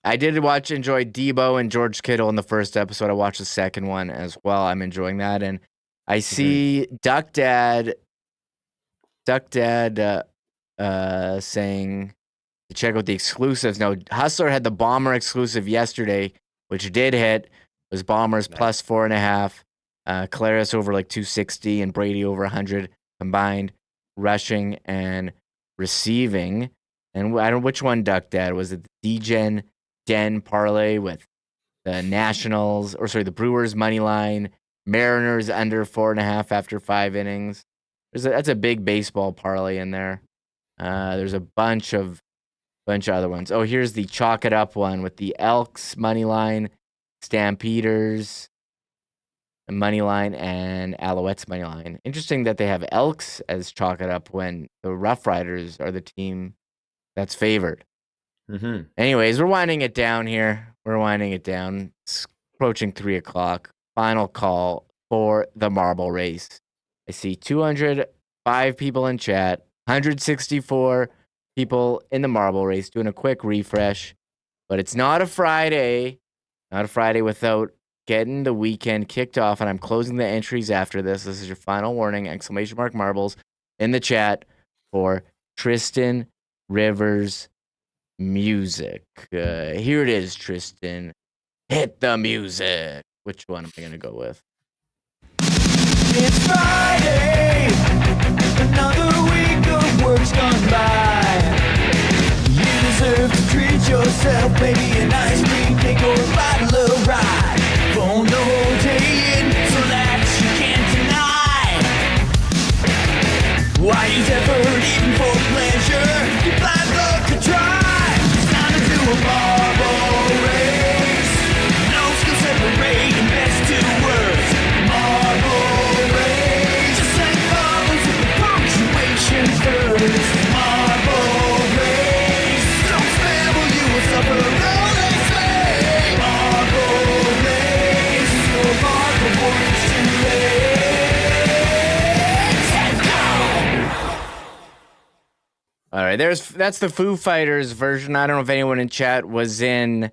I did enjoy Debo and George Kittle in the first episode. I watched the second one as well. I'm enjoying that. And I see Duck Dad saying to check out the exclusives. No, Hustler had the Bomber exclusive yesterday, which did hit. It was Bombers plus 4.5. Collaros over like 260 and Brady over 100 combined rushing and receiving. And I don't know which one Duck Dad was. It the DGen Den parlay with the Nationals, the Brewers money line, Mariners under 4.5 after 5 innings. That's a big baseball parlay in there. There's a bunch of other ones. Oh, here's the chalk it up one with the Elks money line, Stampeders money line, and Alouettes money line. Interesting that they have Elks as chalk it up when the Rough Riders are the team that's favored. Anyways, we're winding it down here. It's approaching 3:00. Final call for the marble race. I see 205 people in chat, 164 people in the marble race, doing a quick refresh. But it's not a Friday. Not a Friday without getting the weekend kicked off, and I'm closing the entries after this. This is your final warning, ! Marbles in the chat for Tristan Rivers music. Here it is, Tristan. Hit the music. Which one am I going to go with? It's Friday, another week of work's gone by. You deserve to treat yourself, maybe an ice cream cake or a bottle of rye. Phone the whole day in, so that you can't deny. Why use effort even for pleasure? Your blind luck could try. It's time to do a marble race. No skill separating best two words. Marble race. Just like bubbles with the punctuation first. Marble race. Don't spell, you will suffer rolling slave. Marble race. Your mark before it's too late. Let's go. All right, that's the Foo Fighters version. I don't know if anyone in chat was in,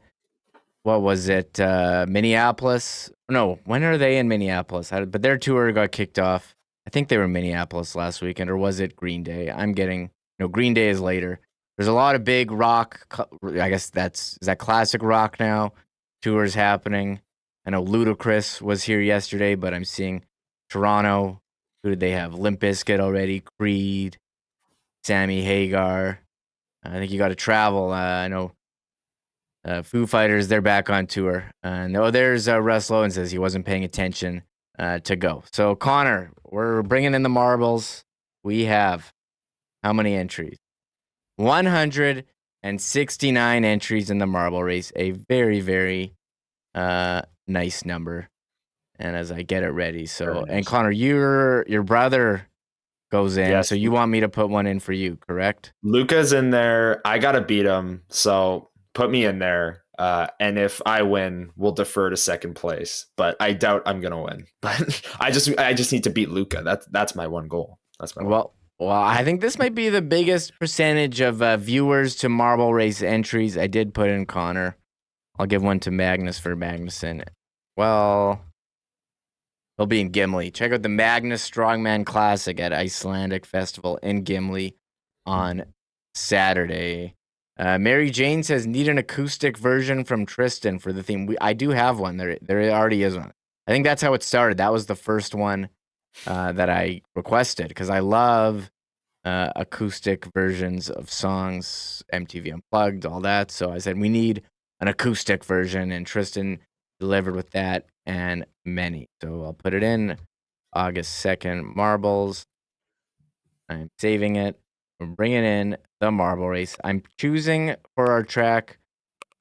what was it, Minneapolis? No, when are they in Minneapolis? But their tour got kicked off. I think they were in Minneapolis last weekend, or was it Green Day? I'm getting, Green Day is later. There's a lot of big rock, I guess is that classic rock now, tours happening. I know Ludacris was here yesterday, but I'm seeing Toronto. Who did they have? Limp Bizkit already, Creed, Sammy Hagar. I think you got to travel. I know Foo Fighters, they're back on tour. There's Russ Lowen says he wasn't paying attention to go. So, Connor, we're bringing in the marbles. We have how many entries? 169 entries in the marble race. A very, very nice number. And as I get it ready. So, and Connor, your brother goes in. Yes. So you want me to put one in for you, correct? Luca's in there. I got to beat him. So put me in there. And if I win, we'll defer to second place. But I doubt I'm going to win. But I just need to beat Luca. That's my one goal. That's my Well, I think this might be the biggest percentage of viewers to marble race entries. I did put in Connor. I'll give one to Magnus for Magnuson. Well, he'll be in Gimli. Check out the Magnus Strongman Classic at Icelandic Festival in Gimli on Saturday. Mary Jane says, need an acoustic version from Tristan for the theme. I do have one. There already is one. I think that's how it started. That was the first one that I requested because I love acoustic versions of songs, MTV Unplugged, all that. So I said, we need an acoustic version, and Tristan delivered with that and many. So I'll put it in August 2nd, marbles. I'm saving it. We're bringing in the marble race. I'm choosing for our track,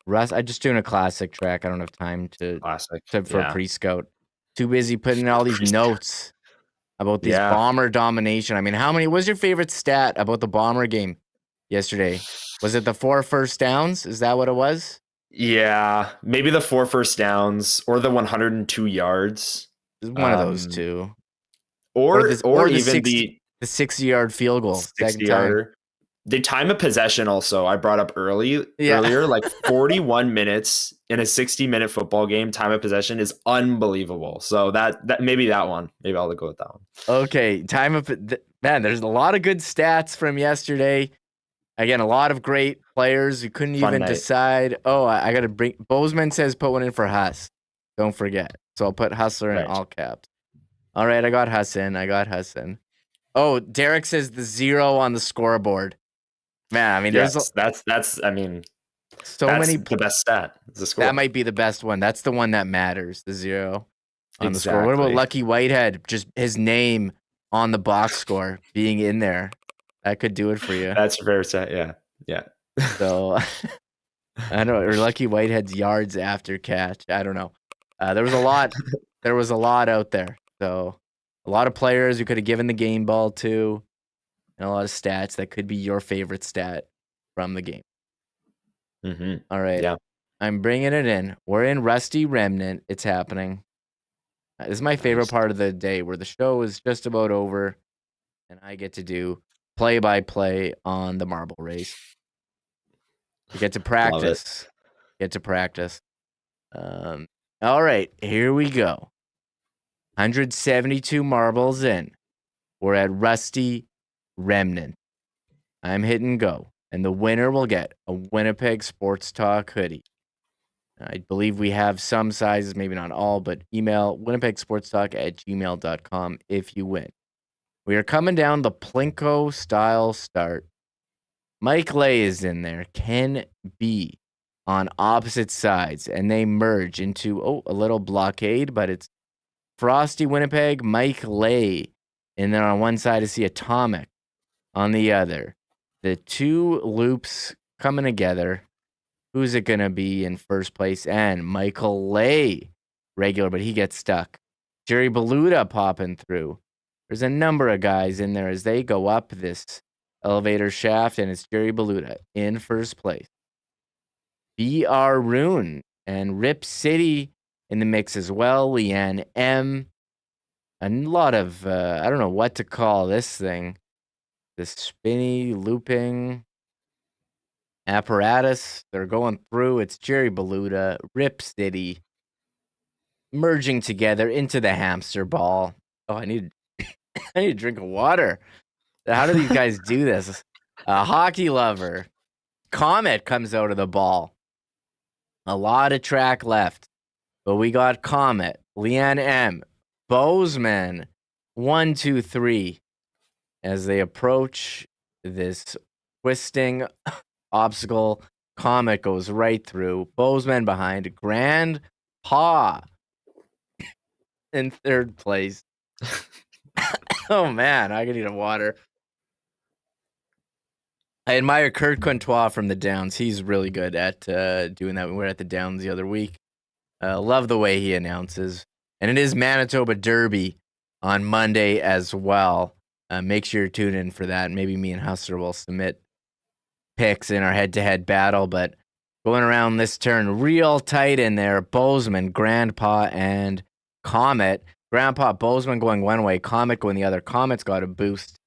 Russ. I'm just doing a classic track. I don't have time for a pre-scout. Too busy putting in all these notes about these Bomber domination. I mean, how many was your favorite stat about the Bomber game yesterday. Was it the 4 first downs? Is that what it was? Yeah, maybe the 4 first downs or the 102 yards. One of those two. Or even 60, the 60-yard field goal. 60-yarder. The time of possession also I brought up earlier, like 41 minutes in a 60-minute football game, time of possession is unbelievable. So that maybe that one. Maybe I'll go with that one. Okay, man, there's a lot of good stats from yesterday. Again, a lot of great players who couldn't even decide. Oh, I got to bring. Bozeman says put one in for Huss. Don't forget. So I'll put Hustler in all caps. All right, I got Huss in. Oh, Derek says the 0 on the scoreboard. Man, I mean, that's so many. The best stat. The score. That might be the best one. That's the one that matters. The 0 on the score. What about Lucky Whitehead? Just his name on the box score being in there. That could do it for you. That's very sad. Yeah. So I don't know. Or Lucky Whitehead's yards after catch. I don't know. There was a lot. There was a lot out there. So a lot of players you could have given the game ball to. And a lot of stats that could be your favorite stat from the game. Mm-hmm. All right. Yeah. I'm bringing it in. We're in Rusty Remnant. It's happening. This is my favorite part of the day where the show is just about over and I get to do play-by-play on the marble race. We get to practice. All right. Here we go. 172 marbles in. We're at Rusty Remnant. I'm hitting go, and the winner will get a Winnipeg Sports Talk hoodie. I believe we have some sizes, maybe not all, but email winnipegsportstalk@gmail.com if you win. We are coming down the Plinko style start. Mike Lay is in there. Ken B on opposite sides, and they merge into a little blockade, but it's Frosty Winnipeg, Mike Lay, and then on one side I see Atomic. On the other, the two loops coming together. Who's it going to be in first place? And Michael Lay, regular, but he gets stuck. Jerry Beluda popping through. There's a number of guys in there as they go up this elevator shaft, and it's Jerry Beluda in first place. BR Rune and Rip City in the mix as well. Leanne M. A lot of, I don't know what to call this thing. The spinny, looping apparatus. They're going through. It's Jerry Beluda, Rip City, merging together into the hamster ball. Oh, I need a drink of water. How do these guys do this? A hockey lover. Comet comes out of the ball. A lot of track left. But we got Comet, Leanne M, Bozeman, 1, 2, 3. As they approach this twisting obstacle, Comet goes right through. Bozeman behind. Grand Paw in third place. Oh, man, I need a water. I admire Kurt Courtois from the Downs. He's really good at doing that. We were at the Downs the other week. Love the way he announces. And it is Manitoba Derby on Monday as well. Make sure you tune in for that. Maybe me and Hustler will submit picks in our head-to-head battle. But going around this turn, real tight in there. Bozeman, Grandpa, and Comet. Grandpa, Bozeman going one way, Comet going the other. Comet's got a boost,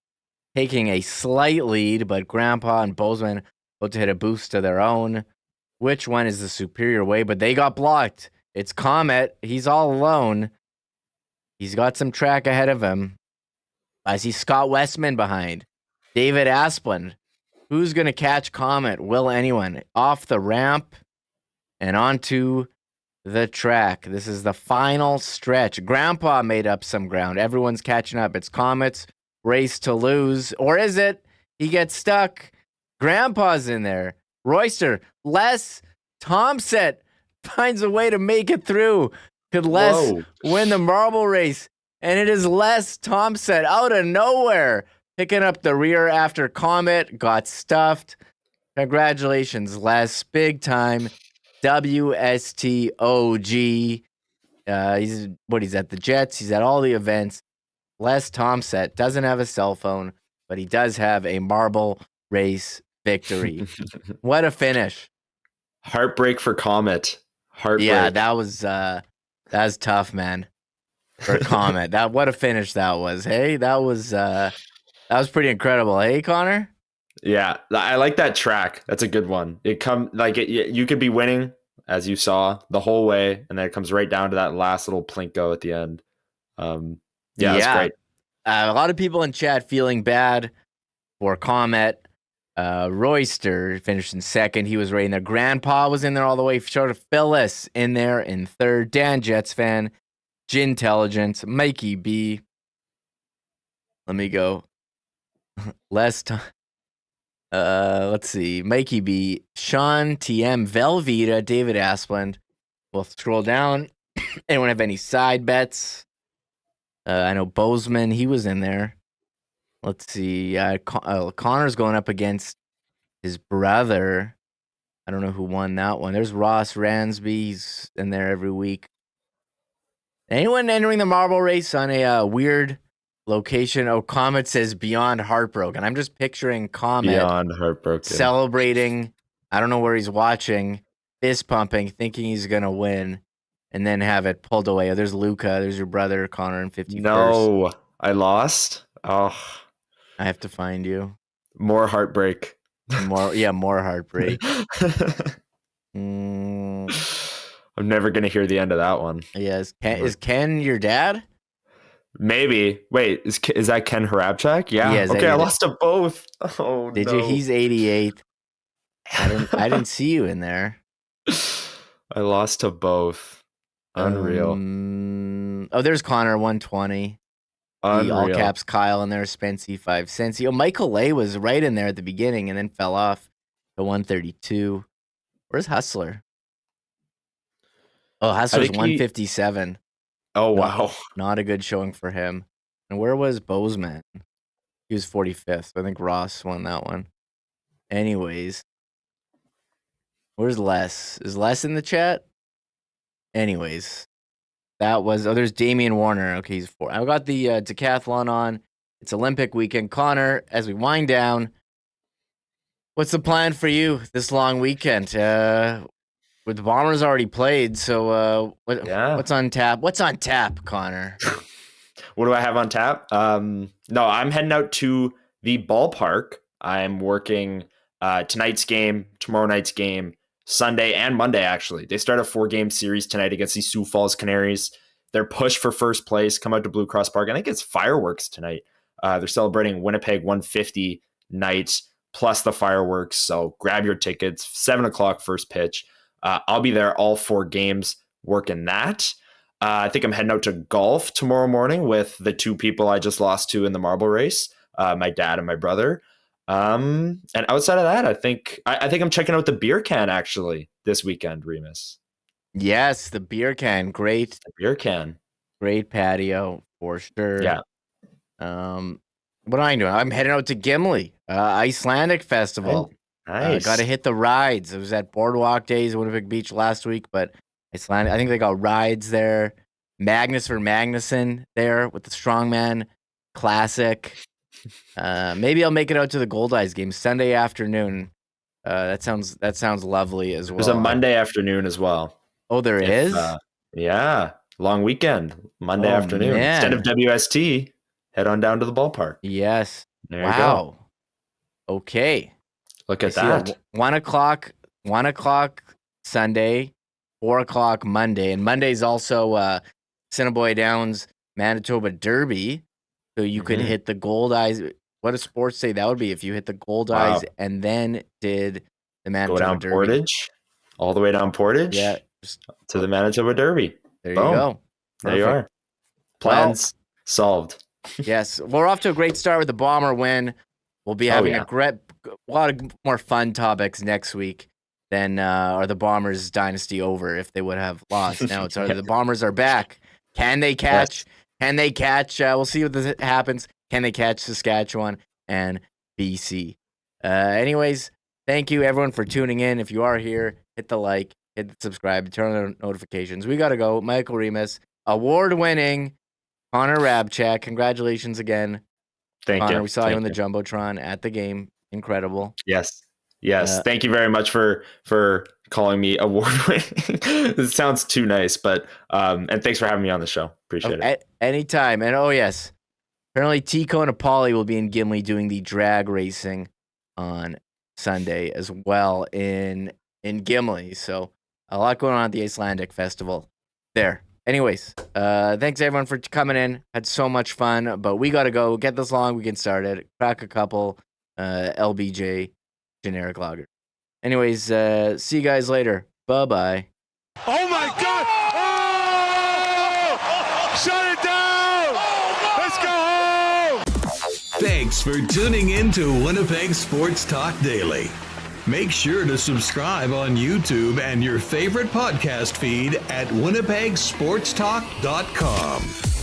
taking a slight lead, but Grandpa and Bozeman about to hit a boost to their own. Which one is the superior way? But they got blocked. It's Comet. He's all alone. He's got some track ahead of him. I see Scott Westman behind. David Asplund. Who's going to catch Comet? Will anyone? Off the ramp and onto the track. This is the final stretch. Grandpa made up some ground. Everyone's catching up. It's Comet's race to lose. Or is it? He gets stuck. Grandpa's in there. Royster. Les Thompson finds a way to make it through. Could Les win the marble race? And it is Les Thompson out of nowhere, picking up the rear after Comet got stuffed. Congratulations, Les. Big time. WSTOG. He's at the Jets. He's at all the events. Les Thompson doesn't have a cell phone, but he does have a marble race victory. What a finish. Heartbreak for Comet. Heartbreak. Yeah, that was tough, man. For Comet. What a finish that was. Hey, that was pretty incredible. Hey, Connor? Yeah, I like that track. That's a good one. You could be winning, as you saw, the whole way, and then it comes right down to that last little plinko at the end. That's great. A lot of people in chat feeling bad for Comet. Royster finished in second. He was right in there. Grandpa was in there all the way. Short of Phyllis in there in third. Dan Jets fan. Gintelligence. Mikey B. Let me go. Let's see. Mikey B. Sean TM. Velveeta. David Asplund. We'll scroll down. Anyone have any side bets? I know Bozeman, he was in there. Let's see. Connor's going up against his brother. I don't know who won that one. There's Ross Ransby. He's in there every week. Anyone entering the marble race on a weird location? Oh, Comet says beyond heartbroken. I'm just picturing Comet Beyond heartbroken. celebrating. I don't know where he's watching, fist pumping, thinking he's going to win. And then have it pulled away. Oh, there's Luca. There's your brother, Connor, in 51st. No, I lost. Oh, I have to find you. more heartbreak. More heartbreak. I'm never gonna hear the end of that one. Yeah, is Ken your dad? Maybe. Wait, is that Ken Hrabchak? Yeah. Yeah, Okay, I lost to both. Oh, Did no. you? He's 88. I didn't see you in there. I lost to both. Unreal. There's Connor, 120. Unreal. The all caps Kyle in there, Spency 5 cents. Michael Lay was right in there at the beginning and then fell off to 132. Where's Hustler? Oh, Hustler's 157. Oh, wow. Not a good showing for him. And where was Bozeman? He was 45th. I think Ross won that one. Anyways. Where's Les? Is Les in the chat? Anyways. There's Damian Warner. Okay, he's 4. I've got the decathlon on. It's Olympic weekend. Connor, as we wind down, what's the plan for you this long weekend? With the Bombers already played, so what's on tap? What's on tap, Connor? What do I have on tap? No, I'm heading out to the ballpark. I'm working tonight's game, tomorrow night's game, Sunday and Monday, actually. They start a 4-game series tonight against the Sioux Falls Canaries. They're pushed for first place, come out to Blue Cross Park. I think it's fireworks tonight. They're celebrating Winnipeg 150 night plus the fireworks. So grab your tickets, 7 o'clock first pitch. I'll be there all 4 games working that. I think I'm heading out to golf tomorrow morning with the 2 people I just lost to in the marble race, my dad and my brother. And outside of that, I think I'm checking out the beer can actually this weekend, Remis. Yes, the beer can. Great. The beer can. Great patio for sure. Yeah. What am I doing? I'm heading out to Gimli, Icelandic Festival. Nice. Got to hit the rides. I was at Boardwalk Days, Winnipeg Beach last week, but Icelandic, I think they got rides there. Magnus for Magnuson there with the Strongman Classic. Maybe I'll make it out to the Gold Eyes game Sunday afternoon. That sounds lovely as well. There's a Monday afternoon as well. Oh, there is? Yeah. Long weekend. Monday afternoon. Man. Instead of WST, head on down to the ballpark. Yes. There you go. Okay. Look at that. 1 o'clock Sunday, 4 o'clock Monday. And Monday's also Assiniboia Downs Manitoba Derby. So you could hit the Gold Eyes. What does sports say that would be if you hit the Gold Eyes and then did the Manitoba Go down Derby? Portage, all the way down Portage to the Manitoba Derby. There Boom. you go. There you are. Plans solved. Yes. We're off to a great start with the Bomber win. We'll be having a lot of more fun topics next week than are the Bombers dynasty over if they would have lost. Now it's the Bombers are back. Can they catch? Yes. Can they catch? We'll see what happens. Can they catch Saskatchewan and BC? Anyways, thank you everyone for tuning in. If you are here, hit the like, hit the subscribe, turn on the notifications. We got to go. Michael Remis, award-winning Connor Hrabchak. Congratulations again. Thank Connor, you. we saw you on the Jumbotron at the game. Incredible. Yes. Yes. Thank you very much for calling me award-winning. This sounds too nice, but and thanks for having me on the show. Appreciate it. Anytime. And oh yes, apparently Tico and Apolly will be in Gimli doing the drag racing on Sunday as well in Gimli. So a lot going on at the Icelandic Festival there. Anyways, thanks everyone for coming in. Had so much fun, but we got to go. Get this long, we can start it. Crack a couple LBJ generic lager. Anyways, see you guys later. Bye-bye. Oh my God! Oh! Shut it down! Let's go home! Thanks for tuning in to Winnipeg Sports Talk Daily. Make sure to subscribe on YouTube and your favorite podcast feed at winnipegsportstalk.com.